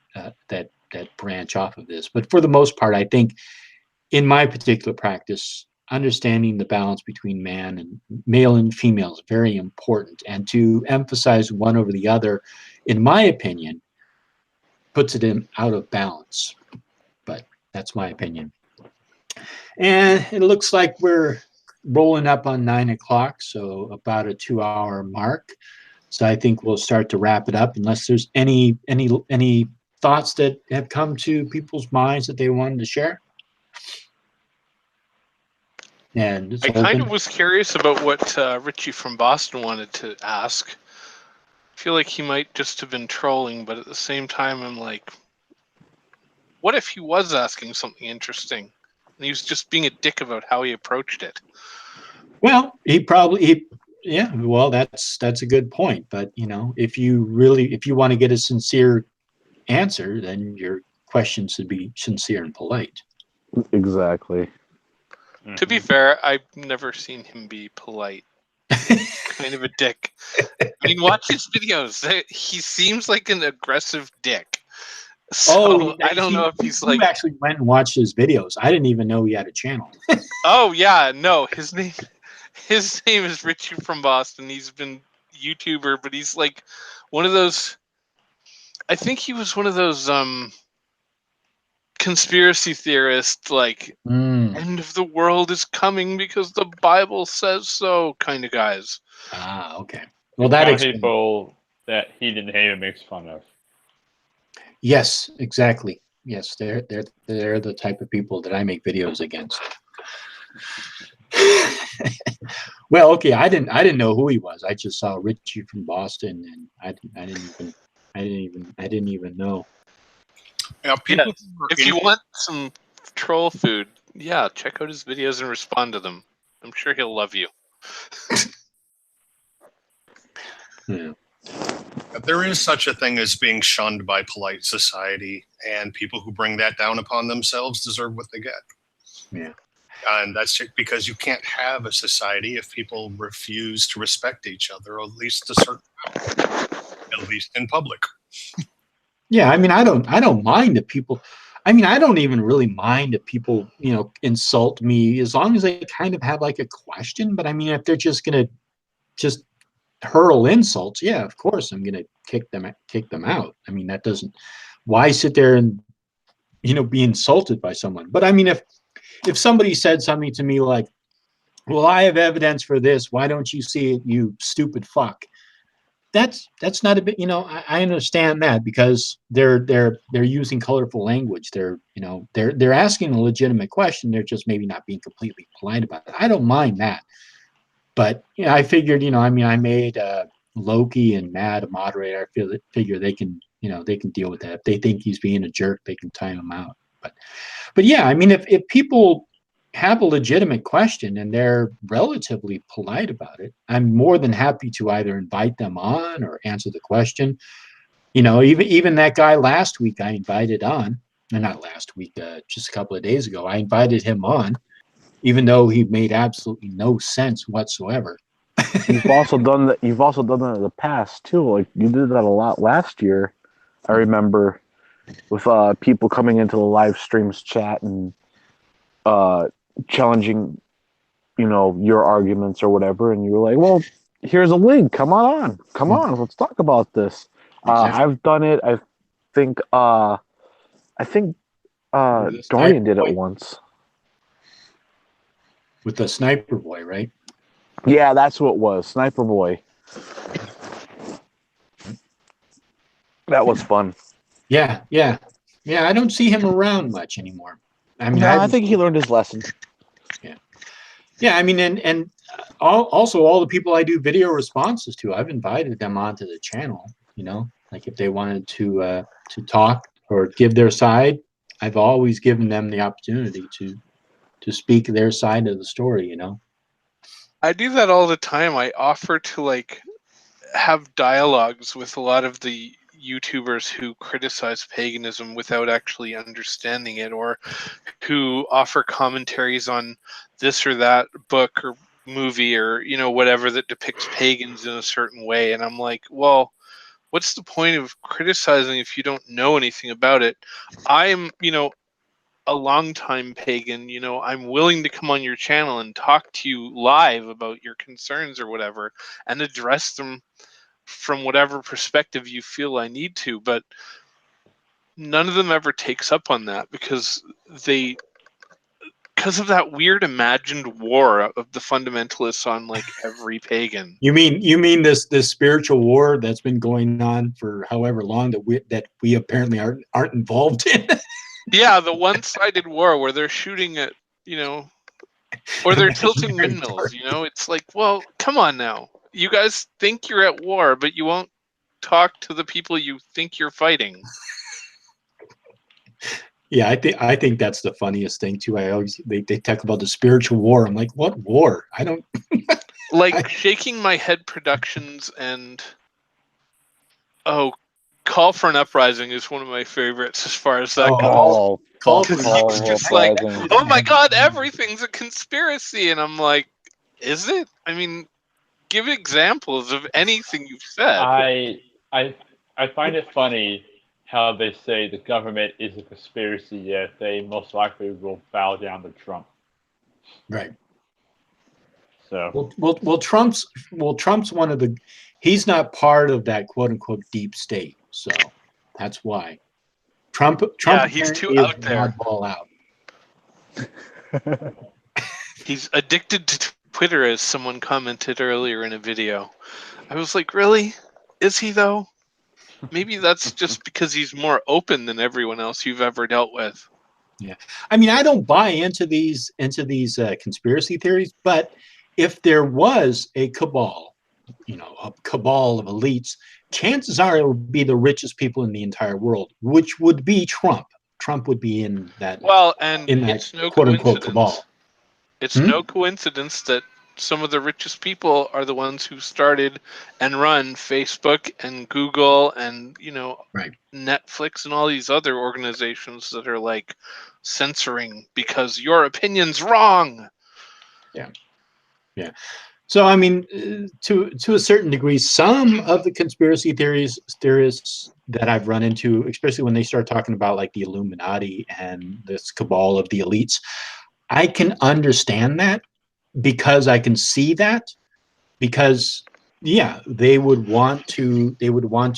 that branch off of this, but for the most part, I think in my particular practice, understanding the balance between male and female is very important, and to emphasize one over the other, in my opinion, puts it out of balance. But that's my opinion. And it looks like we're rolling up on 9 o'clock, so about a 2-hour mark. So I think we'll start to wrap it up, unless there's any thoughts that have come to people's minds that they wanted to share. And I kind of was curious about what Richie from Boston wanted to ask. I feel like he might just have been trolling, but at the same time, I'm like, what if he was asking something interesting and he was just being a dick about how he approached it? Well, yeah. Well, that's a good point. But, you know, if you want to get a sincere answer, then your question should be sincere and polite. Exactly. Mm-hmm. To be fair, I've never seen him be polite. Kind of a dick. I mean, watch his videos. He seems like an aggressive dick. So I don't know if he's like. You actually went and watched his videos. I didn't even know he had a channel. Oh yeah, no. His name is Richie from Boston. He's been YouTuber, but he's like one of those. I think he was one of those conspiracy theorists, like end of the world is coming because the Bible says so kind of guys. Ah, okay. Well, that explains people that Heathen makes fun of. Yes, exactly. Yes, they're the type of people that I make videos against. Well, okay, I didn't know who he was. I just saw Richie from Boston, and I didn't even know. Yeah, people. Yeah, if you want some troll food, yeah, check out his videos and respond to them. I'm sure he'll love you. Yeah. There is such a thing as being shunned by polite society, and people who bring that down upon themselves deserve what they get. Yeah. And that's because you can't have a society if people refuse to respect each other, or at least a certain amount, at least in public. Yeah, I mean, I don't mind if people. I mean, I don't even really mind if people, you know, insult me, as long as they kind of have like a question. But I mean, if they're just gonna just hurl insults, yeah, of course I'm gonna kick them out. I mean, that doesn't. Why sit there and, you know, be insulted by someone? But I mean, if somebody said something to me like, "Well, I have evidence for this. Why don't you see it, you stupid fuck?" That's not a bit, you know, I understand that, because they're using colorful language. They're asking a legitimate question. They're just maybe not being completely polite about it. I don't mind that. But, you know, I figured, you know, I mean, I made Loki and Matt a moderator. I figure they can, you know, they can deal with that. If they think he's being a jerk, they can time him out. But yeah, I mean, if people have a legitimate question and they're relatively polite about it, I'm more than happy to either invite them on or answer the question. You know, even that guy last week I invited on, not last week, just a couple of days ago. I invited him on, even though he made absolutely no sense whatsoever. You've also done that. You've also done that in the past too. Like you did that a lot last year. I remember with people coming into the live streams chat and challenging, your arguments or whatever, and you were like, "Well, here's a link. Come on, let's talk about this." Exactly. I've done it. I think Dorian did it once. With the Sniper Boy, right? Yeah, that's what it was. Sniper Boy. That was fun. Yeah. I don't see him around much anymore. I mean, I think he learned his lesson. Yeah. I mean, and also all the people I do video responses to, I've invited them onto the channel. Like if they wanted to talk or give their side, I've always given them the opportunity to speak their side of the story. I do that all the time. I offer to have dialogues with a lot of the YouTubers who criticize paganism without actually understanding it, or who offer commentaries on this or that book or movie or whatever that depicts pagans in a certain way. And I'm like, well, what's the point of criticizing if you don't know anything about it? I'm a longtime pagan. I'm willing to come on your channel and talk to you live about your concerns or whatever and address them from whatever perspective you feel I need to. But none of them ever takes up on that because of that weird imagined war of the fundamentalists on every pagan. You mean this spiritual war that's been going on for however long that we apparently aren't involved in? Yeah, the one-sided war where they're shooting at, or they're tilting windmills, It's like, well, come on now. You guys think you're at war, but you won't talk to the people you think you're fighting. Yeah, I think that's the funniest thing too. They talk about the spiritual war. I'm like, what war? I don't Shaking My Head Productions and Call for an Uprising is one of my favorites as far as that goes. Call for It's just like, oh my god, everything's a conspiracy, and I'm like, is it? I mean, give examples of anything you've said. I find it funny how they say the government is a conspiracy, yet they most likely will bow down to Trump. Right. So well, Trump's one of the. He's not part of that quote unquote deep state, so that's why. Trump. Yeah, he's too out there. Ball out. He's addicted to Twitter, as someone commented earlier in a video. I was like, really? Is he though? Maybe that's just because he's more open than everyone else you've ever dealt with. Yeah, I mean, I don't buy into these conspiracy theories, but if there was a cabal, a cabal of elites, chances are it would be the richest people in the entire world, which would be Trump. Trump would be in that. Well, and in that it's no quote unquote cabal. It's no coincidence that some of the richest people are the ones who started and run Facebook and Google and right. Netflix and all these other organizations that are censoring because your opinion's wrong. Yeah. So I mean, to a certain degree, some of the conspiracy theorists that I've run into, especially when they start talking about the Illuminati and this cabal of the elites, I can understand that because I can see that because they would want to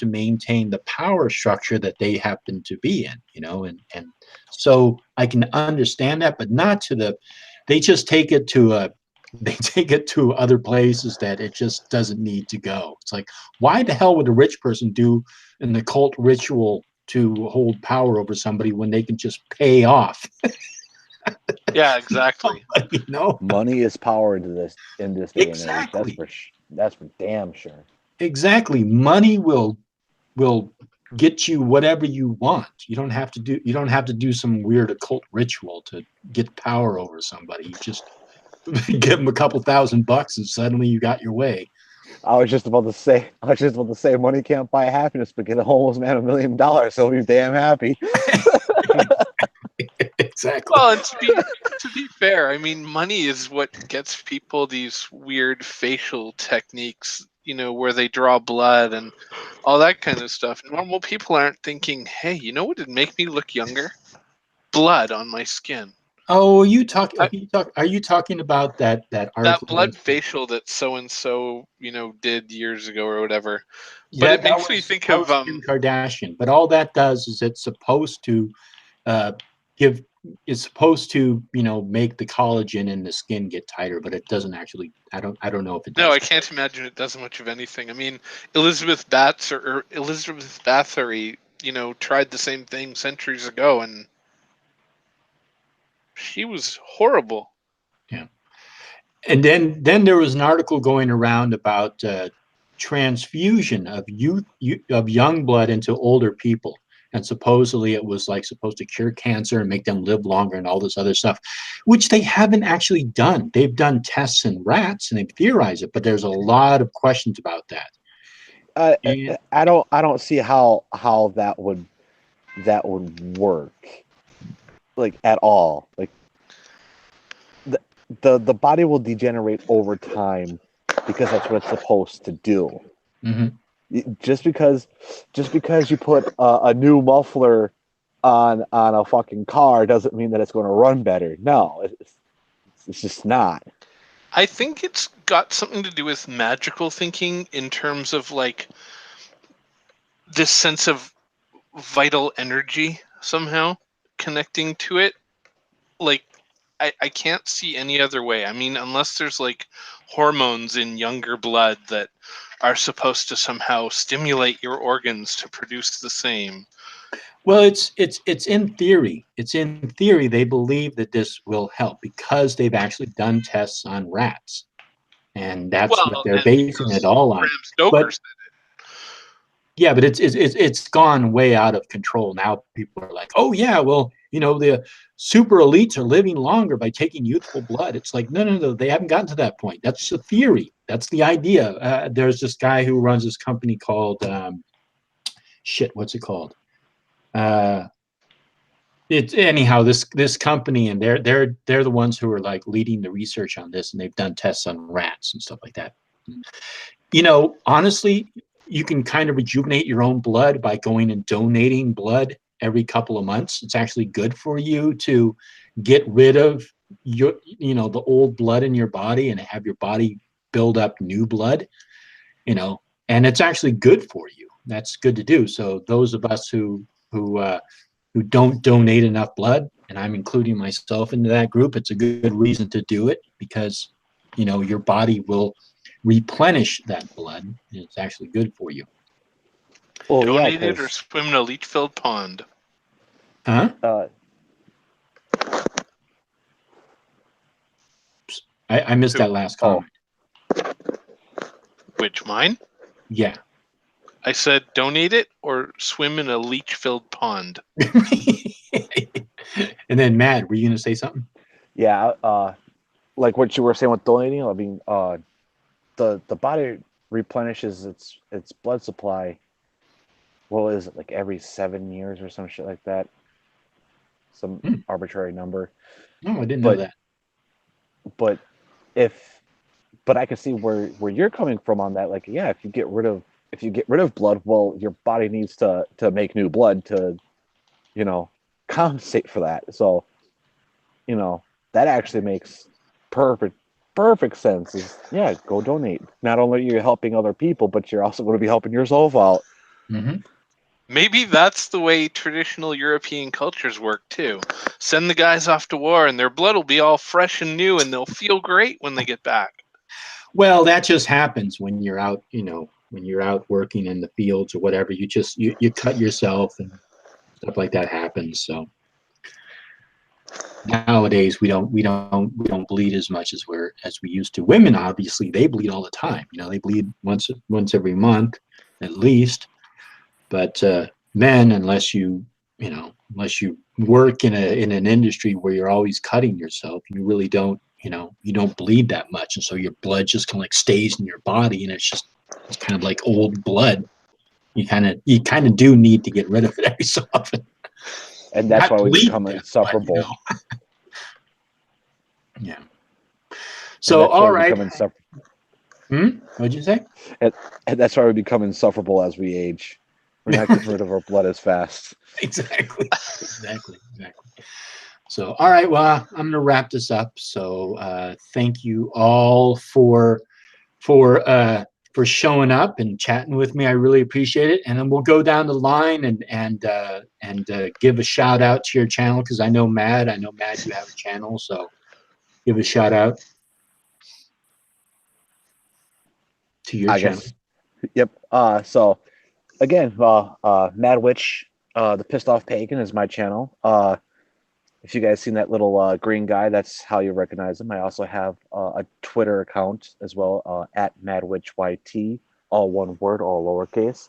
maintain the power structure that they happen to be in, and so I can understand that, but not to they just take it to other places that it just doesn't need to go. It's like, why the hell would a rich person do an occult ritual to hold power over somebody when they can just pay off? Yeah, exactly. Money is power in this day exactly. and age. That's for damn sure. Exactly. Money will get you whatever you want. You don't have to do some weird occult ritual to get power over somebody. You just give them a couple $1,000 and suddenly you got your way. I was just about to say money can't buy happiness, but get a homeless man $1 million, so he'll be damn happy. Exactly. Well, and to be fair, I mean, money is what gets people these weird facial techniques, you know, where they draw blood and all that kind of stuff. Normal people aren't thinking, hey, you know what would make me look younger? Blood on my skin. Oh, are you talking about that That article? blood facial that so and so, you know, did years ago or whatever. But Yeah, it makes me think that of was Kim Kardashian. But all that does is it's supposed to uh, give it's supposed to make the collagen in the skin get tighter, but it doesn't actually. I don't know if it no, does. I can't imagine it does much of anything. I mean, Elizabeth Bathory, you know, tried the same thing centuries ago, and she was horrible. Yeah. And then there was an article going around about transfusion of of young blood into older people, and supposedly it was like supposed to cure cancer and make them live longer and all this other stuff, which they haven't actually done. They've done tests in rats and they've theorized it, but there's a lot of questions about that. And, I don't see how that would work, like, at all. Like, the body will degenerate over time because that's what it's supposed to do. mm-hmm. Just because you put a new muffler on a fucking car doesn't mean that it's going to run better. No, it's just not. I think it's got something to do with magical thinking in terms of like this sense of vital energy somehow connecting to it. Like, I can't see any other way. I mean, unless there's like hormones in younger blood that are supposed to somehow stimulate your organs to produce the same. Well, it's in theory. It's in theory they believe that this will help because they've actually done tests on rats, and that's what Well, they're and basing it because all on. Bram Stoker But said yeah, but it's gone way out of control. Now people are like, oh yeah, well, the super elites are living longer by taking youthful blood. It's like, no, they haven't gotten to that point. That's the theory. That's the idea. There's this guy who runs this company called what's it called? It's anyhow this company, and they're the ones who are like leading the research on this, and they've done tests on rats and stuff like that. Honestly, you can kind of rejuvenate your own blood by going and donating blood every couple of months. It's actually good for you to get rid of the old blood in your body and have your body build up new blood, and it's actually good for you. That's good to do. So those of us who don't donate enough blood, and I'm including myself into that group, it's a good reason to do it because, your body will replenish that blood, and it's actually good for you. Well, donate yeah, it or swim in a leech-filled pond. Huh? I missed that last comment. Which, mine? Yeah. I said donate it or swim in a leech-filled pond. And then, Matt, were you going to say something? Yeah, like what you were saying with donating. I mean, the body replenishes its blood supply. What is it, like every 7 years or some shit like that? Some arbitrary number. No, I didn't know that. But I can see where you're coming from on that. Like, yeah, if you get rid of blood, well, your body needs to make new blood to, compensate for that. So, that actually makes perfect sense. Is, yeah, go donate. Not only are you helping other people, but you're also going to be helping yourself out. Mm-hmm. Maybe that's the way traditional European cultures work too. Send the guys off to war and their blood will be all fresh and new and they'll feel great when they get back. Well, that just happens when you're out, when you're out working in the fields or whatever. You just you cut yourself and stuff like that happens. So nowadays we don't bleed as much as we used to. Women, obviously, they bleed all the time. They bleed once every month at least. But men, unless you work in an industry where you're always cutting yourself, you really don't you don't bleed that much, and so your blood just kind of like stays in your body, and it's kind of like old blood. You kind of do need to get rid of it every so often. And that's why we become But, insufferable. Yeah. So, all right. What'd you say? And that's why we become insufferable as we age. We're not getting rid of our blood as fast. Exactly. So, all right. Well, I'm going to wrap this up. So, thank you all for showing up and chatting with me. I really appreciate it. And then we'll go down the line and give a shout out to your channel, because I know Mad, you have a channel. So, give a shout out to your channel. Yep. So again, Mad Witch, the Pissed Off Pagan is my channel. If you guys seen that little green guy, that's how you recognize him. I also have a Twitter account as well, at MadWitchYT, all one word, all lowercase.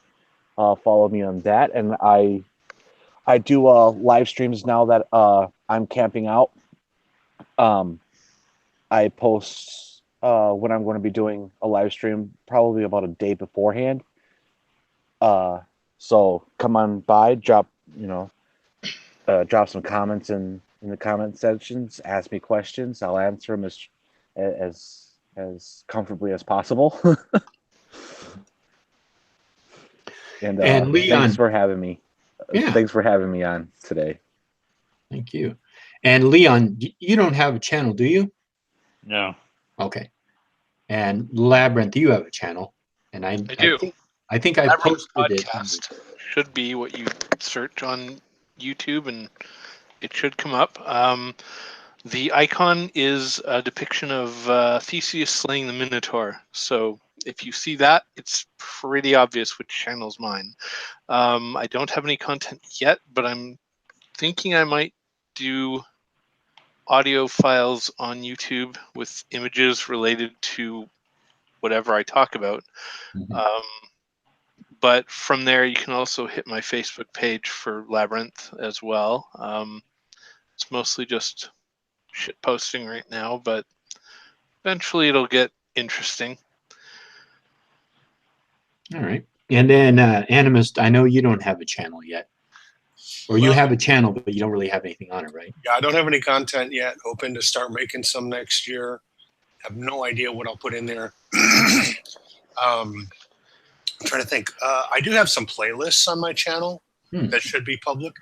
Follow me on that, and I do live streams now that I'm camping out. I post when I'm going to be doing a live stream, probably about a day beforehand. So come on by, drop some comments in the comment sections, ask me questions. I'll answer them as comfortably as possible. And Leon, thanks for having me. Yeah. Thanks for having me on today. Thank you. And Leon, you don't have a channel, do you? No. Okay. And Labyrinth, you have a channel, and I do. I think I Labyrinth posted podcast should be what you search on YouTube, and it should come up. The icon is a depiction of Theseus slaying the Minotaur. So if you see that, it's pretty obvious which channel's mine. I don't have any content yet, but I'm thinking I might do audio files on YouTube with images related to whatever I talk about. But from there, you can also hit my Facebook page for Labyrinth as well. It's mostly just shit posting right now, but eventually it'll get interesting. All right. And then Animist, I know you don't have a channel yet. Or you have a channel, but you don't really have anything on it, right? Yeah, I don't have any content yet. Hoping to start making some next year. Have no idea what I'll put in there. I'm trying to think. I do have some playlists on my channel that should be public.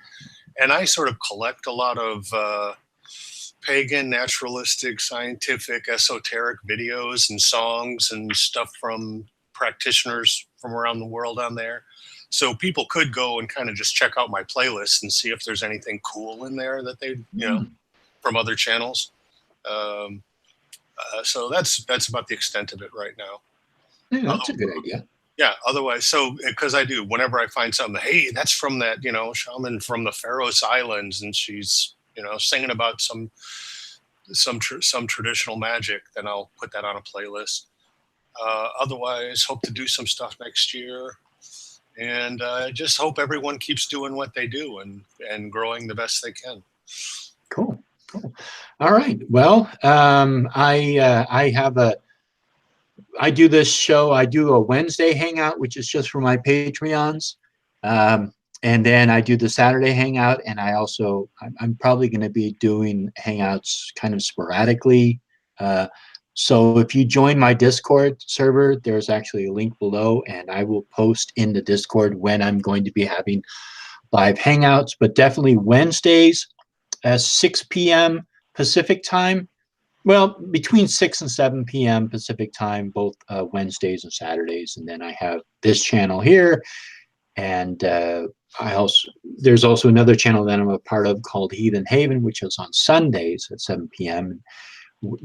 And I sort of collect a lot of pagan, naturalistic, scientific, esoteric videos and songs and stuff from practitioners from around the world on there. So people could go and kind of just check out my playlist and see if there's anything cool in there that they, from other channels. So that's about the extent of it right now. Yeah, that's a good idea. Yeah. Otherwise, so because I do, whenever I find something, hey, that's from that, shaman from the Faroes Islands, and she's, singing about some traditional magic, then I'll put that on a playlist. Otherwise, hope to do some stuff next year. And just hope everyone keeps doing what they do and growing the best they can. Cool. All right. Well, I do this show. I do a Wednesday hangout, which is just for my Patreons. And then I do the Saturday hangout. And I'm probably going to be doing hangouts kind of sporadically. So if you join my Discord server, there's actually a link below, and I will post in the Discord when I'm going to be having live hangouts, but definitely Wednesdays at 6 p.m. Pacific time. Well, between 6 and 7 p.m. Pacific time, both Wednesdays and Saturdays. And then I have this channel here. And there's also another channel that I'm a part of called Heathen, which is on Sundays at 7 p.m.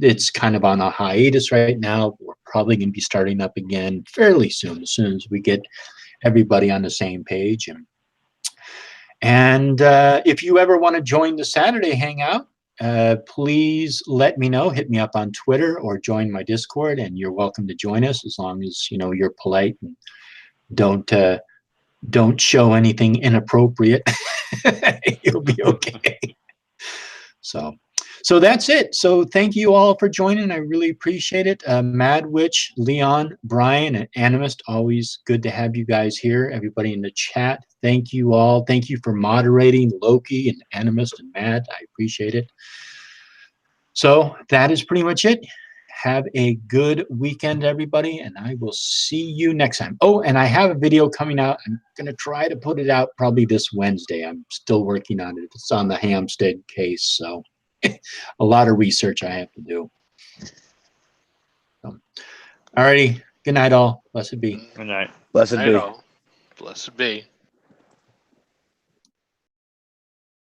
It's kind of on a hiatus right now. We're probably going to be starting up again fairly soon, as soon as we get everybody on the same page. And if you ever want to join the Saturday hangout, please let me know. Hit me up on Twitter or join my Discord, and you're welcome to join us as long as you're polite and don't show anything inappropriate. You'll be okay. So, So that's it. So thank you all for joining. I really appreciate it. Mad Witch, Leon, Brian, and Animist, always good to have you guys here. Everybody in the chat, thank you all. Thank you for moderating, Loki and Animist and Mad. I appreciate it. So that is pretty much it. Have a good weekend, everybody, and I will see you next time. Oh, and I have a video coming out. I'm going to try to put it out probably this Wednesday. I'm still working on it. It's on the Hampstead case, so a lot of research I have to do. So, all righty. Good night, all. Blessed be. Good night. Blessed Night be. all. Blessed be.